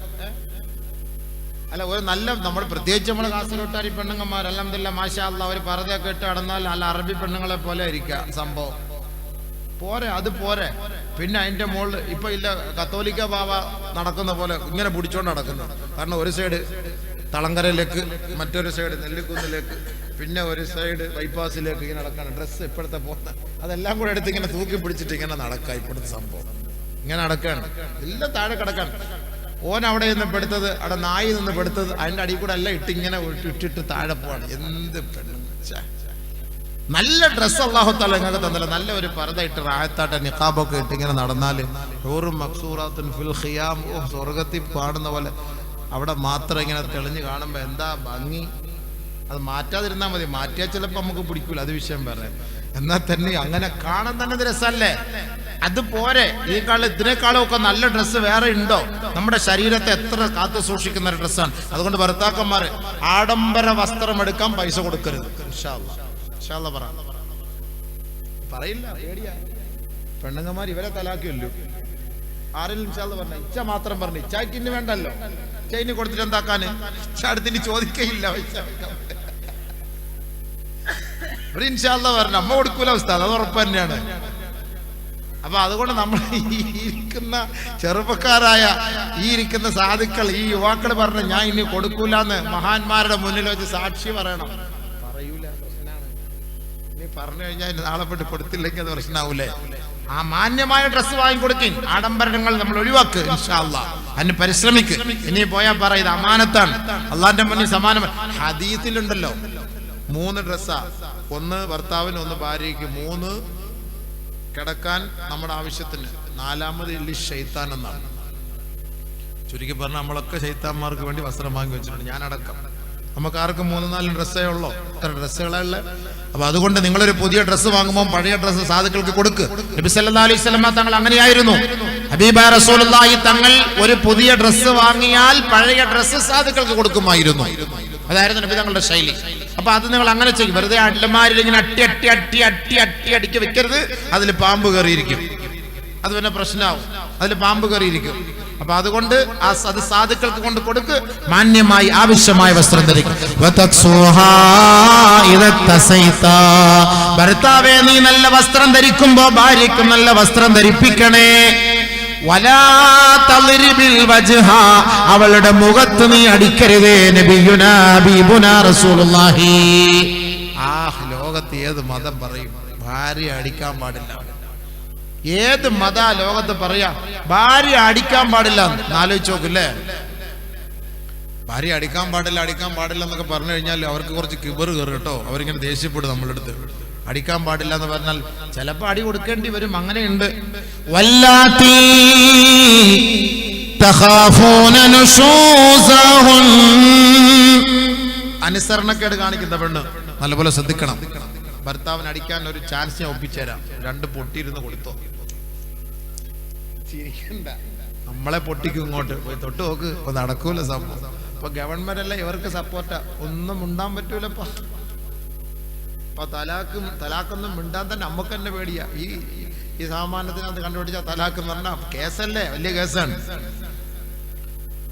അല്ല ഒരു നല്ല നമ്മൾ പ്രത്യേകിച്ച് നമ്മൾ കാസർഗോട്ടാരി പെണ്ണുങ്ങന്മാർ അൽഹംദുലില്ലാ മാഷാ അല്ലാഹ് ഒരു പർദ്ദയൊക്കെ ഇട്ട് നടന്നാൽ നല്ല അറബി പെണ്ണുങ്ങളെ പോലെ ഇരിക്കുക സംഭവം പോരെ, അത് പോരെ. പിന്നെ അതിന്റെ മുകളിൽ ഇപ്പൊ ഇല്ല കത്തോലിക്ക ബാവ നടക്കുന്ന പോലെ ഇങ്ങനെ പിടിച്ചോണ്ട് നടക്കുന്നു. കാരണം ഒരു സൈഡ് തളങ്കരയിലേക്ക്, മറ്റൊരു സൈഡ് നെല്ലിക്കുന്നിലേക്ക്, പിന്നെ ഒരു സൈഡ് ബൈപ്പാസിലേക്ക് ഇങ്ങനെ നടക്കാണ്. ഡ്രസ്സ് ഇപ്പോഴത്തെ പോകുന്ന അതെല്ലാം കൂടെ എടുത്ത് ഇങ്ങനെ തൂക്കി പിടിച്ചിട്ട് ഇങ്ങനെ നടക്കുക. ഇപ്പോഴത്തെ സംഭവം ഇങ്ങനെ നടക്കുകയാണ്, എല്ലാം താഴെ കിടക്കാണ്. ഓൻ അവിടെ നിന്ന് പെടുത്തത്, അവിടെ നായി നിന്ന് പെടുത്തത്, അതിന്റെ അടിയിൽ കൂടെ എല്ലാം ഇട്ടിങ്ങനെ ഇട്ടിട്ട് താഴെ പോവാണ്. എന്ത് പെണ്ണ്! നല്ല ഡ്രസ്സ് അല്ലാഹു തആല നിങ്ങൾക്ക് തന്നല്ലോ, നല്ല ഒരു പർദ്ദ ഇട്ട് റാഹത്തായിട്ട് നിഖാബൊക്കെ ഇട്ട് ഇങ്ങനെ നടന്നാല് ഹൂറും മഖ്സൂറാത്തുൻ ഫിൽ ഖിയാം, സ്വർഗ്ഗത്തിൽ പാടുന്ന പോലെ അവിടെ മാത്രം ഇങ്ങനെ തെളിഞ്ഞ് കാണുമ്പോൾ എന്താ ഭംഗി! അത് മാറ്റാതിരുന്നാൽ മതി. മാറ്റിയാൽ ചിലപ്പോൾ നമുക്ക് പിടിക്കൂല, അത് വിഷയം വേറെ. എന്നാൽ തന്നെ അങ്ങനെ കാണാൻ തന്നെ രസമല്ലേ? അത് പോരെ. ഇതിനേക്കാളും ഒക്കെ നല്ല ഡ്രസ്സ് വേറെ ഉണ്ടോ? നമ്മുടെ ശരീരത്തെ എത്ര കാത്തു സൂക്ഷിക്കുന്ന ഒരു ഡ്രസ്സാണ്. അതുകൊണ്ട് ഭർത്താക്കന്മാർ ആഡംബര വസ്ത്രം എടുക്കാൻ പൈസ കൊടുക്കരുത്. ഇൻഷാ അല്ലാഹ് പറയില്ല, പേടിയാ. പെണ്ണുങ്ങന്മാർ ഇവരെ തലാക്കിയല്ലോ. ആരെങ്കിലും ഇൻഷാ അല്ലാഹ് പറഞ്ഞ ഇച്ച മാത്രം പറഞ്ഞു, ഇച്ചാക്ക് ഇന്ന് വേണ്ടല്ലോ, ഇനി കൊടുത്തിട്ട് എന്താക്കാന്? അടുത്തിന് ചോദിക്കയില്ല പൈസ. ഒരു ഇൻഷാ അല്ലാഹ് പറഞ്ഞു അമ്മ കൊടുക്കൂല ഉസ്താദ്, അത് ഉറപ്പ് തന്നെയാണ്. അപ്പൊ അതുകൊണ്ട് നമ്മൾ ഈ ഇരിക്കുന്ന ചെറുപ്പക്കാരായ ഈ ഇരിക്കുന്ന സാധുക്കൾ, ഈ യുവാക്കൾ പറഞ്ഞ ഞാൻ ഇനി കൊടുക്കൂലെന്ന് മഹാന്മാരുടെ മുന്നിൽ വെച്ച് സാക്ഷി പറയണം. പറയൂല, പ്രശ്നമാണ്. ഇനി പറഞ്ഞു കഴിഞ്ഞാൽ നാളെ പെട്ട് കൊടുത്തില്ലെങ്കിൽ അത് പ്രശ്നമാവൂലേ? ആ മാന്യമായ ഡ്രസ്സ് വാങ്ങിക്കൊടുക്കും. ആഡംബരങ്ങൾ നമ്മൾ ഒഴിവാക്ക്. ഇൻഷാ അല്ലാഹ് അതിന് പരിശ്രമിക്ക്. ഇനി പോയാൽ പറ ഇത് അമാനത്താണ്, അള്ളാന്റെ മുന്നിൽ സമാനം. ഹദീസിലുണ്ടല്ലോ 3 ഡ്രസ്സാ, ഒന്ന് ഭർത്താവിന്, ഒന്ന് ഭാര്യയ്ക്ക്, 3 കിടക്കാൻ നമ്മുടെ ആവശ്യത്തിന്, 4ാമത് ഇല്ലി ശൈത്താൻ എന്നാണ്. ചുരുക്കി പറഞ്ഞാൽ നമ്മളൊക്കെ ശൈത്താന്മാർക്ക് വേണ്ടി വസ്ത്രം വാങ്ങി വെച്ചിട്ടുണ്ട്, ഞാനടക്കം. നമുക്ക് ആർക്കും 3-4 ഡ്രസ്സേ ഉള്ളൂ, ഇത്ര ഡ്രസ്സുകളെ. അപ്പൊ അതുകൊണ്ട് നിങ്ങളൊരു പുതിയ ഡ്രസ്സ് വാങ്ങുമ്പോൾ പഴയ ഡ്രസ്സ് സാധുക്കൾക്ക് കൊടുക്ക്. നബി സല്ലല്ലാഹു അലൈഹി വസല്ലം തങ്ങൾ അങ്ങനെയായിരുന്നു. ഹബീബായ റസൂലുള്ളാഹി തങ്ങൾ ഒരു പുതിയ ഡ്രസ്സ് വാങ്ങിയാൽ പഴയ ഡ്രസ്സ് സാധുക്കൾക്ക് കൊടുക്കുമായിരുന്നു. അതായിരുന്നു നബി തങ്ങളുടെ ശൈലി. അപ്പൊ അത് നിങ്ങൾ അങ്ങനെ ചെയ്യും. വെറുതെ അല്ലമാരിൽ ഇങ്ങനെ അട്ടി വെക്കരുത്. അതിൽ പാമ്പ് കയറിയിരിക്കും, അത് പിന്നെ പ്രശ്നമാവും. അതിൽ പാമ്പ് കയറിയിരിക്കും. അപ്പൊ അതുകൊണ്ട് അത് സാധുക്കൾക്ക് കൊണ്ട് കൊടുക്ക്. മാന്യമായി ആവശ്യമായ വസ്ത്രം ധരിക്കും. ഭർത്താവേ, നീ നല്ല വസ്ത്രം ധരിക്കുമ്പോ ഭാര്യയ്ക്കും നല്ല വസ്ത്രം ധരിപ്പിക്കണേ. വലാ തളിരിബിൽ വജ്ഹ, അവളുടെ മുഖത്ത് നീ അടിക്കരുതേ. നബിയുനാ ഹബീബുനാ റസൂലുള്ളാഹി. ലോകത്ത് ഏത് മതം പറയും ഭാര്യ അടിക്കാൻ പാടില്ല? ഏത് മത ലോകത്ത് പറയാ ഭാര്യ അടിക്കാൻ പാടില്ല? ആലോചിച്ച് നോക്കില്ലേ? ഭാര്യ അടിക്കാൻ പാടില്ല എന്നൊക്കെ പറഞ്ഞു കഴിഞ്ഞാൽ അവർക്ക് കുറച്ച് കിബർ കയറും കേട്ടോ. അവരിങ്ങനെ ദേഷ്യപ്പെടും നമ്മളെടുത്ത്. അടിക്കാൻ പാടില്ല എന്ന് പറഞ്ഞാൽ ചിലപ്പോ അടി കൊടുക്കേണ്ടി വരും. അങ്ങനെയുണ്ട്. വല്ലാത്തി തഖാഫൂന നുശൂസഹുൻ, അനുസരണക്കേട് കാണിക്കുന്ന പെണ്ണ് നല്ലപോലെ ശ്രദ്ധിക്കണം. ഭർത്താവിന് അടിക്കാൻ ഒരു ചാൻസ് ഞാൻ ഒപ്പിച്ചുതരാം. 2 പൊട്ടിയിരുന്ന് കൊടുത്തോ. ചിരിക്കണ്ട, നമ്മളെ പൊട്ടിക്കും. ഇങ്ങോട്ട് പോയി തൊട്ട് നോക്ക്, ഇപ്പൊ നടക്കൂല സംഭവം. ഇപ്പൊ ഗവൺമെന്റ് അല്ല ഇവർക്ക് സപ്പോർട്ടാ. ഒന്നും മിണ്ടാൻ പറ്റൂലപ്പ. അപ്പൊ തലാക്കൊന്നും മിണ്ടാൻ തന്നെ നമുക്ക് തന്നെ പേടിയാ. ഈ സാമാന്യത്തിനകത്ത് കണ്ടുപിടിച്ച തലാക്ക് എന്ന് പറഞ്ഞാൽ കേസല്ലേ, വലിയ കേസാണ്.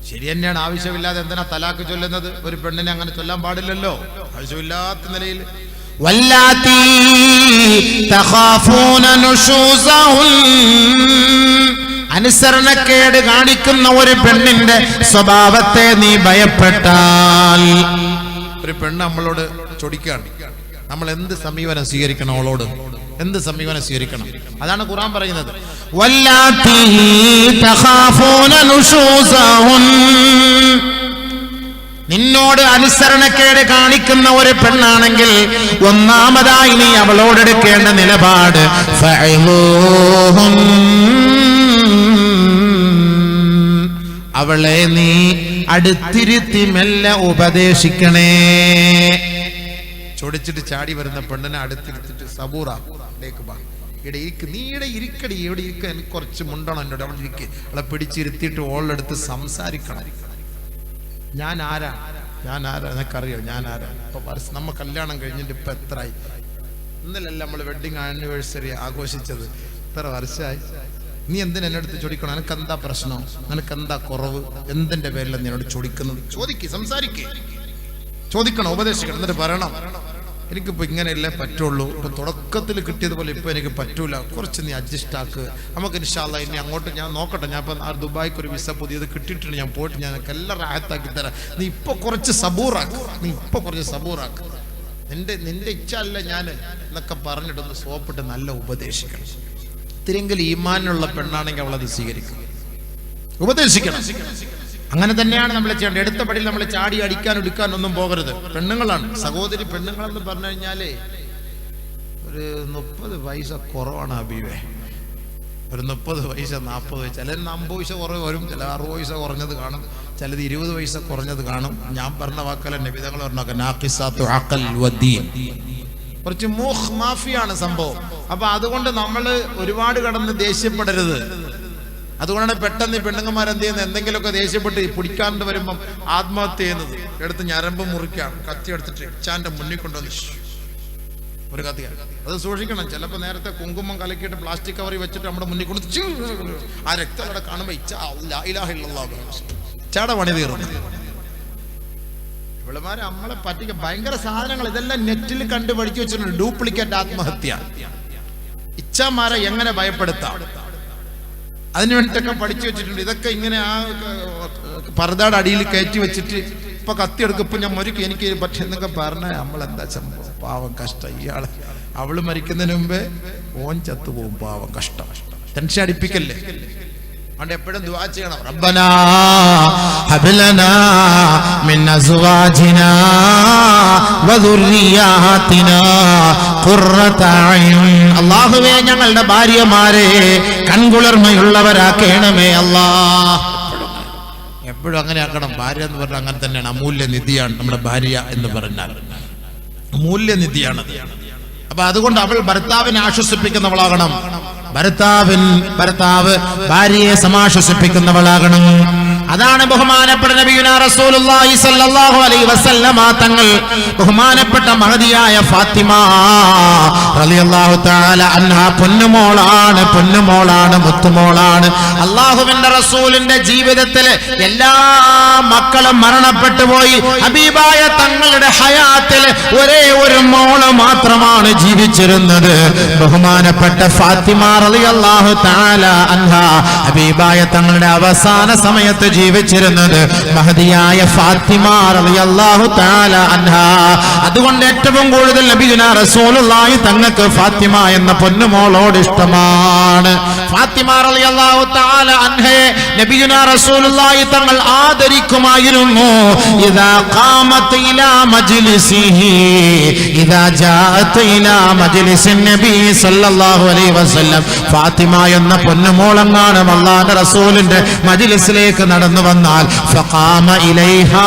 ശരി തന്നെയാണ്. ആവശ്യമില്ലാതെ എന്തിനാ തലാക്ക് ചൊല്ലുന്നത്? ഒരു പെണ്ണിനെ അങ്ങനെ ചൊല്ലാൻ പാടില്ലല്ലോ, ആവശ്യമില്ലാത്ത നിലയിൽ. വല്ലാത്തി തഖാഫൂന നുശൂസഹുൻ, അനുസരണക്കേട് കാണിക്കുന്ന ഒരു പെണ്ണിന്റെ സ്വഭാവത്തെ നീ ഭയപ്പെട്ടാൽ. ഒരു പെണ്ണ് നമ്മളോട് ചൊടിക്കാണ്, നമ്മൾ എന്ത് സമീപനം സ്വീകരിക്കണം? അവളോട് എന്ത് സമീപനം സ്വീകരിക്കണം? അതാണ് ഖുർആൻ പറയുന്നത്. വല്ലാത്തി തഖാഫൂന നുശൂസഹുൻ, നിന്നോട് അനുസരണക്കേട് കാണിക്കുന്ന ഒരു പെണ്ണാണെങ്കിൽ ഒന്നാമതായി നീ അവളോടെടുക്കേണ്ട നിലപാട് ഫഅ്ലൂഹുൻ, അവളെ നീ അടുത്തിരുത്തി മെല്ലെ ഉപദേശിക്കണേ. ചൊടിച്ചിട്ട് ചാടി വരുന്ന പെണ്ണിനെ അടുത്തിരുത്തിട്ട് സബൂറാക്കും. നീടെ ഇരിക്കടി, ഇവിടെ ഇരിക്ക, എനിക്ക് കുറച്ച് മുണ്ടണം എന്നോട്, അവിടെ ഇരിക്കുക. അവളെ പിടിച്ചിരുത്തിയിട്ട് ഓളെടുത്ത് സംസാരിക്കണം. ഞാൻ ആരാ എനിക്കറിയോ? ഞാൻ ആരാ? ഇപ്പൊ നമ്മ കല്യാണം കഴിഞ്ഞിട്ട് ഇപ്പൊ എത്രയായി? ഇന്നലല്ല നമ്മൾ വെഡിങ് ആനിവേഴ്സറി ആഘോഷിച്ചത്. എത്ര വർഷമായി? നീ എന്തിനാ എന്നെ അടുത്ത് ചോദിക്കണം? നിനക്ക് എന്താ പ്രശ്നം? നിനക്ക് എന്താ കുറവ്? എന്തിന്റെ പേരിലാണ് എന്നോട് ചോദിക്കുന്നത്? സംസാരിക്കേ, ചോദിക്കണം, ഉപദേശിക്കണം, എന്നിട്ട് പറയണം എനിക്കിപ്പോൾ ഇങ്ങനെയല്ലേ പറ്റുള്ളൂ, ഇപ്പൊ തുടക്കത്തിൽ കിട്ടിയതുപോലെ ഇപ്പൊ എനിക്ക് പറ്റൂല, കുറച്ച് നീ അഡ്ജസ്റ്റ് ആക്ക്, നമുക്ക് ഇൻഷാ അല്ലാഹ് ഇനി അങ്ങോട്ട് ഞാൻ നോക്കട്ടെ, ഞാൻ ഇപ്പം ദുബായ്ക്ക് ഒരു വിസ പുതിയത് കിട്ടിയിട്ടുണ്ട്, ഞാൻ പോയിട്ട് ഞാൻ എല്ലാം റാഹത്താക്കി തരാം, നീ ഇപ്പൊ കുറച്ച് സബൂറാക്ക്, നിന്റെ ഇച്ഛ അല്ല ഞാൻ എന്നൊക്കെ പറഞ്ഞിട്ടൊന്ന് സോപ്പിട്ട് നല്ല ഉപദേശിക്കണം. ഇത്തിരിയെങ്കിലും ഈമാനുള്ള പെണ്ണാണെങ്കിൽ അവളത് സ്വീകരിക്കും, ഉപദേശിക്കണം. അങ്ങനെ തന്നെയാണ് നമ്മൾ ചെയ്യേണ്ടത്. എടുത്ത പടിയിൽ നമ്മൾ ചാടി അടിക്കാൻ എടുക്കാൻ ഒന്നും പോകരുത്. പെണ്ണുങ്ങളാണ് സഹോദരി, പെണ്ണുങ്ങളെന്ന് പറഞ്ഞു കഴിഞ്ഞാലേ ഒരു 30 പൈസ കുറവാണ് ഹബീബേ, ഒരു 30 പൈസ 40 പൈസ, ചിലർ 50 പൈസ കുറവ് വരും, ചില 60 പൈസ കുറഞ്ഞത് കാണും, ചിലത് 20 പൈസ കുറഞ്ഞത് കാണും. ഞാൻ പറഞ്ഞ വാക്കല്ല, നബിതങ്ങൾ പറഞ്ഞ നാഖിസാത്തു അഖൽ വദീൻ, കുറച്ച് മാഫിയാണ് സംഭവം. അപ്പൊ അതുകൊണ്ട് നമ്മൾ ഒരുപാട് കടന്ന് ദേഷ്യപ്പെടരുത്. അതുകൊണ്ടാണ് പെട്ടെന്ന് ഈ പെണ്ണുങ്ങന്മാരെന്ത് ചെയ്യുന്നത്, എന്തെങ്കിലുമൊക്കെ ദേഷ്യപ്പെട്ട് പിടിക്കാണ്ട് വരുമ്പം ആത്മഹത്യ ചെയ്യുന്നത്. എടുത്ത് ഞരമ്പ് മുറിക്കാം, കത്തി എടുത്തിട്ട് ഇച്ചാന്റെ മുന്നിൽ കൊണ്ടുവന്ന് ഒരു കത്തി. അത് സൂക്ഷിക്കണം. ചിലപ്പോൾ നേരത്തെ കുങ്കുമം കലക്കിയിട്ട് പ്ലാസ്റ്റിക് കവറി വെച്ചിട്ട് നമ്മുടെ മുന്നിൽ കൊണ്ട് ആ രക്തം അവിടെ കാണുമ്പോൾ ഇച്ചാടെ പണി തീർന്നു. ഇവളുമാരെ നമ്മളെ പറ്റിക്ക ഭയങ്കര സാധനങ്ങൾ, ഇതെല്ലാം നെറ്റിൽ കണ്ടു പഠിച്ചു വെച്ചിട്ടുണ്ട്. ഡ്യൂപ്ലിക്കേറ്റ് ആത്മഹത്യ, ഇച്ഛമാരെ എങ്ങനെ ഭയപ്പെടുത്താം, അതിനു വേണ്ടിയിട്ടൊക്കെ പഠിച്ചു വെച്ചിട്ടുണ്ട്. ഇതൊക്കെ ഇങ്ങനെ ആ പർദയുടെ അടിയിൽ കയറ്റി വെച്ചിട്ട് ഇപ്പൊ കത്തിയെടുക്കും, ഇപ്പൊ ഞാൻ മരിക്കും, എനിക്ക് പറ്റും എന്നൊക്കെ പറഞ്ഞാൽ നമ്മളെന്താ സംഭവം? പാവം കഷ്ടം. ഇയാള് അവള് മരിക്കുന്നതിന് മുമ്പേ ഓൻ ചത്തുപോകും, പാവം കഷ്ടം. ടെൻഷൻ അടിപ്പിക്കല്ലേ. അതുകൊണ്ട് എപ്പോഴും ദുആ ചെയ്യണം, റബ്ബനാ ഹബ് ലനാ മിൻ അസ്വാജിനാ വദുർരിയാതിനാ ഖുർറത അയ്യുൻ. അല്ലാഹുവേ, ഞങ്ങളുടെ ഭാര്യമാരെ കൺകുളിർമയുള്ളവരാക്കണമേ അല്ലാഹ്. എപ്പോഴും അങ്ങനെ ആക്കണം. ഭാര്യ എന്ന് പറഞ്ഞാൽ അങ്ങനെ തന്നെയാണ്, അമൂല്യ നിധിയാണ്. നമ്മുടെ ഭാര്യ എന്ന് പറഞ്ഞാൽ അമൂല്യനിധിയാണ്. അപ്പൊ അതുകൊണ്ട് അവൾ ഭർത്താവിനെ ആശ്വസിപ്പിക്കുന്നവളാകണം. ഭർത്താവ് ഭാര്യയെ സമാശ്വസിപ്പിക്കുന്നവളാകണം. അതാണ് ബഹുമാനപ്പെട്ട നബിയുനാ റസൂലുള്ളാഹി സ്വല്ലല്ലാഹു അലൈഹി വസല്ലമ തങ്ങൾ ബഹുമാനപ്പെട്ട മഹദിയായ ഫാത്തിമ റളിയല്ലാഹു തആല അൻഹാ പൊന്നുമോളാണ്, മുത്തുമോളാണ്. അല്ലാഹുവിന്റെ റസൂലിന്റെ ജീവിതത്തിൽ എല്ലാ മക്കളും മരണപ്പെട്ടു പോയി. ഹബീബായ തങ്ങളുടെ ഹയാത്തിൽ ഒരേ ഒരു മോള് മാത്രമാണ് ജീവിച്ചിരുന്നത്. ബഹുമാനപ്പെട്ട ഫാത്തിമ റളിയല്ലാഹു തആല അൻഹാ ഹബീബായ തങ്ങളുടെ അവസാന സമയത്ത് ജീവിച്ചിരുന്നത് മഹദിയായ ഫാത്തിമ റളിയല്ലാഹു തആല അൻഹാ. അതുകൊണ്ട് ഏറ്റവും കൂടുതൽ നബിയുനാ റസൂലുള്ളാഹി തങ്ങൾക്ക് ഫാത്തിമ എന്ന പൊന്നുമോളോട് ഇഷ്ടമാണ്. ഫാത്തിമ റളിയല്ലാഹു തആല അൻഹയെ നബിയുനാ റസൂലുള്ളാഹി തങ്ങൾ ആദരിക്കുമായിരുന്നു. ഇദാ ഖാമത് ഇലാ മജ്ലിസിഹി ഇദാ ജാഅത് ഇലാ മജ്ലിസിൻ നബി സല്ലല്ലാഹു അലൈഹി വസല്ലം, ഫാത്തിമ എന്ന പൊന്നുമോളങ്ങാണ് അല്ലാഹുവിന്റെ റസൂലിന്റെ മജ്ലിസിലേക്ക് നടന്നു വന്നാൽ ഫഖാമ ഇലൈഹാ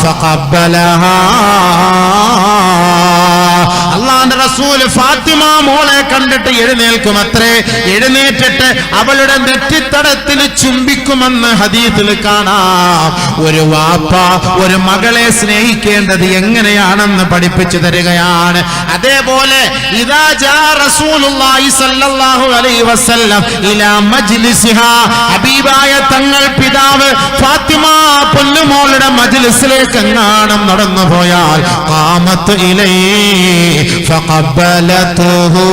ഫഖബ്ബലഹാ. അല്ലാഹുവിന്റെ റസൂൽ ഫാത്തിമ മോളെ കണ്ടിട്ട് എഴുന്നേൽക്കുമത്രേ. എഴുന്നേറ്റിട്ട് അവളുടെ നെറ്റിത്തടത്തിൽ ചുംബിക്കുമെന്ന് ഹദീസിൽ കാണാം. ഒരു വാപ്പ ഒരു മകളെ സ്നേഹിക്കേണ്ടത് എങ്ങനെയാണെന്ന് പഠിപ്പിച്ചു തരികയാണ്. അതേപോലെ ഇദാ ജാ റസൂലുള്ളാഹി സ്വല്ലല്ലാഹു അലൈഹി വസല്ലം ഇലാ മജ്ലിസിഹാ, ഹബീബായ തങ്ങൾ പിതാവ് ഫാത്തിമ പൊന്നുമോളുടെ മജ്ലിസിലേക്ക് എങ്ങാനും നടന്നു പോയാൽ ഖാമത്ത് ഇലൈഹി ഫഖബ്ബലതുഹു.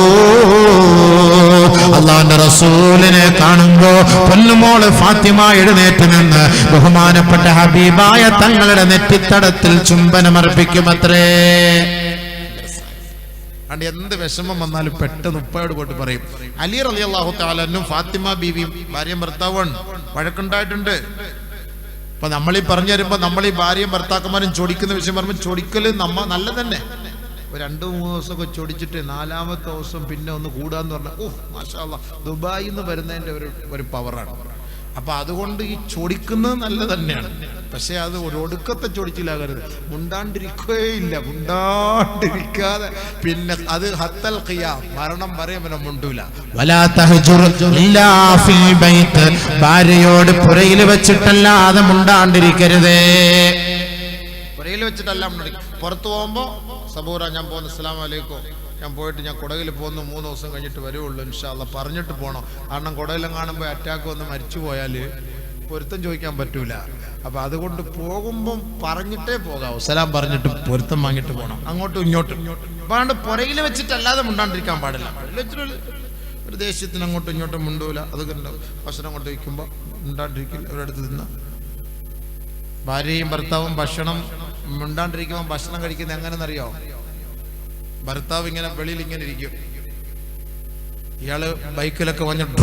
അല്ലാഹുവിന്റെ റസൂലിനെ കാണുമ്പോൾ പൊന്നുമോള് ഫാത്തിമ എഴുന്നേറ്റ് നിന്ന് ബഹുമാനപ്പെട്ട ഹബീബായ തങ്ങളുടെ നെറ്റിത്തടത്തിൽ ചുംബനമർപ്പിക്കുമത്രേ. അതുകൊണ്ട് എന്ത് വിഷമം വന്നാലും പെട്ടെന്ന് ഉപ്പയോട് പോയിട്ട് പറയും. അലി റളിയല്ലാഹു തആല അൻഹു ഫാത്തിമ ബീവിയും ഭാര്യയും ഭർത്താവാണ്, വഴക്കുണ്ടായിട്ടുണ്ട്. അപ്പൊ നമ്മളീ പറഞ്ഞു തരുമ്പോ നമ്മൾ ഈ ഭാര്യയും ഭർത്താക്കന്മാരും ചൊടിക്കുന്ന വിഷയം പറയുമ്പോൾ ചൊടിക്കല് നല്ല തന്നെ. 2-3 ദിവസമൊക്കെ ചൊടിച്ചിട്ട് 4ാമത്തെ ദിവസം പിന്നെ ഒന്ന് കൂടാന്ന് പറഞ്ഞാൽ മാഷാ അല്ലാഹ്, ദുബായിൽ നിന്ന് വരുന്നതിന്റെ ഒരു പവറാണ്. അപ്പൊ അതുകൊണ്ട് ഈ ചൊടിക്കുന്നത് നല്ല തന്നെയാണ്. പക്ഷെ അത് ഒരു ഒടുക്കത്തെ ചൊടിച്ചിലാകരുത്. മുണ്ടാണ്ടിരിക്കാതെ പിന്നെ അത് ഹത്തൽ ഖിയാം, മരണം വരെ അവനെ മുണ്ടൂല. വലാ തഹ്ജുർ ഇല്ലാ ഫിൽ ബൈത്ത്, ഭാര്യയോട് പുരയിൽ വെച്ചിട്ടല്ലാതെ മുണ്ടാണ്ടിരിക്കരുതേ. പുരയിൽ വെച്ചിട്ടല്ല മുണ്ടാണ്ടിരിക്കും. പുറത്തു പോകുമ്പോ സബൂറ ഞാൻ പോകുന്നു, അസ്സലാമു അലൈക്കും, ഞാൻ പോയിട്ട് ഞാൻ കുടകിൽ പോകുന്നു 3 ദിവസം കഴിഞ്ഞിട്ട് വരുവുള്ളൂ ഇൻഷാ അല്ലാ പറഞ്ഞിട്ട് പോകണം. കാരണം കുടകിലും കാണുമ്പോൾ അറ്റാക്ക് വന്ന് മരിച്ചു പോയാൽ പൊരുത്തം ചോദിക്കാൻ പറ്റൂല. അപ്പൊ അതുകൊണ്ട് പോകുമ്പം പറഞ്ഞിട്ടേ പോകാവൂ. സലാം പറഞ്ഞിട്ട് പൊരുത്തം വാങ്ങിട്ട് പോകണം, അങ്ങോട്ടും ഇങ്ങോട്ടും. അപ്പാണ്ട് പുറകിൽ വെച്ചിട്ടല്ലാതെ മുണ്ടാണ്ടിരിക്കാൻ പാടില്ല. ഒരു ദേഷ്യത്തിന് അങ്ങോട്ടും ഇങ്ങോട്ടും മുണ്ടൂല. അത് ഭക്ഷണം കൊണ്ട് വയ്ക്കുമ്പോൾ മുണ്ടാണ്ടിരിക്കില്ല. അവരടുത്ത് തിന്ന ഭാര്യയും ഭർത്താവും ഭക്ഷണം മുണ്ടാണ്ടിരിക്കുമ്പോൾ ഭക്ഷണം കഴിക്കുന്നത് എങ്ങനെയെന്നറിയോ? ഭർത്താവ് ഇങ്ങനെ വെളിയിൽ ഇങ്ങനെ ഇരിക്കും, ഇയാള് ബൈക്കിലൊക്കെ വന്നിട്ട്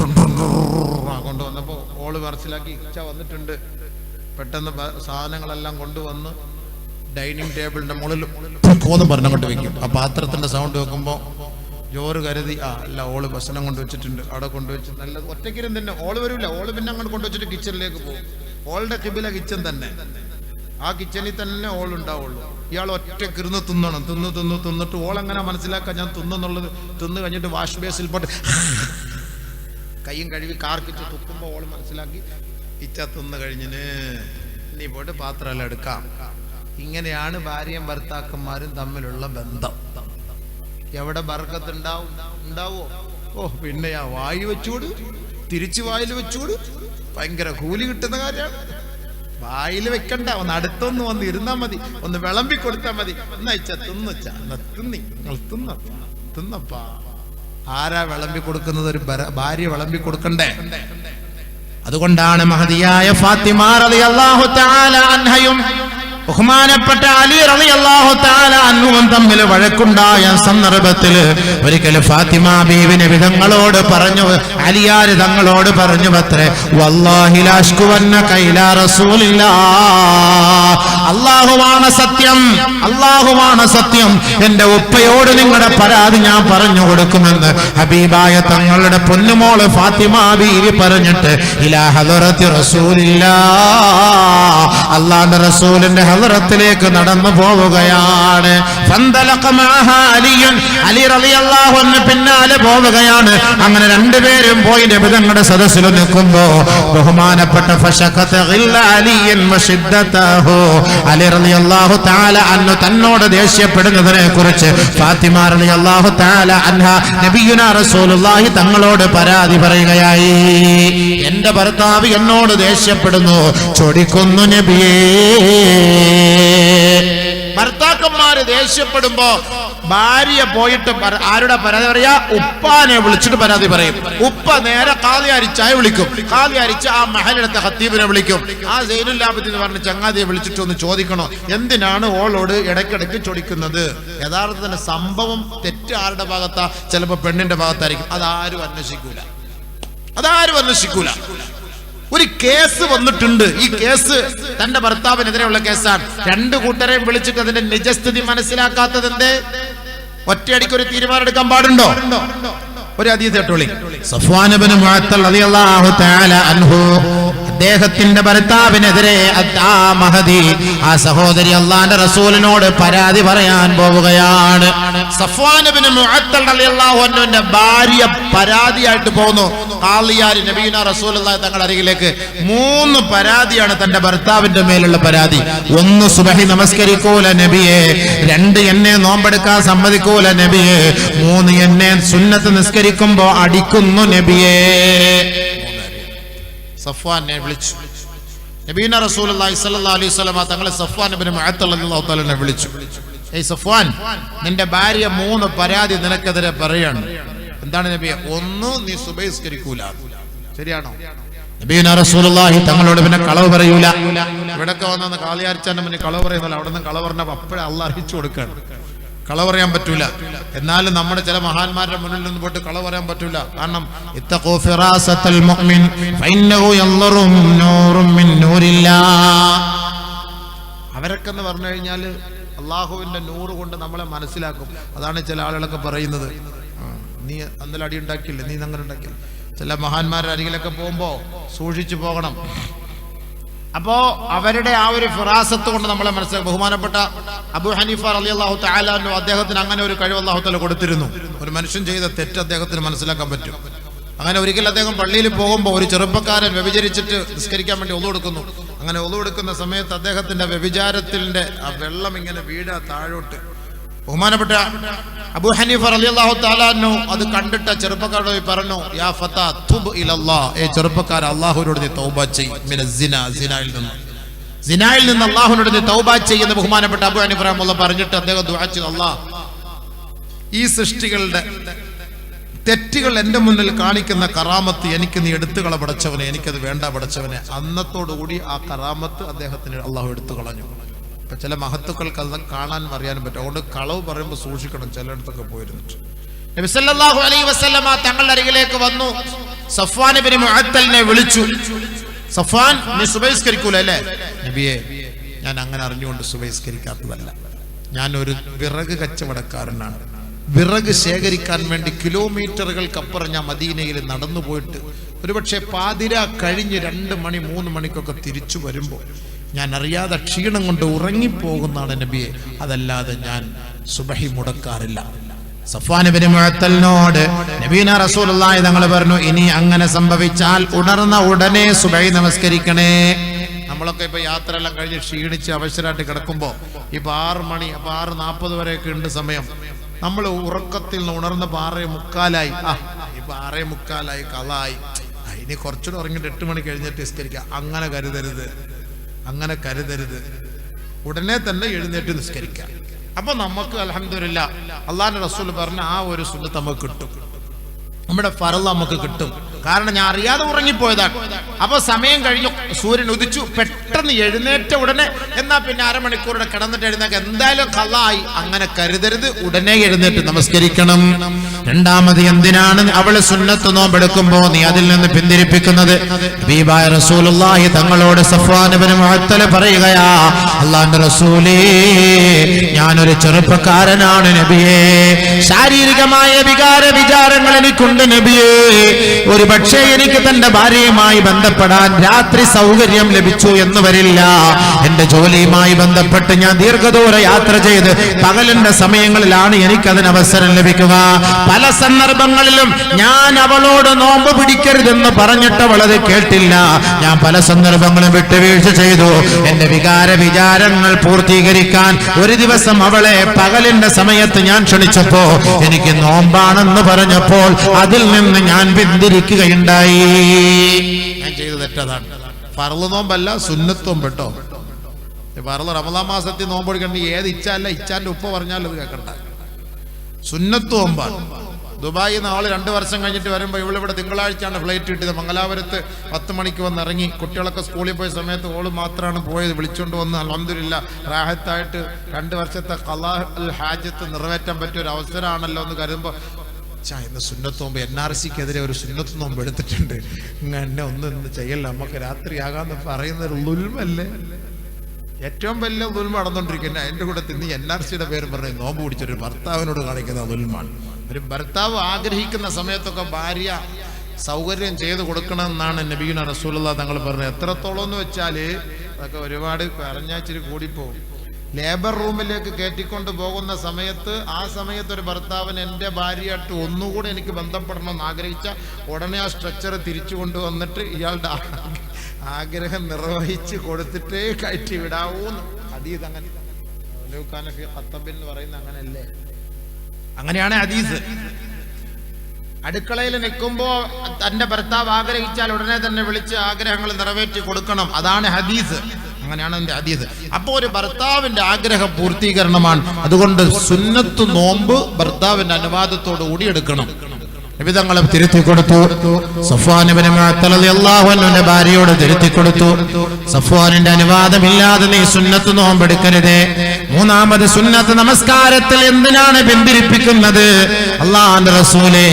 കൊണ്ടുവന്നപ്പോ ഓള് മനസ്സിലാക്കി ഇച്ച വന്നിട്ടുണ്ട്. പെട്ടെന്ന് സാധനങ്ങളെല്ലാം കൊണ്ടുവന്ന് ഡൈനിങ് ടേബിളിന്റെ മുകളിൽ കോതം പറഞ്ഞങ്ങോട്ട് വെക്കും. ആ പാത്രത്തിന്റെ സൗണ്ട് വെക്കുമ്പോ ജോറ് കരുതി അല്ല ഓള് ഭക്ഷണം കൊണ്ടുവച്ചിട്ടുണ്ട്, അവിടെ കൊണ്ടുവച്ച് നല്ല ഒറ്റക്കിരും തന്നെ. ഓള് വരില്ല, ഓള് പിന്നെ അങ്ങോട്ട് കൊണ്ടുവച്ചിട്ട് കിച്ചണിലേക്ക് പോകും. ഓളുടെ കിബില കിച്ചൺ തന്നെ, ആ കിച്ചണിൽ തന്നെ ഓളുണ്ടാവുള്ളൂ. ഇയാൾ ഒറ്റക്കിരുന്ന് തിന്നണം. തിന്നിട്ട് ഓളെങ്ങനെ മനസ്സിലാക്കാൻ ഞാൻ തിന്നുന്നുള്ളത്? തിന്ന് കഴിഞ്ഞിട്ട് വാഷ് ബേസിൽ പോട്ട് കയ്യും കഴുകി കാർക്കിച്ച് തുപ്പുമ്പോൾ ഓള് മനസ്സിലാക്കി ഇച്ച തിന്ന് കഴിഞ്ഞിന്, നീ പോയിട്ട് പാത്രമെല്ലാം എടുക്കാം. ഇങ്ങനെയാണ് ഭാര്യയും ഭർത്താക്കന്മാരും തമ്മിലുള്ള ബന്ധം. എവിടെ ബർക്കത്ത് ഉണ്ടാവോ? പിന്നെ ആ വായി വെച്ചൂട്, തിരിച്ചു വായിൽ വെച്ചൂട്, ഭയങ്കര കൂലി കിട്ടുന്ന കാര്യമാണ്. വായിൽ വെക്കണ്ട, ഒന്ന് അടുത്തൊന്ന് വന്ന് ഇരുന്നാ മതി, ഒന്ന് വിളമ്പി കൊടുത്താൽ മതി. എന്നാ ഇച്ച തിന്നി നിങ്ങൾ തിന്നപ്പാ. ആരാ വിളമ്പി കൊടുക്കുന്നത്? ഒരു ഭാര്യ വിളമ്പി കൊടുക്കണ്ടേ? അതുകൊണ്ടാണ് മഹദിയായ ഫാത്തിമ റളിയല്ലാഹു തആല അൻഹയും ബഹുമാനപ്പെട്ട അലി റളിയല്ലാഹു തആല അൻഹുവും തമ്മിൽ വഴക്കുണ്ടായ സന്ദർഭത്തിൽ ഒരിക്കൽ ഫാത്തിമ ബീവി നബി തങ്ങളോട് പറഞ്ഞു, അലിയാർ തങ്ങളോട് പറഞ്ഞു അത്രേ, വല്ലാഹി ലാ അഷ്കുവന്നക ഇലാ റസൂലില്ലാഹ്, അല്ലാഹുവാണ് സത്യം, അല്ലാഹുവാണ് സത്യം, എന്റെ ഉപ്പയോട് നിങ്ങളുടെ പരാതി ഞാൻ പറഞ്ഞു കൊടുക്കുമെന്ന് ഹബീബായ തങ്ങളുടെ പൊന്നുമോള് ഫാത്തിമ ബീവി പറഞ്ഞിട്ട് ഇലാ ഹദറത്തി റസൂലില്ലാഹ്, അല്ലാഹുവിന്റെ റസൂലിന്റെ ഹദറത്തിലേക്ക് നടന്നു പോവുകയാണ്. അലി റളിയല്ലാഹു അൻഹു പിന്നാലെ പോവുകയാണ്. അങ്ങനെ രണ്ടുപേരും പോയി നബി തങ്ങളുടെ സദസ്സിൽ നിൽക്കുമ്പോ ബഹുമാനപ്പെട്ട അലി റളിയല്ലാഹു തആല അൻഹു തന്നോട് ദേഷ്യപ്പെടുന്നതിനെ കുറിച്ച് ഫാത്തിമ റളിയല്ലാഹു തആല അൻഹ നബിയുനാ റസൂലുള്ളാഹി തങ്ങളോട് പരാതി പറയുകയായി. എന്റെ ഭർത്താവ് എന്നോട് ദേഷ്യപ്പെടുന്നു, ചൊടിക്കുന്നു നബിയേ. ഭർത്താക്കന്മാര് ദേഷ്യപ്പെടുമ്പോ ഭാര്യ പോയിട്ട് ആരുടെ പരാതി പറയാ? ഉപ്പാനെ വിളിച്ചിട്ട് പരാതി പറയും. ഉപ്പ നേരെ ഖാദിയാരി ചായ വിളിക്കും. ഖാദിയാരിച്ച് ആ മഹലെടുത്ത ഖത്തീബിനെ വിളിക്കും. ആ സൈനുൽ ആബിദീൻ എന്ന് പറഞ്ഞ ചങ്ങാതിയെ വിളിച്ചിട്ട് ഒന്ന് ചോദിക്കണോ, എന്തിനാണ് ഓളോട് ഇടയ്ക്കിടയ്ക്ക് ചൊടിക്കുന്നത്? യഥാർത്ഥത്തിൽ സംഭവം തെറ്റ് ആരുടെ ഭാഗത്താ? ചിലപ്പോ പെണ്ണിന്റെ ഭാഗത്തായിരിക്കും. അതാരും അന്വേഷിക്കൂല. ഒരു കേസ് വന്നിട്ടുണ്ട്. ഈ കേസ് തന്റെ ഭർത്താവിനെതിരെയുള്ള കേസാണ്. രണ്ടു കൂട്ടരെയും വിളിച്ചിട്ട് അതിന്റെ നിജസ്ഥിതി മനസ്സിലാക്കാത്തത് എന്തേ? ഒറ്റയടിക്ക് ഒരു തീരുമാനം എടുക്കാൻ പാടുണ്ടോ? ഒരു ഹദീസ് കേട്ടോളി. സഫ്വാൻ ഇബ്നു മുഅത്തൽ റളിയല്ലാഹു തആല അൻഹു അദ്ദേഹത്തിന്റെ ഭർത്താവിനെതിരെ ആ മഹദി, ആ സഹോദരി അല്ലാഹുവിന്റെ റസൂലിനോട് പരാതി പറയാൻ പോവുകയാണ്. സഫ്വാൻ ഇബ്നു മുഅത്തൽ റളിയല്ലാഹു അൻഹുവിന്റെ ഭാര്യ പരാതിയായിട്ട് പോകുന്നു ഖാദിയാരി നബിയുനാ റസൂലുള്ളാഹി തങ്ങളുടെ അരികിലേക്ക്. 3 പരാതിയാണ് തന്റെ ഭർത്താവിന്റെ മേലുള്ള പരാതി. 1, സുബഹി നമസ്കരിക്കൂല നബിയെ. 2, എന്നെ നോമ്പെടുക്കാൻ സമ്മതിക്കൂല നബിയെ. 3, എന്നെ സുന്നത്ത് നിസ്കരിക്കുമ്പോ അടിക്കുന്നു നബിയെ. സഫ്വാനെ വിളിച്ചു. നബിയുനാ റസൂലുള്ളാഹി സ്വല്ലല്ലാഹു അലൈഹി വസല്ലം തങ്ങളെ സഫ്വാൻ ഇബ്നു മുഅത്തൽ റളിയല്ലാഹു തആല വിളിച്ചു. ഏയ് സഫ്വാൻ, നിന്റെ ഭാര്യ 3 പരാതി നിനക്കെതിരെ പറയാണ്. എന്താണ് നബിയെ? 1, നീ സുബഹി നിസ്കരിക്കൂല. ശരിയാണോ? നബിയുനാ റസൂലുള്ളാഹി തങ്ങളോട് പിന്നെ കളവ് പറയൂല. ഇവിടൊക്കെ വന്ന ഖാദിയാരിച്ചാന്റെ മുന്നിൽ കളവ് പറയുന്നില്ല. അവിടെ നിന്ന് കളവ് പറഞ്ഞപ്പോ അപ്പോഴേ അള്ളാഹ് അറിയിച്ചു കൊടുക്കുകയാണ്. കളവ് പറയാൻ പറ്റൂല. എന്നാലും നമ്മുടെ ചില മഹാന്മാരുടെ മുന്നിൽ നിന്ന് പോയിട്ട് കളവ് പറയാൻ പറ്റൂല. കാരണം ഇത്തഖൂ ഫിറാസത്തൽ മുഅ്മിൻ ഫഇന്നഹു യൻദുറു നൂറും മിൻ നൂരില്ലാഹ്. അവരൊക്കെ എന്ന് പറഞ്ഞു കഴിഞ്ഞാൽ അള്ളാഹുവിന്റെ നൂറ് കൊണ്ട് നമ്മളെ മനസ്സിലാക്കും. അതാണ് ചില ആളുകളൊക്കെ പറയുന്നത്, നീ അന്നലെ അടി ഉണ്ടാക്കിയില്ലേ, നീ അങ്ങനെ ഉണ്ടാക്കിയില്ല. ചില മഹാന്മാരുടെ അരികിലൊക്കെ പോകുമ്പോ സൂക്ഷിച്ചു പോകണം. അപ്പോ അവരുടെ ആ ഒരു ഫിറാസത്ത് കൊണ്ട് നമ്മളെ മനസ്സിലാക്കും. ബഹുമാനപ്പെട്ട അബൂ ഹനീഫ റളിയല്ലാഹു തആല അൻഹു അദ്ദേഹത്തിന് അങ്ങനെ ഒരു കഴിവ് അല്ലാഹു തആല കൊടുത്തിരുന്നു. ഒരു മനുഷ്യൻ ചെയ്ത തെറ്റ് അദ്ദേഹത്തിന് മനസ്സിലാക്കാൻ പറ്റും. അങ്ങനെ ഒരിക്കൽ അദ്ദേഹം പള്ളിയിൽ പോകുമ്പോൾ ഒരു ചെറുപ്പക്കാരൻ വ്യഭിചരിച്ചിട്ട് നിസ്കരിക്കാൻ വേണ്ടി ഒളു കൊടുക്കുന്നു. അങ്ങനെ ഒളു കൊടുക്കുന്ന സമയത്ത് അദ്ദേഹത്തിന്റെ വ്യഭിചാരത്തിന്റെ ആ വെള്ളം ഇങ്ങനെ വീഴാ താഴോട്ട്. ബഹുമാനപ്പെട്ട അബൂ ഹനീഫ റളിയല്ലാഹു തആല അൻഹു അത് കണ്ടിട്ട് ചെറുപ്പക്കാരോട് പറഞ്ഞു, യാ ഫതാ തുബ് ഇലല്ലാഹ്, ചെറുപ്പക്കാർ അല്ലാഹുവിനോട് നീ തൗബ ചെയ്യ്, സിനായിൽ നിന്ന് അല്ലാഹുവിനോട് നീ തൗബ ചെയ്യുന്ന ബഹുമാനപ്പെട്ട അബൂ ഹനീഫ റളിയല്ലാഹു പറഞ്ഞിട്ട് അദ്ദേഹം ദുആ ചെയ്തു, അല്ലാഹ് ഈ സൃഷ്ടികളുടെ തെറ്റുകൾ എന്റെ മുന്നിൽ കാണിക്കുന്ന കറാമത്ത് എനിക്ക് നീ എടുത്തുകള പടച്ചവനെ, എനിക്കത് വേണ്ട പടച്ചവനെ. അന്നത്തോടുകൂടി ആ കറാമത്ത് അദ്ദേഹത്തിന് അള്ളാഹു എടുത്തു കളഞ്ഞു. ഇപ്പൊ ചില മഹത്തുക്കൾക്ക് അത് കാണാനും അറിയാനും പറ്റും. അതുകൊണ്ട് കളവ് പറയുമ്പോൾ സൂക്ഷിക്കണം. ചിലയിടത്തൊക്കെ പോയിരുന്നിട്ട് നബി സല്ലല്ലാഹു അലൈഹി വസല്ലമ തങ്ങളുടെ അരികിലേക്ക് വന്നു. സഫ്വാൻ ഇബ്നു മുഅത്തലിനെ വിളിച്ചു. സഫ്വാൻ, നീ സുബഹിസ്കരിക്കൂല അല്ലേ? നബിയെ, ഞാൻ അങ്ങനെ അറിഞ്ഞുകൊണ്ട് സുബഹിസ്കരിക്കാത്തതല്ല. ഞാൻ ഒരു വിറക് കച്ചവടക്കാരനാണ്. വിറക് ശേഖരിക്കാൻ വേണ്ടി കിലോമീറ്ററുകൾക്കപ്പുറം ഞാൻ മദീനയിൽ നടന്നു പോയിട്ട് ഒരുപക്ഷെ പാതിര കഴിഞ്ഞ് 2 മണി 3 മണിക്കൊക്കെ തിരിച്ചു വരുമ്പോൾ ഞാൻ അറിയാതെ ക്ഷീണം കൊണ്ട് ഉറങ്ങിപ്പോകുന്നതാണ് നബിയെ, അതല്ലാതെ ഞാൻ സുബഹി മുടക്കാറില്ല. സഫ്വാൻ ഇബ്നു മുഅത്തലിനോട് നബീന റസൂലുള്ളാഹി തങ്ങൾ പറഞ്ഞു, ഇനി അങ്ങനെ സംഭവിച്ചാൽ ഉണർന്ന ഉടനെ സുബഹി നമസ്കരിക്കണേ. നമ്മളൊക്കെ ഇപ്പൊ യാത്രയെല്ലാം കഴിഞ്ഞ് ക്ഷീണിച്ച് അവശരായിട്ട് കിടക്കുമ്പോൾ ഇപ്പൊ 6 മണി, അപ്പൊ 6:40 വരെയൊക്കെ ഉണ്ട് സമയം. നമ്മൾ ഉറക്കത്തിൽ നിന്ന് ഉണർന്നപ്പോൾ 6:45, ഇപ്പൊ 6:45 കളായി, ഇനി കുറച്ചുകൂടെ ഉറങ്ങിട്ട് 8 മണി കഴിഞ്ഞിട്ട് നിസ്കരിക്കുക. അങ്ങനെ കരുതരുത്. ഉടനെ തന്നെ എഴുന്നേറ്റ് നിസ്കരിക്കുക. അപ്പൊ നമുക്ക് അൽഹംദുലില്ലാഹ് അള്ളാഹുവിന്റെ റസൂൽ പറഞ്ഞ ആ ഒരു സുന്നത്ത് നമുക്ക് കിട്ടും. നമ്മുടെ ഫർള് നമുക്ക് കിട്ടും. കാരണം ഞാൻ അറിയാതെ ഉറങ്ങിപ്പോയതാണ്. അപ്പൊ സമയം കഴിഞ്ഞു, സൂര്യൻ ഉദിച്ചു, പെട്ടെന്ന് എഴുന്നേറ്റ ഉടനെ എന്നാ പിന്നെ അരമണിക്കൂറുടെ കിടന്നിട്ട് എഴുന്നേക്ക, എന്തായാലും ഖളായി. അങ്ങനെ കരുതരുത്, ഉടനെ എഴുന്നേറ്റ് നമസ്കരിക്കണം. രണ്ടാമത്, എന്തിനാണ് അവള് സുന്നത്ത് നോമ്പെടുക്കുമ്പോ നീ അതിൽ നിന്ന് പിന്തിരിപ്പിക്കുന്നത്? ഹബീബായ റസൂലുള്ളാഹി തങ്ങളോട് സഫ്വാൻ ഇബ്നു മുഅത്തൽ പറയുകയാ, അല്ലാഹുവിന്റെ റസൂലേ, ഞാനൊരു ചെറുപ്പക്കാരനാണ് നബിയേ, ശാരീരികമായ വിചാരങ്ങൾ എനിക്കുണ്ട് നബിയേ. ഒരു പക്ഷേ എനിക്ക് തന്റെ ഭാര്യയുമായി ബന്ധപ്പെടാൻ രാത്രി സൗകര്യം ലഭിച്ചു എന്ന് വരില്ല. എന്റെ ജോലിയുമായി ബന്ധപ്പെട്ട് ഞാൻ ദീർഘദൂര യാത്ര ചെയ്ത് പകലിന്റെ സമയങ്ങളിലാണ് എനിക്കതിന് അവസരം ലഭിക്കുക. പല സന്ദർഭങ്ങളിലും ഞാൻ അവളോട് നോമ്പ് പിടിക്കരുതെന്ന് പറഞ്ഞിട്ട് അവളത് കേട്ടില്ല. ഞാൻ പല സന്ദർഭങ്ങളും വിട്ടുവീഴ്ച ചെയ്തു. എന്റെ വിചാരങ്ങൾ പൂർത്തീകരിക്കാൻ ഒരു ദിവസം അവളെ പകലിന്റെ സമയത്ത് ഞാൻ ക്ഷണിച്ചപ്പോ എനിക്ക് നോമ്പാണെന്ന് പറഞ്ഞപ്പോൾ അതിൽ നിന്ന് ഞാൻ പിന്തിരിക്കുകയുണ്ടായി. ഞാൻ ചെയ്ത തെറ്റതാണ്. ഫർള് നോമ്പല്ല, സുന്നത്ത് നോമ്പ് കേട്ടോ. ഫർള് റമദാൻ മാസത്തിൽ നോമ്പ് എടുക്കണ്ട, ഏത് ഇച്ചാന്റെ ഉപ്പ പറഞ്ഞാലും അത് കേൾക്കണ്ട. സുന്നത്ത് നോമ്പാണ്. ദുബായിൽ നിന്ന് ആള് 2 വർഷം കഴിഞ്ഞിട്ട് വരുമ്പോൾ ഇവിടെ തിങ്കളാഴ്ചയാണ് ഫ്ലൈറ്റ് കിട്ടിയത്. മംഗലാപുരത്ത് 10 മണിക്ക് വന്ന് ഇറങ്ങി. കുട്ടികളൊക്കെ സ്കൂളിൽ പോയ സമയത്ത് ഓള് മാത്രമാണ് പോയത്. വിളിച്ചുകൊണ്ട് വന്ന് അൽഹംദുലില്ലാ റാഹത്തായിട്ട് 2 വർഷത്തെ ഖളാ അൽ ഹാജത്ത് നിറവേറ്റാൻ പറ്റിയ ഒരു അവസരമാണല്ലോ എന്ന് കരുതുമ്പോൾ ഇന്ന് സുന്നത്ത് നോമ്പ് NRCക്കെതിരെ ഒരു സുന്നത്ത് നോമ്പ് എടുത്തിട്ടുണ്ട്. എന്നെ ഒന്നും ചെയ്യല്ല, നമുക്ക് രാത്രിയാകാന്ന് പറയുന്നൊരു ദുൽമല്ലേ? ഏറ്റവും വലിയ ദുൽമ നടന്നുകൊണ്ടിരിക്കുന്ന എൻ്റെ കൂടെ തിന്ന് NRCയുടെ പേര് പറഞ്ഞ് നോമ്പ് പിടിച്ചൊരു ഭർത്താവിനോട് കാണിക്കുന്ന ദുൽമാണ്. ഒരു ഭർത്താവ് ആഗ്രഹിക്കുന്ന സമയത്തൊക്കെ ഭാര്യ സൗകര്യം ചെയ്തു കൊടുക്കണമെന്നാണ് നബിയുന റസൂലുള്ളാഹി തങ്ങൾ പറഞ്ഞത്. എത്രത്തോളം എന്ന് വെച്ചാൽ അതൊക്കെ ഒരുപാട് പറഞ്ഞാച്ചിരി കൂടിപ്പോകും. ലേബർ റൂമിലേക്ക് കയറ്റിക്കൊണ്ട് പോകുന്ന സമയത്ത് ആ സമയത്ത് ഒരു ഭർത്താവിന് എൻ്റെ ഭാര്യയായിട്ട് ഒന്നുകൂടെ എനിക്ക് ബന്ധപ്പെടണമെന്ന് ആഗ്രഹിച്ച ഉടനെ ആ സ്ട്രക്ചർ തിരിച്ചു കൊണ്ടുവന്നിട്ട് ഇയാളുടെ ആഗ്രഹം നിർവഹിച്ച് കൊടുത്തിട്ടേ കയറ്റി വിടാവൂന്ന് ഹദീസ്. അങ്ങനെ എന്ന് പറയുന്ന അങ്ങനെയല്ലേ? അങ്ങനെയാണ് ഹദീസ്. അടുക്കളയിൽ നിൽക്കുമ്പോ തന്റെ ഭർത്താവ് ആഗ്രഹിച്ചാൽ ഉടനെ തന്നെ വിളിച്ച് ആഗ്രഹങ്ങൾ നിറവേറ്റി കൊടുക്കണം. അതാണ് ഹദീസ്. അങ്ങനെയാണ് എന്റെ ഹദീസ്. അപ്പോ ഒരു ഭർത്താവിന്റെ ആഗ്രഹ പൂർത്തീകരണമാണ്. അതുകൊണ്ട് സുന്നത്ത് നോമ്പ് ഭർത്താവിന്റെ അനുവാദത്തോടു കൂടി എടുക്കണം. നബി തങ്ങളെ തിരുത്തി കൊടുത്തു. സഫ്വാൻ ഇബ്നു മുഅത്തൽ റളിയല്ലാഹു അൻഹുവിന്റെ ഭാര്യയോട് തിരുത്തി കൊടുത്തു, സഫ്വാനിന്റെ അനുവാദമില്ലാതെ നീ സുന്നത്ത് നോമ്പെടുക്കരുത്. മൂന്നാമത്, സുന്നത്ത് നമസ്കാരത്തിൽ എന്തിനാണ് പിന്തിരിപ്പിക്കുന്നത്? അല്ലാഹുവിന്റെ റസൂലേ,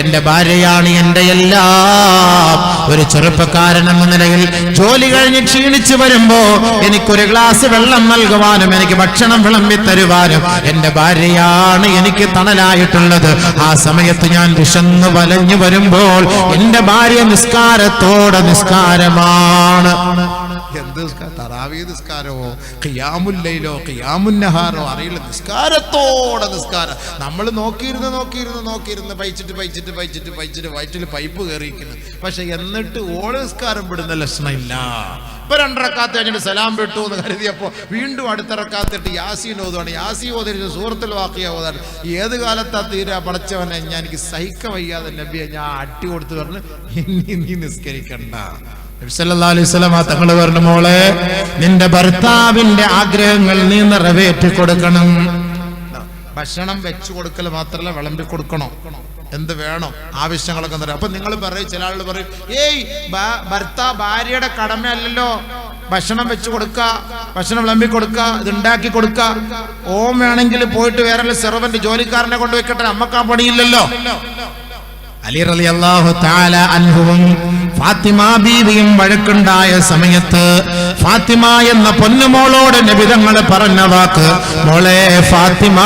എന്റെ ഭാര്യയാണ് എന്റെ എല്ലാം. ഒരു ചെറുപ്പക്കാരൻ എന്ന നിലയിൽ ജോലി കഴിഞ്ഞ് ക്ഷീണിച്ചു വരുമ്പോ എനിക്കൊരു ഗ്ലാസ് വെള്ളം നൽകുവാനും എനിക്ക് ഭക്ഷണം വിളമ്പി തരുവാനും എന്റെ ഭാര്യയാണ് എനിക്ക് തണലായിട്ടുള്ളത്. ആ സമയത്ത് ഞാൻ വിശന്ന് വലഞ്ഞു വരുമ്പോൾ എന്റെ ഭാര്യ നിസ്കാരത്തോടെ നിസ്കാരമാണ്. എന്ത് തറാവീഹ് നിസ്കാരമോ ഖിയാമുൽ ലൈലോ ഖിയാമുൻ നഹാറോ അറിയില്ല, നിസ്കാരത്തോടെ നിസ്കാരം. നമ്മൾ നോക്കിയിരുന്ന് പൈച്ചിട്ട് വയറ്റിൽ പൈപ്പ് കയറിയിരിക്കുന്നു. പക്ഷെ എന്നിട്ട് ഓള് നിസ്കാരം വിടുന്ന ലക്ഷണമില്ല. അപ്പൊ 2 റക്അത്ത് കഴിഞ്ഞിട്ട് സലാം വിട്ടു എന്ന് കരുതിയപ്പോൾ വീണ്ടും അടുത്ത റക്അത്തിട്ട് യാസീൻ ഓതുവാണ്. യാസീൻ ഓതിട്ട് സൂറത്തുൽ വാഖിയ ഓതാണ്. ഏത് കാലത്താ തീരാ പടച്ചവനെ, ഞാൻ എനിക്ക് സഹിക്ക വയ്യാതെ നബിയെ ഞാൻ അട്ടി കൊടുത്ത് പറഞ്ഞു ഇനി നീ നിസ്കരിക്കണ്ട. സല്ലല്ലാഹു അലൈഹി വസല്ലം തങ്ങൾ പറഞ്ഞു, മോളെ നിന്റെ ഭർത്താവിന്റെ ആഗ്രഹങ്ങൾ നീ നിറവേറ്റി കൊടുക്കണം. ഭക്ഷണം വെച്ചു കൊടുക്കൽ മാത്രമല്ല, വിളമ്പി കൊടുക്കണോ, എന്ത് വേണം, ആവശ്യങ്ങളൊക്കെ തരാം. അപ്പൊ നിങ്ങൾ പറയും, ചില ആളുകൾ പറയും, ഏയ് ഭാര്യയുടെ കടമയല്ലല്ലോ ഭക്ഷണം വെച്ചു കൊടുക്ക, ഭക്ഷണം വിളമ്പി കൊടുക്ക, ഇത് ഉണ്ടാക്കി കൊടുക്ക. ഓം വേണമെങ്കിൽ പോയിട്ട് വേറെ സെർവന്റ് ജോലിക്കാരനെ കൊണ്ടുവയ്ക്കട്ടെ, നമ്മക്ക് ആ പണിയില്ലല്ലോ. അലി റളിയല്ലാഹു തആല അൻഹുവും ഫാത്തിമ ബീവിയും വഴക്കുണ്ടായ സമയത്ത് ഫാത്തിമ എന്ന പൊന്നുമോളോട് നബി തങ്ങൾ പറഞ്ഞ വാക്ക്, മോളെ ഫാത്തിമ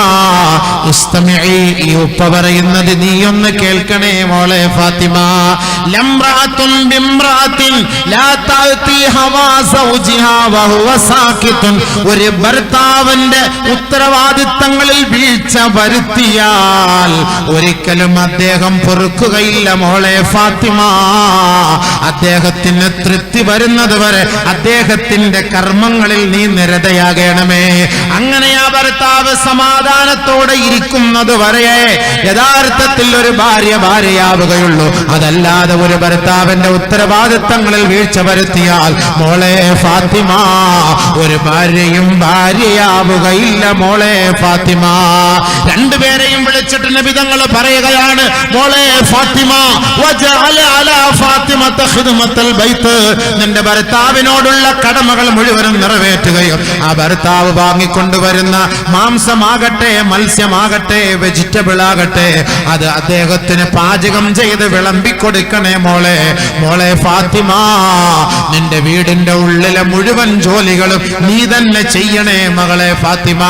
ഇസ്തമിഇ, ഈ ഉപ്പ പറയുന്നത് നീ ഒന്ന് കേൾക്കണേ മോളെ ഫാത്തിമ. ലംറഅത്തുൻ ബിംറഅത്തിൻ ലാ തഅതി ഹവാ സൗജിഹാ വഹുവ സാകിതുൻ. ഒരു ഭർത്താവിന്റെ ഉത്തരവാദിത്തങ്ങളിൽ വീഴ്ച വരുത്തിയാൽ ഒരിക്കലും അദ്ദേഹം പൊറുക്കുകയില്ല മോളെ ഫാത്തിമ. അദ്ദേഹത്തിന് തൃപ്തി വരുന്നത് വരെ അദ്ദേഹത്തിന്റെ കർമ്മങ്ങളിൽ നീ നിരതയാകണമേ. അങ്ങനെ ആ ഭർത്താവ് സമാധാനത്തോടെ ഇരിക്കുന്നത് വരെ യഥാർത്ഥത്തിൽ ഒരു ഭാര്യയാവുകയുള്ളൂ. അതല്ലാതെ ഒരു ഭർത്താവിന്റെ ഉത്തരവാദിത്തങ്ങളിൽ വീഴ്ച വരുത്തിയാൽ മോളെ ഫാത്തിമ ഒരു ഭാര്യയും ഭാര്യയാവുകയില്ല മോളെ ഫാത്തിമ. രണ്ടുപേരെയും വിളിച്ചിട്ട് നബി തങ്ങൾ പറയുകയാണ്, മോളെ ഫാത്തിമ വജഅല അലാ ഫാത്തിമത ഖിദ്മത്തൽ ബൈത്ത്, നിന്റെ ഭർത്താവിനോടുള്ള കടമകൾ മുഴുവനും നിറവേറ്റുകയും ആ ഭർത്താവ് വാങ്ങിക്കൊണ്ടുവരുന്ന മാംസമാകട്ടെ മത്സ്യമാകട്ടെ വെജിറ്റബിൾ ആകട്ടെ അത് അദ്ദേഹത്തിന് പാചകം ചെയ്ത് വിളമ്പിക്കൊടുക്കണേ മോളെ. മോളെ ഫാത്തിമ, നിന്റെ വീടിന്റെ ഉള്ളിലെ മുഴുവൻ ജോലികളും നീ തന്നെ ചെയ്യണേ മകളെ ഫാത്തിമ.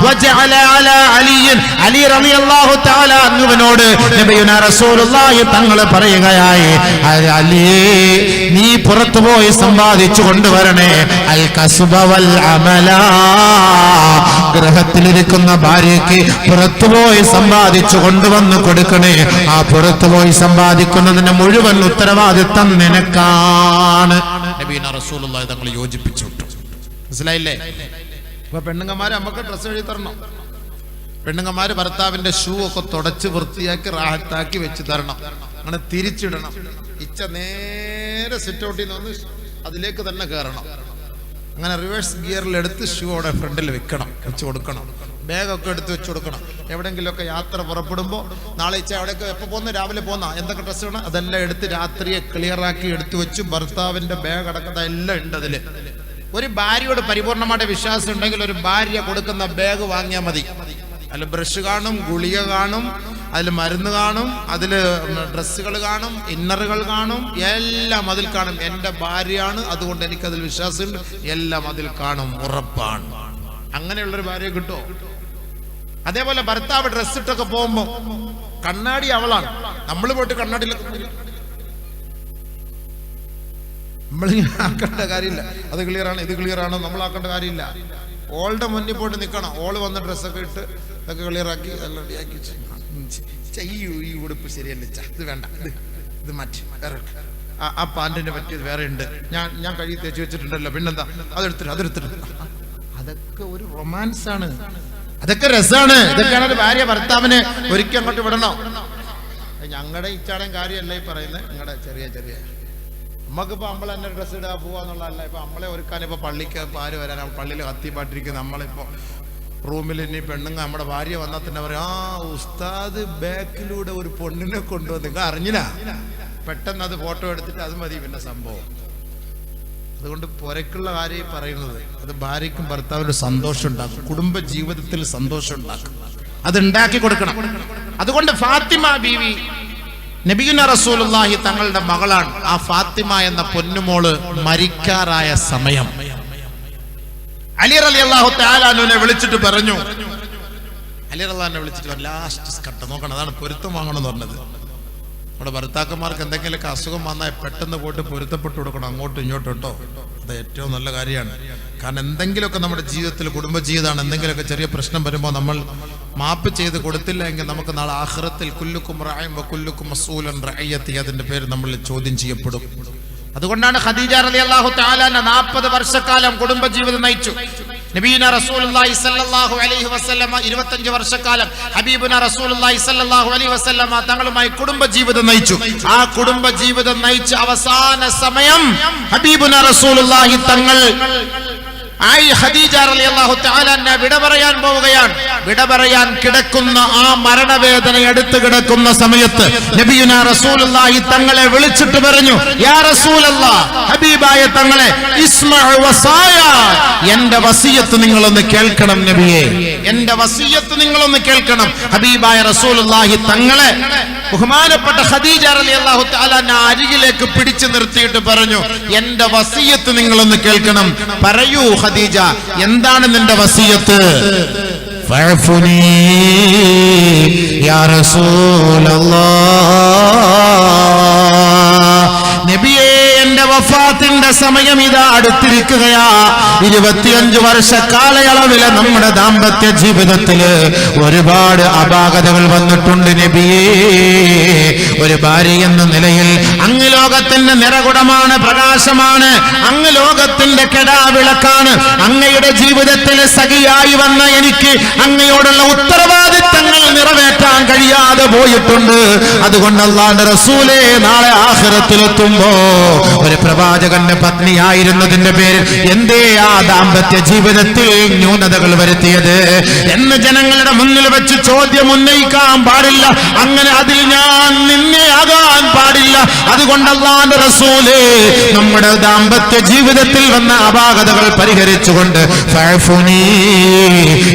വജഅല അലാ അലിയൻ, അലി റളിയല്ലാഹു തആല അൻഹുവിനോട് നബിയുനാ റസൂലുള്ളാഹി തങ്ങൾ പറയുകയായി, അലി നീ പുറത്തുപോയി സമ്പാദിച്ചു കൊണ്ടുവരണേ. അൽ കസ്ബ വൽ അമല, ഗൃഹത്തിലിരിക്കുന്ന ഭാര്യയ്ക്ക് പുറത്തുപോയി സമ്പാദിച്ചു കൊണ്ടുവന്ന് കൊടുക്കണേ. ആ പുറത്തുപോയി സമ്പാദിക്കുന്നതിന്റെ മുഴുവൻ ഉത്തരവാദിത്തം നിനക്കാണ്. നബീന റസൂലുള്ളാഹി തങ്ങൾ യോജിപ്പിച്ചു. മനസ്സിലായില്ലേ? ഇപ്പൊ പെണ്ണുങ്ങന്മാര് നമുക്ക് ഡ്രസ്സ് എഴുതി തരണം. പെണ്ണുങ്ങന്മാര് ഭർത്താവിന്റെ ഷൂ ഒക്കെ തുടച്ച് വൃത്തിയാക്കി റാഹത്താക്കി വെച്ച് തരണം. അങ്ങനെ തിരിച്ചിടണം. ഇച്ച നേരെ സിറ്റ് ഔട്ടിൽ നിന്ന് അതിലേക്ക് തന്നെ കയറണം. അങ്ങനെ റിവേഴ്സ് ഗിയറിൽ എടുത്ത് ഷൂ അവിടെ ഫ്രണ്ടിൽ വെച്ച് കൊടുക്കണം. ബാഗൊക്കെ എടുത്ത് വെച്ച് കൊടുക്കണം. എവിടെയെങ്കിലുമൊക്കെ യാത്ര പുറപ്പെടുമ്പോൾ നാളെ ഇച്ച എവിടെയൊക്കെ എപ്പോൾ പോകുന്ന, രാവിലെ പോകുന്ന എന്തൊക്കെ ഡ്രസ്സ് വേണം അതെല്ലാം എടുത്ത് രാത്രിയെ ക്ലിയറാക്കി എടുത്തു വെച്ച് ഭർത്താവിന്റെ ബാഗ് അടക്കുന്നത് എല്ലാം ഉണ്ട് അതിൽ. ഒരു ഭാര്യയോട് പരിപൂർണമായിട്ട് വിശ്വാസം ഉണ്ടെങ്കിൽ ഒരു ഭാര്യ കൊടുക്കുന്ന ബാഗ് വാങ്ങിയാൽ മതി. അതിൽ ബ്രഷ് കാണും, ഗുളിക കാണും, അതിൽ മരുന്ന് കാണും, അതിൽ ഡ്രസ്സുകൾ കാണും, ഇന്നറുകൾ കാണും, എല്ലാം അതിൽ കാണും. എൻ്റെ ഭാര്യയാണ്, അതുകൊണ്ട് എനിക്കതിൽ വിശ്വാസമുണ്ട്, എല്ലാം അതിൽ കാണും, ഉറപ്പാണ്. അങ്ങനെയുള്ളൊരു ഭാര്യയെ കിട്ടുമോ? അതേപോലെ ഭർത്താവ് ഡ്രസ് ഇട്ടൊക്കെ പോകുമ്പോ കണ്ണാടി അവളാണ്. നമ്മൾ പോയിട്ട് കണ്ണാടിയിലൊക്കെ നമ്മളിങ്ങനെ ആക്കേണ്ട കാര്യമില്ല. അത് ക്ലിയറാണ്, ഇത് ക്ലിയറാണ്, നമ്മൾ ആക്കേണ്ട കാര്യമില്ല. ഓളുടെ മുന്നിൽ പോയിട്ട് നിൽക്കണം. ഓള് വന്ന ഡ്രസ്സൊക്കെ ഇട്ട് ഇതൊക്കെ ക്ലിയറാക്കി എല്ലാം റെഡിയാക്കി ചെയ്യൂ. ഈ ഉടുപ്പ് ശരിയല്ല, ഇത് വേണ്ട, ഇത് മാറ്റി വേറെ, ആ പാൻറ്റിന് പറ്റിയത് വേറെ ഉണ്ട്, ഞാൻ കഴുകി തേച്ച് വെച്ചിട്ടുണ്ടല്ലോ, പിന്നെന്താ അതെടുത്തിട്ട്. അതൊക്കെ ഒരു റൊമാൻസ് ആണ്, അതൊക്കെ രസമാണ്. ഇതൊക്കെയാണ് ഒരു ഭാര്യ ഭർത്താവിനെ ഒരിക്കൽ അങ്ങോട്ട് വിടണോ? ഞങ്ങളുടെ ഇച്ചാടൻ കാര്യമല്ല ഈ പറയുന്നത്. ഞങ്ങളുടെ ചെറിയ നമുക്കിപ്പോൾ നമ്മൾ തന്നെ ഡ്രസ്സ് ഇടാൻ പോവാന്നുള്ളതല്ല. ഇപ്പൊ നമ്മളെ ഒരുക്കാൻ ഇപ്പൊ പള്ളിക്ക് ആര് വരാൻ, പള്ളിയിൽ കത്തിപ്പാട്ടിരിക്കും. നമ്മളിപ്പോ റൂമിൽ ഇനി പെണ്ണുങ്ങ നമ്മുടെ ഭാര്യ വന്നാൽ തന്നെ പറയും, ആ ഉസ്താദ് ബാക്കിലൂടെ ഒരു പെണ്ണിനെ കൊണ്ടുവന്ന്, നിങ്ങൾ അറിഞ്ഞില്ല, പെട്ടെന്ന് അത് ഫോട്ടോ എടുത്തിട്ട് അത് മതി പിന്നെ സംഭവം. അതുകൊണ്ട് പുരക്കുള്ള കാര്യം പറയുന്നത്, അത് ഭാര്യയ്ക്കും ഭർത്താവിനും സന്തോഷം ഉണ്ടാക്കും, കുടുംബ ജീവിതത്തിൽ സന്തോഷം ഉണ്ടാക്കും, അത് ഉണ്ടാക്കി കൊടുക്കണം. അതുകൊണ്ട് ഫാത്തിമ ബീവി നബിയുന റസൂലുള്ളാഹി തങ്ങളുടെ മകളാണ്. ആ ഫാത്തിമ എന്ന പൊന്നുമോള് മരിക്കാറായ സമയം അലി റളിയല്ലാഹു തആല അൻഹുവിനെ വിളിച്ചിട്ട് പറഞ്ഞു, അലി റളിയല്ലാഹുവിനെ വിളിച്ചിട്ട് ലാസ്റ്റ് ഘട്ടം നോക്കണം. അതാണ് പൊരുത്തം വാങ്ങണം എന്ന് പറഞ്ഞത്. നമ്മുടെ ഭർത്താക്കന്മാർക്ക് എന്തെങ്കിലുമൊക്കെ അസുഖം വന്നാൽ പെട്ടെന്ന് പോയിട്ട് പൊരുത്തപ്പെട്ടു കൊടുക്കണം, അങ്ങോട്ടും ഇങ്ങോട്ടും കേട്ടോ. അത് ഏറ്റവും നല്ല കാര്യമാണ്. കാരണം എന്തെങ്കിലുമൊക്കെ നമ്മുടെ ജീവിതത്തിൽ, കുടുംബജീവിതമാണ്, എന്തെങ്കിലുമൊക്കെ ചെറിയ പ്രശ്നം വരുമ്പോൾ നമ്മൾ മാപ്പ് ചെയ്ത് കൊടുത്തില്ല എങ്കിൽ നമുക്ക് നാളെ ആഖിറത്തിൽ കുല്ലുക്കും റാഇൻ വ കുല്ലുക്കും മസ്ഊലൻ റഅയ്യത്തി, അതിന്റെ പേര് നമ്മൾ ചോദ്യം ചെയ്യപ്പെടും. അതുകൊണ്ടാണ് ഖദീജ റളിയല്ലാഹു തആല 40 വർഷക്കാലം കുടുംബജീവിതം നയിച്ചു. നബീന റസൂലുള്ളാഹി സ്വല്ലല്ലാഹു അലൈഹി വസല്ലമ 25 വർഷക്കാലം ഹബീബുന റസൂലുള്ളാഹി സ്വല്ലല്ലാഹു അലൈഹി വസല്ലമ തങ്ങളുമായി കുടുംബജീവിതം നയിച്ചു. ആ കുടുംബജീവിതം നയിച്ച അവസാന സമയം ഹബീബുന റസൂലുള്ളാഹി തങ്ങൾ ഖദീജ റളിയല്ലാഹു തആല വിട പറയാൻ പോവുകയാണ്. വിട പറയാൻ കിടക്കുന്ന ആ മരണവേദന അടുത്ത് കിടക്കുന്ന സമയത്ത് നബിയുനാ റസൂലുള്ളാഹി തങ്ങളെ വിളിച്ചിട്ട് പറഞ്ഞു, യാ റസൂലല്ലാഹ്, ഹബീബായ തങ്ങളെ, ഇസ്മഉ വസായ, എന്റെ വസിയത്ത് നിങ്ങളൊന്ന് കേൾക്കണം നബിയേ, എന്റെ വസിയത്ത് നിങ്ങളൊന്ന് കേൾക്കണം. ഹബീബായ റസൂലുള്ളാഹി തങ്ങളെ ബഹുമാനപ്പെട്ട ഖദീജ റളിയല്ലാഹു തആല അരികിലേക്ക് പിടിച്ചു നിർത്തിയിട്ട് പറഞ്ഞു, എന്റെ വസിയത്ത് നിങ്ങളൊന്ന് കേൾക്കണം. പറയൂ ഖദീജ, എന്താണ് നിന്റെ വസിയത്ത്? ഫഅഫുനി യാ റസൂലല്ലാഹ്, നബിയേ, എന്റെ വഫാത്തിന്റെ സമയം ഇതാ അടുത്തിരിക്കുകയാ. 25 വർഷ കാലയളവിലെ നമ്മുടെ ദാമ്പത്യ ജീവിതത്തില് ഒരുപാട് അപാകതകൾ വന്നിട്ടുണ്ട് നബിയേ. ഒരു ഭാര്യ എന്ന നിലയിൽ അങ്ങ് ലോകത്തിന്റെ നിറകുടമാണ്, പ്രകാശമാണ്, അങ്ങ് ലോകത്തിന്റെ കെടാവിളക്കാണ്. അങ്ങയുടെ ജീവിതത്തിൽ സഖിയായി വന്ന എനിക്ക് അങ്ങയോടുള്ള ഉത്തരവാദിത്തങ്ങൾ നിറവേറ്റാൻ കഴിയാതെ പോയിട്ടുണ്ട്. അതുകൊണ്ട് അല്ലാഹുവിന്റെ റസൂലേ, നാളെ ആഖിറത്തിലെത്തുമ്പോ ഒരു പ്രവാചകന്റെ പത്നിയായിരുന്നതിന്റെ പേരിൽ എന്തേ ആ ദാമ്പത്യ ജീവിതത്തിൽ ന്യൂനതകൾ വരുത്തിയത് എന്ന് ജനങ്ങളുടെ മുന്നിൽ വെച്ച് ചോദ്യം ഉന്നയിക്കാൻ പാടില്ല. അങ്ങനെ അതിൽ ഞാൻ നിന്നെയാകാൻ പാടില്ല. അതുകൊണ്ട് അല്ലാഹുവിന്റെ റസൂലേ, നമ്മുടെ ദാമ്പത്യ ജീവിതത്തിൽ വന്ന അപാകതകൾ പരിഹരിച്ചുകൊണ്ട് ഫഅഫുനി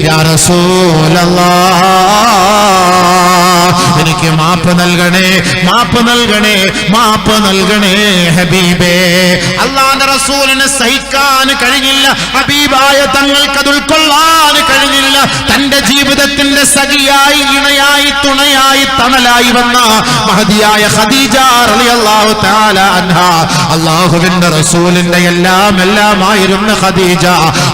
യാ റസൂലല്ലാഹ്, എനിക്ക് മാപ്പ് നൽകണേ, മാപ്പ് നൽകണേ, മാപ്പ് നൽകണേ ഹബീബേ. അല്ലാഹുവിന്റെ റസൂലിന് സഹിക്കാൻ കഴിഞ്ഞില്ല, ഹബീബായ തങ്ങൾക്ക് അത് ഉൾക്കൊള്ളാൻ കഴിഞ്ഞില്ല. തന്റെ ജീവിതത്തിന്റെ സഖിയായി, ഇണയായി, തുണയായി, തണലായി വന്ന മഹദിയായ ഖദീജ റളിയല്ലാഹു തആല അൻഹാ, അല്ലാഹുവിന്റെ റസൂലിന്റെ എല്ലാമായിരുന്ന ഖദീജ.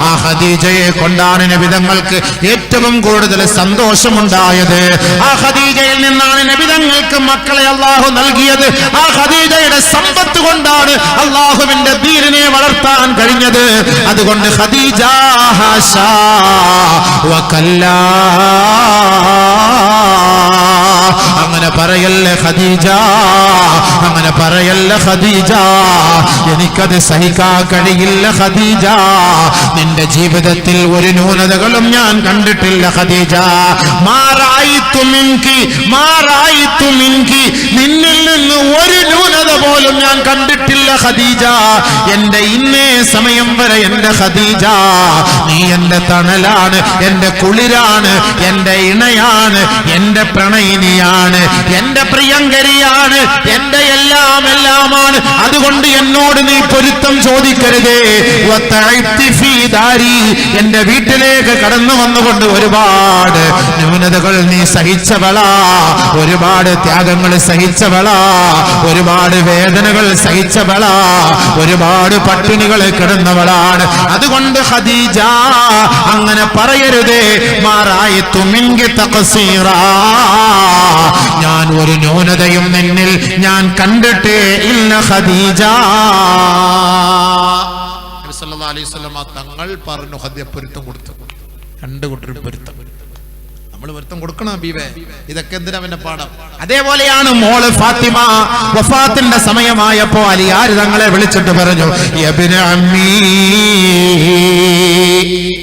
ആ ഖദീജയെ കൊണ്ടാണ് നബി തങ്ങൾക്ക് ഏറ്റവും കൂടുതൽ സന്തോഷമുണ്ടായത്. ആ ഖദീജയിൽ നിന്നാണ് നബി തങ്ങൾക്ക് മക്കളെ അല്ലാഹു നൽകിയത്. ആ ഖദീജയുടെ സമ്പത്ത് കൊണ്ടാണ് അല്ലാഹുവിന്റെ ദീനിനെ വളർത്താൻ കഴിഞ്ഞത്. അതുകൊണ്ട് ഖദീജ ഹാശാ വകല്ലാ, അങ്ങനെ പറയല്ലേ ഖദീജ, അങ്ങനെ പറയല്ലേ ഖദീജ, എനിക്കത് സഹിക്കാൻ കഴിയില്ല ഖദീജ. നിന്റെ ജീവിതത്തിൽ ഒരു ന്യൂനതകളും ഞാൻ കണ്ടിട്ടില്ല ഖദീജ. നിന്നിൽ നിന്ന് ഒരു ന്യൂനത പോലും ഞാൻ കണ്ടിട്ടില്ല ഖദീജ. എന്റെ ഇന്നേ സമയം വരെ എന്റെ ഖദീജ, നീ എന്റെ തണലാണ്, എന്റെ കുളിരാണ്, എന്റെ ഇണയാണ്, എന്റെ പ്രണയിനിയാണ്, എന്റെ പ്രിയങ്കരിയാണ്, എന്റെ എല്ലാമാണ്. അതുകൊണ്ട് എന്നോട് നീ പൊരുത്തം ചോദിക്കരുതേ. എന്റെ വീട്ടിലേക്ക് കടന്നു വന്നുകൊണ്ട് ഒരുപാട് ന്യൂനതകൾ നീ സഹിച്ചവളാ, ഒരുപാട് ത്യാഗങ്ങൾ സഹിച്ചവളാ, ഒരുപാട് വേദനകൾ സഹിച്ചവളാ, ഒരുപാട് പട്ടിണികൾ കിടന്നവളാണ്. അതുകൊണ്ട് ഖദീജ, അങ്ങനെ പറയരുതേ. മാറായിത്തു മിൻകി തഖ്സീറാ, ഞാൻ ഒരു ന്യൂനതയും നിന്നിൽ ഞാൻ കണ്ടിട്ടേ ഇല്ല ഖദീജ. നബി സല്ലല്ലാഹു അലൈഹി വസല്ലം തങ്ങൾ പറഞ്ഞു, ഖദീജ പൊരുത്തം കൊടുത്തു. രണ്ട് കൂട്ടരും പൊരുത്തം. നമ്മൾ പൊരുത്തം കൊടുക്കണം ഹബീബേ. ഇതൊക്കെ എന്തിനാ പിന്നെ പാഠം? അതേപോലെയാണ് മോള് ഫാത്തിമ. വഫാത്തിന്റെ സമയമായപ്പോ അലിയാർ തങ്ങളെ വിളിച്ചിട്ട് പറഞ്ഞു, യബ്ന അമ്മീ,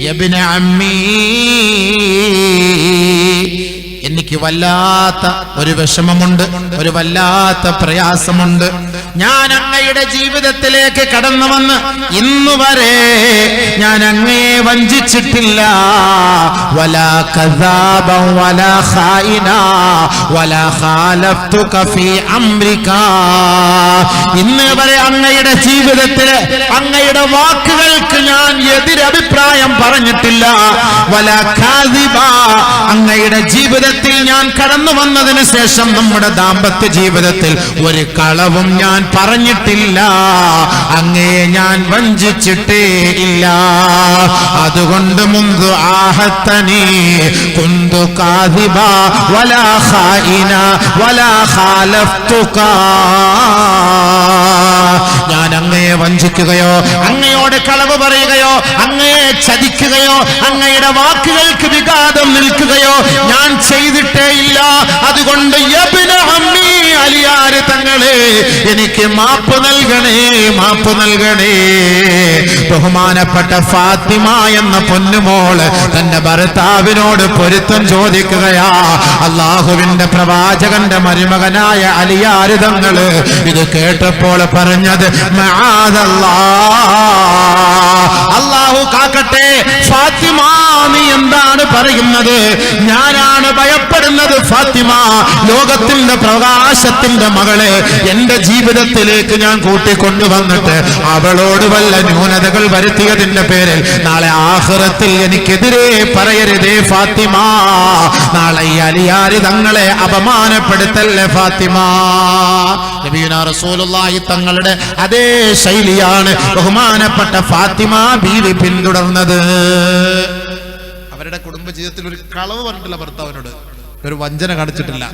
യബ്ന അമ്മീ, എനിക്ക് വല്ലാത്ത ഒരു വിഷമമുണ്ട്, ഒരു വല്ലാത്ത പ്രയാസമുണ്ട്. ഞാൻ അങ്ങയുടെ ജീവിതത്തിലേക്ക് കടന്നു വന്ന് ഇന്നുവരെ ഞാൻ അങ്ങയെ വഞ്ചിച്ചിട്ടില്ല. വലാ കദാബൻ വലാ ഖായിനാ വലാ ഖാലഫ്തുക ഫീ അംരിക. ഇന്ന് വരെ അങ്ങയുടെ ജീവിതത്തിൽ അങ്ങയുടെ വാക്കുകൾക്ക് ഞാൻ എതിരഭിപ്രായം പറഞ്ഞിട്ടില്ല. വലാ കാദിബ, അങ്ങയുടെ ജീവിതത്തിൽ ഞാൻ കടന്നു വന്നതിന് ശേഷം നമ്മുടെ ദാമ്പത്യ ജീവിതത്തിൽ ഒരു കളവും ഞാൻ പറഞ്ഞിട്ടില്ല. അങ്ങയെ ഞാൻ വഞ്ചിച്ചിട്ടേ ഇല്ല. അതുകൊണ്ട് മുൻദു ആഹത്തനി കുന്തു കാദിബ വലാ ഖായിന വലാ ഖാലഫ്തുക. ഞാൻ വഞ്ചിക്കുകയോ അങ്ങയോട് കളവ് പറയുകയോ അങ്ങയെ ചതിക്കുകയോ അങ്ങയുടെ വാക്കുകൾക്ക് വിഘാതം നിൽക്കുകയോ ഞാൻ ചെയ്തിട്ടേ ഇല്ല. അതുകൊണ്ട് യബ്ന അമ്മി അലിയാർ തങ്ങളെ എനിക്ക് മാപ്പ് നൽകണേ, മാപ്പ് നൽകണേ. ബഹുമാനപ്പെട്ട ഫാത്തിമ എന്ന പൊന്നുമോള് തന്റെ ഭർത്താവിനോട് പൊരുത്തം ചോദിക്കുകയാ. അള്ളാഹുവിന്റെ പ്രവാചകന്റെ മരുമകനായ അലിയാർ തങ്ങള് ഇത് കേട്ടപ്പോൾ പറഞ്ഞത് അല്ലാഹു കാക്കട്ടെ, ഫാത്തിമ നീ എന്താണ് പറയുന്നത്? ഞാനാണ് ഭയപ്പെടുന്നത് ഫാത്തിമ. ലോകത്തിന്റെ പ്രകാശത്തിന്റെ മകളെ എന്റെ ജീവിതത്തിലേക്ക് ഞാൻ കൂട്ടിക്കൊണ്ടുവന്നിട്ട് അവളോട് വല്ല ന്യൂനതകൾ വരുത്തിയതിന്റെ പേരിൽ നാളെ ആഖിറത്തിൽ എനിക്കെതിരെ പറയരുതേ ഫാത്തിമ. നാളെ ഈ അലിയാർ തങ്ങളെ അപമാനപ്പെടുത്തല്ലേ ഫാത്തിമ. നബിയുനാ റസൂലുള്ളാഹി തങ്ങളുടെ അതേ ശൈലിയാണ് ബഹുമാനപ്പെട്ട ഫാത്തിമ ബീവി പിന്തുടർന്നത്. അവരുടെ കുടുംബജീവിതത്തിൽ ഒരു കളവ് പറഞ്ഞിട്ടില്ല ഭർത്താവിനോട്, ഒരു വഞ്ചന കാണിച്ചിട്ടില്ല.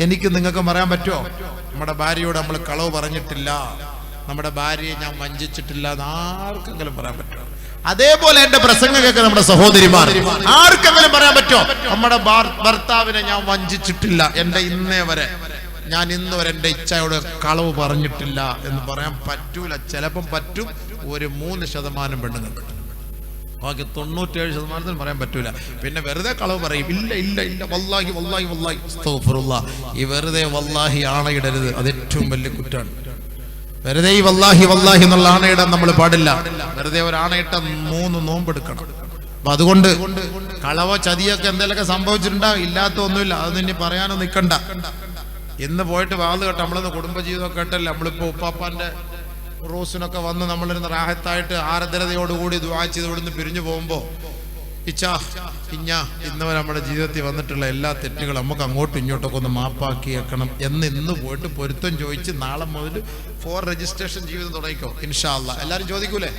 എനിക്ക് നിങ്ങൾക്ക് പറയാൻ പറ്റുമോ നമ്മുടെ ഭാര്യയോട് നമ്മൾ കളവ് പറഞ്ഞിട്ടില്ല, നമ്മുടെ ഭാര്യയെ ഞാൻ വഞ്ചിച്ചിട്ടില്ല എന്ന് ആർക്കെങ്കിലും പറയാൻ പറ്റുമോ? അതേപോലെ എന്റെ പ്രസംഗം കേൾക്കുന്ന നമ്മുടെ സഹോദരിമാർ ആർക്കെങ്കിലും പറയാൻ പറ്റുമോ നമ്മുടെ ഭർത്താവിനെ ഞാൻ വഞ്ചിച്ചിട്ടില്ല, എന്റെ ഇന്നേ വരെ ഞാൻ ഇന്ന് വരെ എന്റെ ഇച്ഛയോട് കളവ് പറഞ്ഞിട്ടില്ല എന്ന് പറയാൻ പറ്റൂല. ചിലപ്പം പറ്റും ഒരു 3% പെണ്ണുങ്ങൾക്ക്, ബാക്കി 97% പറയാൻ പറ്റൂല. പിന്നെ വെറുതെ കളവ് പറയും, ഇല്ല ഇല്ല ഇല്ല വല്ലാഹി വല്ലാഹി വല്ലാഹി അസ്തഗ്ഫിറുല്ലാഹ്. ഈ വെറുതെ വല്ലാഹി ആണയിടരുത്, അത് ഏറ്റവും വലിയ കുറ്റാണ്. വെറുതെ ഈ വല്ലാഹി വല്ലാഹി എന്നുള്ള ആണയിടാൻ നമ്മൾ പാടില്ല. വെറുതെ ഒരു ആണയിട്ട 3 നോമ്പെടുക്കണം. അപ്പൊ അതുകൊണ്ട് കളവോ ചതിയൊക്കെ എന്തെങ്കിലുമൊക്കെ സംഭവിച്ചിട്ടുണ്ടാവും, ഇല്ലാത്ത ഒന്നുമില്ല, അതൊന്നും ഇനി പറയാനോ നിൽക്കണ്ട. ഇന്ന് പോയിട്ട് വാത് കേട്ടോ, നമ്മളൊന്ന് കുടുംബജീവിതമൊക്കെ കേട്ടല്ലേ, നമ്മളിപ്പോ ഉപ്പാപ്പാന്റെ റോസിനൊക്കെ വന്ന് നമ്മളിരുന്ന് റാഹത്തായിട്ട് ആർദ്രതയോടുകൂടി ദുആ ചെയ്ത് ഇവിടുന്ന് പിരിഞ്ഞു പോകുമ്പോ ഇന്നവരെ നമ്മുടെ ജീവിതത്തിൽ വന്നിട്ടുള്ള എല്ലാ തെറ്റുകളും നമുക്ക് അങ്ങോട്ടും ഇങ്ങോട്ടൊക്കെ ഒന്ന് മാപ്പാക്കി വെക്കണം എന്ന് ഇന്ന് പോയിട്ട് പൊരുത്തം ചോദിച്ച് നാളെ മുതൽ 4 രജിസ്ട്രേഷൻ ജീവിതം തുടങ്ങിക്കോ ഇൻഷാ അല്ലാഹ്. എല്ലാരും ചോദിക്കൂലേ?